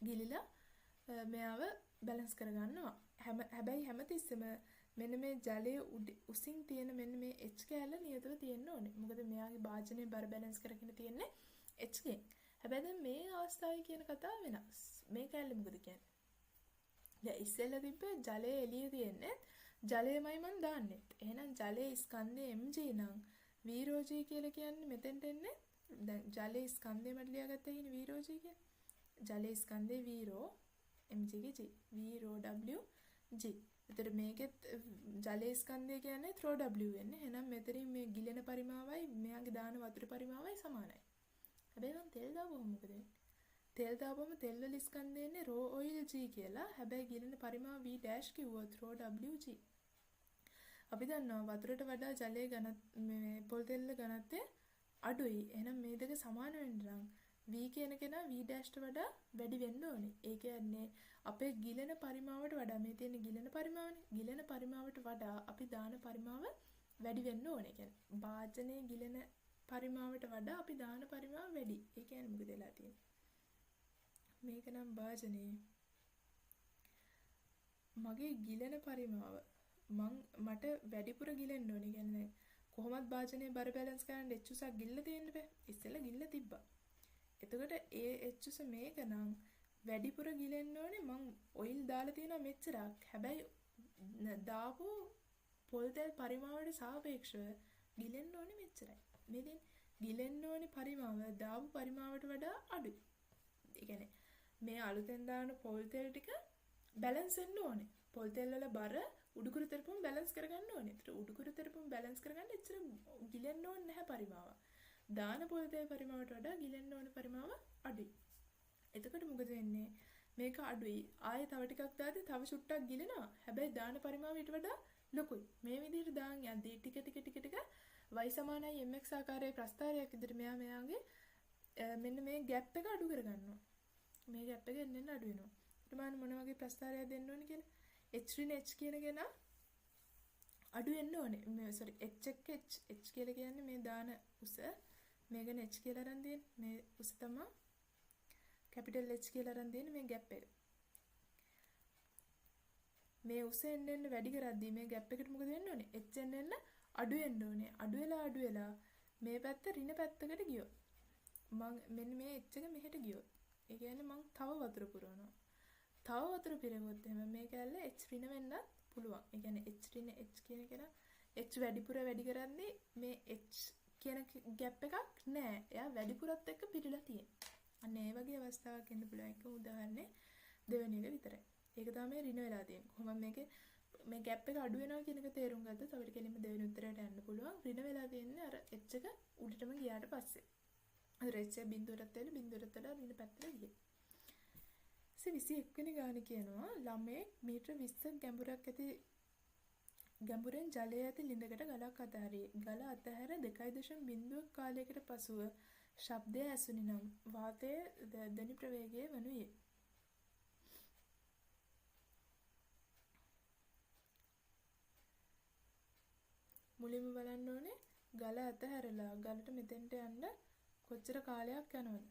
ගිලිලා මෙයාව බැලන්ස් කරගන්නවා. හැබැයි හැමතිස්සෙම මෙන්න මේ ජලයේ උසින් තියෙන මෙන්න මේ H කැලල නියතව තියෙන්න ඕනේ. මොකද මෙයාගේ භාජනයේ බර බැලන්ස් කරගෙන තියෙන්නේ H ගෙන්. හැබැයි දැන් මේ අවස්ථාවේ කියන කතාව වෙනස්. මේ කැලල මොකද කියන්නේ? දැන් ඉස්සෙල්ලා තිබ්බ ජලයේ එළියේ තියෙන්නේ ජලයමයි මම දාන්නේ. එහෙනම් ජලයේ ස්කන්ධය mg නම් v-ρ g කියලා කියන්නේ මෙතෙන්ට එන්නේ. දැන් ජලයේ ස්කන්ධය මට ලියාගත්තා කියන්නේ v-ρ g කියලා. ජලයේ ස්කන්ධය v-ρ mg ගේ g v-ρ w g. ඒතර මේකෙත් ජලයේ ස්කන්ධය කියන්නේ ρ w වෙන්නේ. එහෙනම් මෙතනින් මේ ගිලෙන පරිමාවයි මෙයාගේ දාන වතුර පරිමාවයි සමානයි. හැබැයි මම තෙල් දාපුවම මොකද වෙන්නේ? තෙල් දාපුවම තෙල් වල ස්කන්ධය එන්නේ ρ oil g කියලා. හැබැයි ගිලෙන පරිමාව v dash කිව්වොත් ρ w g. අපි දන්නවා වතුරට වඩා ජලයේ මේ පොල් තෙල් ඝනත්වය අඩුයි. එහෙනම් මේ දෙක සමාන වෙන්න නම් v කියන කෙනා v dash ට වඩා වැඩි වෙන්න ඕනේ. ඒ කියන්නේ අපේ ගිලෙන පරිමාවට වඩා මේ තියෙන ගිලෙන පරිමාවනේ. ගිලෙන පරිමාවට වඩා අපි දාන පරිමාව වැඩි වෙන්න ඕනේ. කියන්නේ භාජනයේ ගිලෙන පරිමාවට වඩා අපි දාන පරිමාව වැඩි. ඒ කියන්නේ මොකද වෙලා තියෙන්නේ? මේක නම් භාජනයේ මගේ ගිලෙන පරිමාව මට වැඩිපුර ගිලෙන්න ඕනේ. කියන්නේ කොහොමත් භාජනයේ බර බැලන්ස් කරන්න H උසක් ගිල්ල තියෙන්න බෑ. ඉස්සෙල්ලා ගිල්ල තිබ්බා. එතකොට ඒ H උස මේක නම් වැඩිපුර ගිලෙන්න ඕනේ. මං ඔයිල් දාලා තියෙනවා මෙච්චරක්. හැබැයි දාපු පොල් තෙල් පරිමාවට සාපේක්ෂව ගිලෙන්න ඕනේ මෙච්චරයි. මේ දැන් ගිලෙන්න ඕනේ පරිමාව දාපු පරිමාවට වඩා අඩුයි. ඒ කියන්නේ මේ අලුතෙන් දාන පොල් තෙල් ටික බැලන්ස් වෙන්න ඕනේ. පොල් තෙල් වල බර උඩුකුරු තෙරපුම් බැලන්ස් කරගන්න ඕනේ. ඒතර උඩුකුරු තෙරපුම් බැලන්ස් කරගන්න එච්චර ගිලෙන්න ඕනේ නැහැ පරිමාව. දාන පොල් තෙල් පරිමාවට වඩා ගිලෙන්න ඕනේ පරිමාව අඩුයි. එතකොට මොකද වෙන්නේ? මේක අඩුයි. ආයෙ තව ටිකක් දාද්දි තව චුට්ටක් ගිලෙනවා. හැබැයි දාන පරිමාව ඊට වඩා ලොකුයි. මේ විදිහට දාන් යද්දී ටික y සමානයි mx ආකාරයේ ප්‍රස්ථාරයක් විදිහට මෙයාගේ මෙන්න මේ ગેප් එක අඩු කරගන්නවා. මේ ગેප් එක එන්න අඩු වෙනවා. ඊට පස්සේ මොන වගේ ප්‍රස්ථාරයක් දෙන්න ඕනේ කියලා h ඍණ h කියන කෙනා අඩු වෙන්න ඕනේ. මේ sorry h එක h කියලා කියන්නේ මේ දාන උස. මේකන h කියලා අරන් දෙන්නේ. මේ උස තමයි capital H කියලා අරන් දෙන්නේ මේ ગેප් එක. මේ උස එන්න වැඩි කරද්දී මේ ગેප් එකට මොකද වෙන්න ඕනේ? h එන්න අඩු වෙන්න ඕනේ. අඩු වෙලා මේ පැත්ත ඍණ පැත්තකට ගියොත් මම මෙන්න මේ h එක මෙහෙට ගියොත් ඒ කියන්නේ මම තව වතුර පුරවනවා. තව වතුර පිරෙවොත් එහෙනම් මේ කැල්ල h ඍණ වෙන්නත් පුළුවන්. ඒ කියන්නේ h ඍණ h කියන කෙනා h වැඩිපුර වැඩි කරන්නේ මේ h කියන ગેප් එකක් නෑ. එයා වැඩිපුරත් එක්ක පිරিলা තියෙන්නේ. අන්න ඒ වගේ අවස්ථාවක් එන්න පුළුවන්. එක උදාහරණේ දෙවෙනි එක විතරයි. ඒක තමයි ඍණ වෙලා තියෙන්නේ. කොහොමද මේකේ මේ ગેප් එක අඩු වෙනවා කියන එක තේරුම් ගත්තොත් අපිට කෙලින්ම දෙවෙනි උත්තරයට යන්න පුළුවන්. ඍණ වෙලා තියෙන්නේ අර h එක උඩටම ගියාට පස්සේ. අර h එක බිඳුවටත් වෙන බිඳුවටත් වඩා ඍණ පැත්තට ගියේ. 21 වෙනි ගාන කියනවා ළමයෙක් මීටර 20ක් ගැඹුරෙන් ජලයේ ඇති ළිඳකට ගලක් අතහැරේ. ගල අතහැර 2.0 කාලයකට පසුව ශබ්දය ඇසුනි නම් වාතයේ ධ්වනි ප්‍රවේගය වනුයේ. මුලින්ම බලන්න ඕනේ ගල අතහැරලා ගලට මෙතෙන්ට යන්න කොච්චර කාලයක් යනවද?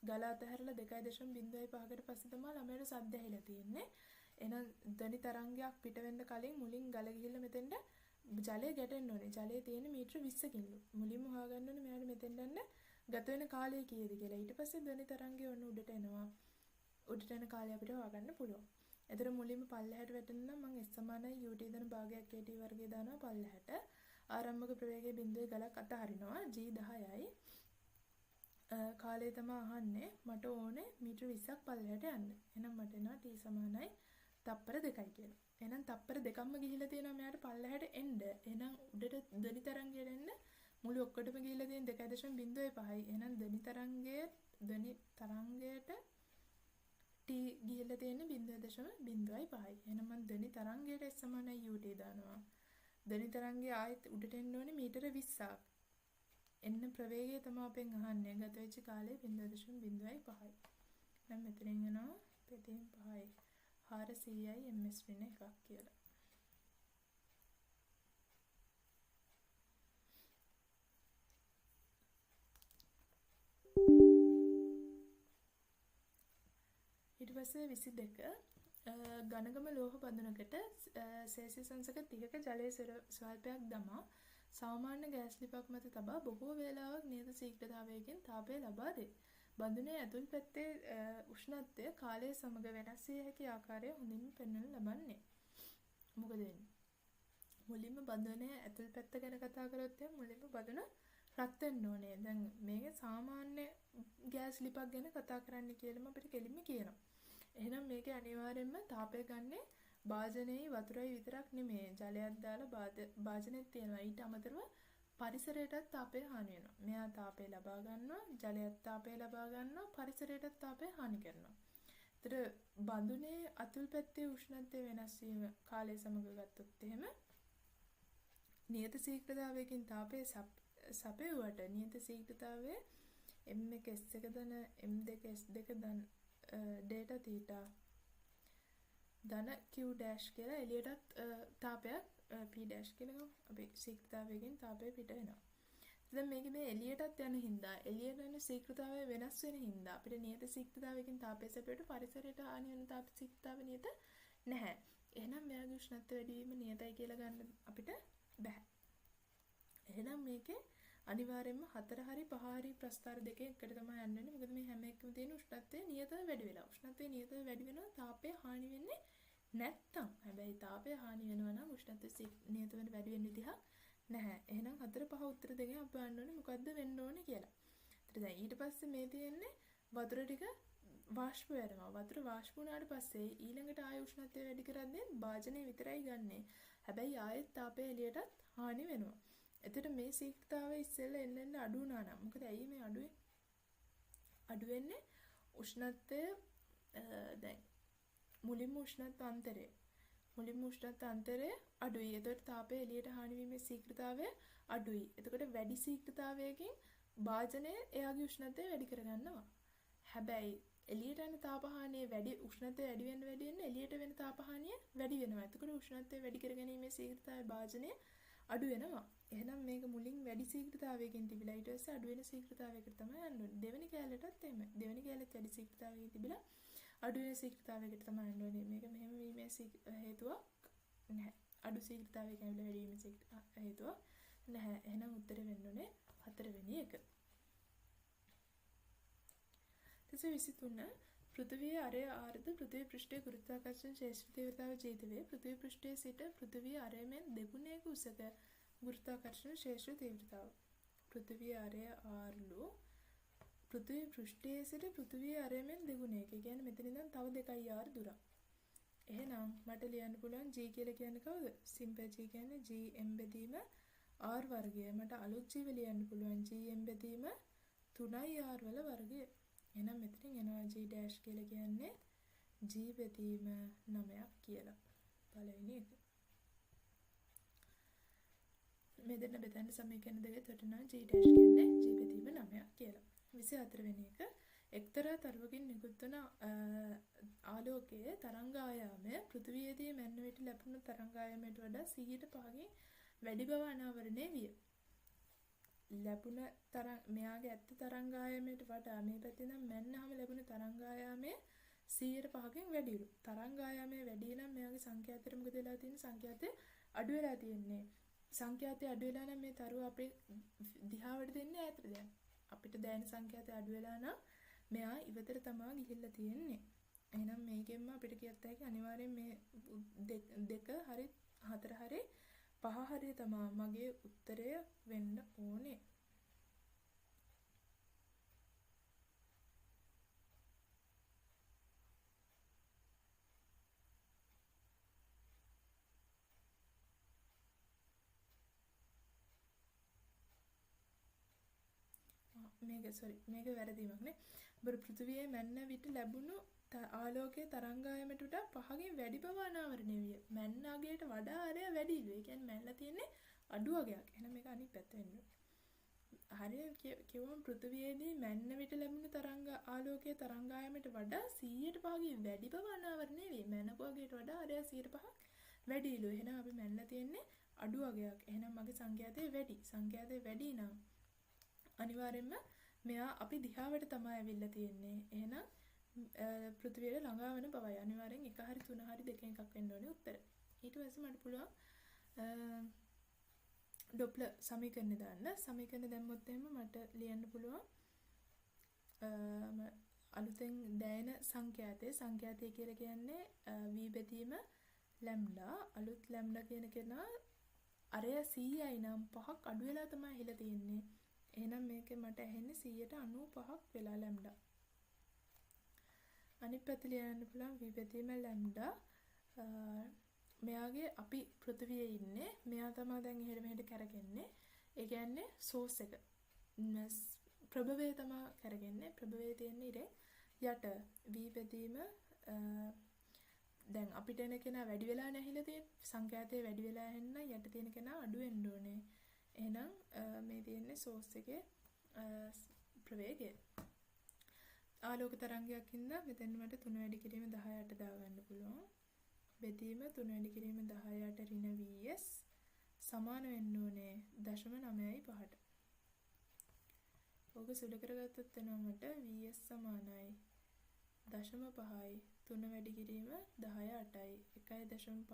ගල අතහැරලා 2.05කට පස්සේ තමයි ළමයට සද්ද ඇහිලා තියෙන්නේ. එහෙනම් ධ්වනි තරංගයක් පිට වෙන්න කලින් මුලින් ගල ගිහිල්ලා මෙතෙන්ට ජලය ගැටෙන්න ඕනේ. ජලයේ තියෙන මීටර 20කින්ලු. මුලින්ම හොයාගන්න ඕනේ මෙයාට මෙතෙන්ට යන්න ගත වෙන කාලය කීයද කියලා. ඊට පස්සේ ධ්වනි තරංගය ඔන්න උඩට එනවා. උඩට යන කාලය අපිට හොයාගන්න පුළුවන්. එතන මුලින්ම පල්ලෙහාට වැටෙන්න නම් මම s සමානයි ut දන භාගයක් at වර්ගය දානවා පල්ලෙහාට. ආරම්භක ප්‍රවේගයේ බිඳුවේ ගලක් අතහරිනවා g 10යි. කාලය තමයි අහන්නේ මට ඕනේ මීටර 20ක් පල්ලෙහාට යන්න. එහෙනම් මට එනවා t සමානයි තප්පර 2යි කියලා. එහෙනම් තප්පර 2ක්ම ගිහිල්ලා තියෙනවා මෙයාට පල්ලෙහාට එන්න. එහෙනම් උඩට ධ්වනි තරංගයට එන්න මුළු ඔක්කොටම ගිහිල්ලා තියෙන 2.05යි. එහෙනම් ධ්වනි තරංගයට t ගිහිල්ලා තියෙන්නේ 0.05යි. එහෙනම් මම ධ්වනි තරංගයට s සමානයි ut දානවා. ධ්වනි තරංගය ආයෙත් උඩට එන්න ඕනේ මීටර 20ක්. එන්න ප්‍රවේගය තමයි අපෙන් අහන්නේ. ගත වෙච්ච කාලය 0.05යි. දැන් මෙතනින් යනවා පෙතින් 5යි. 400යි ms ඍණ එකක් කියලා. ඊට පස්සේ 22 ඝනගම ලෝහ බඳුනකට සෙල්සියස් අංශක 30ක ජලයේ ස්වල්පයක් දමා සාමාන්‍ය ගෑස් ලිපක් මත තබා බොහෝ වේලාවක් නියත ශීඝ්‍රතාවයකින් තාපය ලබා දේ. බඳුනේ ඇතුල් පැත්තේ උෂ්ණත්වය කාලය සමග වෙනස් විය හැකි ආකාරය හොඳින් පෙන්වනු ලබන්නේ. මොකද වෙන්නේ? මුලින්ම බඳුනේ ඇතුල් පැත්ත ගැන කතා කරොත් මුලින්ම බඳුන රත් වෙන්න ඕනේ. දැන් මේක සාමාන්‍ය ගෑස් ලිපක් ගැන කතා කරන්න කියලාම අපිට කෙලින්ම කියනවා. එහෙනම් මේකේ අනිවාර්යෙන්ම තාපය ගන්නේ භාජනයේ වතුරයි විතරක් නෙමෙයි. ජලයක් දාලා භාජනෙත් තියෙනවා. ඊට අමතරව පරිසරයටත් තාපය හානි වෙනවා. මෙයා තාපය ලබා ගන්නවා, ජලයත් තාපය ලබා ගන්නවා, පරිසරයටත් තාපය හානි කරනවා. ඒතර බඳුනේ අතුල් පැත්තේ උෂ්ණත්වය වෙනස් වීම කාලය සමග ගත්තොත් එහෙම නියත ශීඝ්‍රතාවයකින් තාපය සපයුවට නියත ශීඝ්‍රතාවයේ m1 s1 ධන m2 s2 ධන data theta ධන q dash කියලා එළියටත් තාපයක් p dash කියනවා. අපි ශීඝ්‍රතාවයකින් තාපය පිට වෙනවා. දැන් මේකේ මේ එළියටත් යන හින්දා එළියට යන ශීඝ්‍රතාවය වෙනස් වෙන හින්දා අපිට නියත ශීඝ්‍රතාවයකින් තාපය සැපයට පරිසරයට හානි වෙන තාප ශීඝ්‍රතාවය නියත නැහැ. එහෙනම් මෙයාගේ උෂ්ණත්වය වැඩි වීම නියතයි කියලා ගන්න අපිට බෑ. එහෙනම් මේකේ අනිවාර්යයෙන්ම 4 හරි 5 හරි ප්‍රස්ථාර දෙකෙන් එකට තමයි යන්න වෙන්නේ. මොකද මේ හැම එකකම තියෙන උෂ්ණත්වය නියතව වැඩි වෙලා. උෂ්ණත්වය නියතව වැඩි වෙනවා තාපය හානි වෙන්නේ නැත්තම් හැබැයි තාපය හානි වෙනවා නම් උෂ්ණත්වය නියත වෙන වැඩි වෙන විදිහක් නැහැ. එහෙනම් 4 5 උත්තර දෙකෙන් අපි බලන්න ඕනේ මොකද්ද වෙන්න ඕනේ කියලා. ඊට දැන් ඊට පස්සේ මේ තියෙන්නේ වතුර ටික වාෂ්ප වෙනවා. වතුර වාෂ්ප වුණාට පස්සේ ඊළඟට ආය උෂ්ණත්වය වැඩි කරද්දී භාජනය විතරයි ගන්නෙ. හැබැයි ආයෙත් තාපය එළියටත් හානි වෙනවා. එතකොට මේ ශීඝ්‍රතාවය ඉස්සෙල්ලා එන්න අඩු වුණා නම් මොකද ඇයි මේ අඩු වෙන්නේ? උෂ්ණත්වය දැන් මුලින්ම උෂ්ණත්ව අන්තරය අඩුයි. එතකොට තාපය එළියට හානි වීමේ ශීඝ්‍රතාවය අඩුයි. එතකොට වැඩි ශීඝ්‍රතාවයකින් භාජනය එයාගේ උෂ්ණත්වය වැඩි කරගන්නවා. හැබැයි එළියට යන තාපහානිය වැඩි උෂ්ණත්වය වැඩි වෙන්න එළියට වෙන තාපහානිය වැඩි වෙනවා. එතකොට උෂ්ණත්වය වැඩි කරගැනීමේ ශීඝ්‍රතාවය භාජනය අඩු වෙනවා. එහෙනම් මේක මුලින් වැඩි ශීඝ්‍රතාවයකින් තිබිලා ඊට පස්සේ අඩු වෙන ශීඝ්‍රතාවයකට තමයි යන්න ඕනේ. දෙවෙනි කැලේටත් එහෙමයි. දෙවෙනි කැලේත් වැඩි ශීඝ්‍රතාවයකින් තිබිලා අඩු වෙන ශීඝ්‍රතාවයකට තමයි යන්න ඕනේ. මේක මෙහෙම වීමේ හේතුවක් නැහැ. අඩු ශීඝ්‍රතාවයක ඇවිල්ලා වැඩි වීමේ හේතුවක් නැහැ. එහෙනම් උත්තරේ වෙන්න ඕනේ 4 වෙනි එක. 23 පෘථිවියේ අරය ආර්ද පෘථිවි පෘෂ්ඨයේ ගුරුත්වාකර්ෂණ ශේෂ්ත්‍ර තීව්‍රතාව ජීවිත වේ. පෘථිවි පෘෂ්ඨයේ සිට පෘථිවිය අරයෙන් දෙගුණයක උසක ගුරුත්වාකර්ෂණ ශේෂ්ත්‍ර තීව්‍රතාව. පෘථිවියේ අරය ආර්ලු පෘථිවි පෘෂ්ඨයේ සිට පෘථිවියේ අරයෙන් දෙගුණයක. ඒ කියන්නේ මෙතන ඉඳන් තව 2r දුරක්. එහෙනම් මට ලියන්න පුළුවන් g කියලා කියන්නේ කවුද? සිම්පල් g කියන්නේ g එම්බෙදීම r වර්ගය. මට අලුත් ජීව ලියන්න පුළුවන් g එම්බෙදීම 3r වල වර්ගය. එහෙනම් මෙතනින් එනවා g dash කියලා කියන්නේ g බෙදීම 9ක් කියලා. පළවෙනි එක. මෙතන බෙදන්න සමීකරණ දෙකේ තොටනවා g dash කියන්නේ g බෙදීම 9ක් කියලා. 24 වෙනි එක එක්තරා තරුවකින් නිකුත් වන ආලෝකයේ තරංගායාමය පෘථිවියේදී මැන්න විට ලැබුණු තරංගායාමයට වඩා 100%කින් වැඩි බව අනාවරණය විය. ලැබුණ මෙයාගේ ඇත්ත තරංගායාමයට වඩා මේ පැත්තේ නම් මැන්නහම ලැබුණ තරංගායාමය 100%කින් වැඩිලු. තරංගායාමය වැඩි නම් මෙයාගේ සංඛ්‍යාතයට මොකද වෙලා තියෙන්නේ? සංඛ්‍යාතය අඩු වෙලා තියෙන්නේ. සංඛ්‍යාතය අඩු වෙලා නම් මේ තරුව අපේ දිහාවට දෙන්නේ ඈතට දැන්. අපිට දැනෙන සංඛ්‍යාතය අඩු වෙලා නම් මෙයා ඉවතට තමයි ගිහිල්ලා තියෙන්නේ. එහෙනම් මේකෙන්ම අපිට කියත් හැකි අනිවාර්යෙන් මේ 2 හරි 4 හරි 5 හරි තමයි මගේ උත්තරය වෙන්න ඕනේ. මේක වැරදීමක් නේ. ඔබ පෘථිවියේ මැන්න විට ලැබුණු ආලෝකයේ තරංගායමට වඩා 5කින් වැඩි බව අනාවරණය විය. මැන්න අගයට වඩා අරය වැඩිලු. ඒ කියන්නේ මැන්නලා තියෙන්නේ අඩු අගයක්. එහෙනම් මේක අනිත් පැත්ත වෙන්න ඕනේ. හරියට කිව්වම පෘථිවියේදී මැන්න විට ලැබුණු ආලෝකයේ තරංගායමට වඩා 100%කින් වැඩි බව අනාවරණය විය. මැන්නපු අගයට වඩා අරය 100%ක් වැඩිලු. එහෙනම් අපි මැන්නලා තියෙන්නේ අඩු අගයක්. එහෙනම් මගේ සංඛ්‍යාතය වැඩි. සංඛ්‍යාතය වැඩි නම් අනිවාර්යෙන්ම මෙයා අපි දිහාවට තමයි ඇවිල්ලා තියෙන්නේ. එහෙනම් පෘථිවියට ළඟා වෙන බවයි. අනිවාර්යෙන් 1 හරි 3 හරි දෙකෙන් එකක් වෙන්න ඕනේ උත්තර. ඊට පස්සේ මට පුළුවන් ඩොප්ලර් සමීකරණ දාන්න. සමීකරණ දැම්මොත් එහෙම මට ලියන්න පුළුවන් අලුතෙන් දැනෙන සංඛ්‍යාතය කියලා කියන්නේ v බෙදීම ලැම්ඩා. අලුත් ලැම්ඩා කියන කෙනා අරය 100යි නම් 5ක් අඩු වෙලා තමයි ඇහිලා තියෙන්නේ. එහෙනම් මේකේ මට ඇහෙන්නේ 195ක් වෙලා ලැම්ඩා. අනිත් පැත්තේ ලියන්න පුළුවන් v බෙදීම ලැම්ඩා. මෙයාගේ අපි පෘථිවියේ ඉන්නේ. මෙයා තමයි දැන් එහෙට මෙහෙට කරගෙන්නේ. ඒ කියන්නේ සෝස් එක. ප්‍රභවය තමයි කරගෙන්නේ. ප්‍රභවයේ තියෙන ඉරේ යට v බෙදීම දැන් අපිට එන කෙනා වැඩි වෙලා නැහිලා තියෙන්නේ. සංඛ්‍යාතය වැඩි වෙලා ඇහෙන්න යට තියෙන කෙනා අඩු වෙන්න ඕනේ. එහෙනම් මේ තියෙන්නේ සෝස් එකේ ප්‍රවේගය. ආලෝක තරංගයක් ඉඳලා මෙතෙන් මට 3 වැඩි කිරීම 10ට දාගන්න පුළුවන්. බෙදීම 3 වැඩි කිරීම 10ට ඍණ vs සමාන වෙන්න ඕනේ 0.95ට. ඕක සුළු කරගත්තොත් එනවා මට vs සමානයි 0.5යි 3 වැඩි කිරීම 10 8යි 1.5යි 10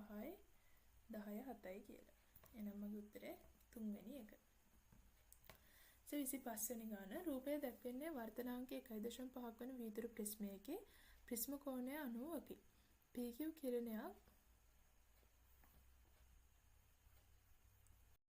7යි කියලා. එහෙනම් මගේ උත්තරේ 3 වෙනි එක. 25 වෙනි ගාන රූපය දැක්වෙන්නේ වර්ධනාංක 1.5ක් වන වීදුරු ප්‍රිස්මයකේ ප්‍රිස්ම කෝණය 90කි. PQ කිරණයක්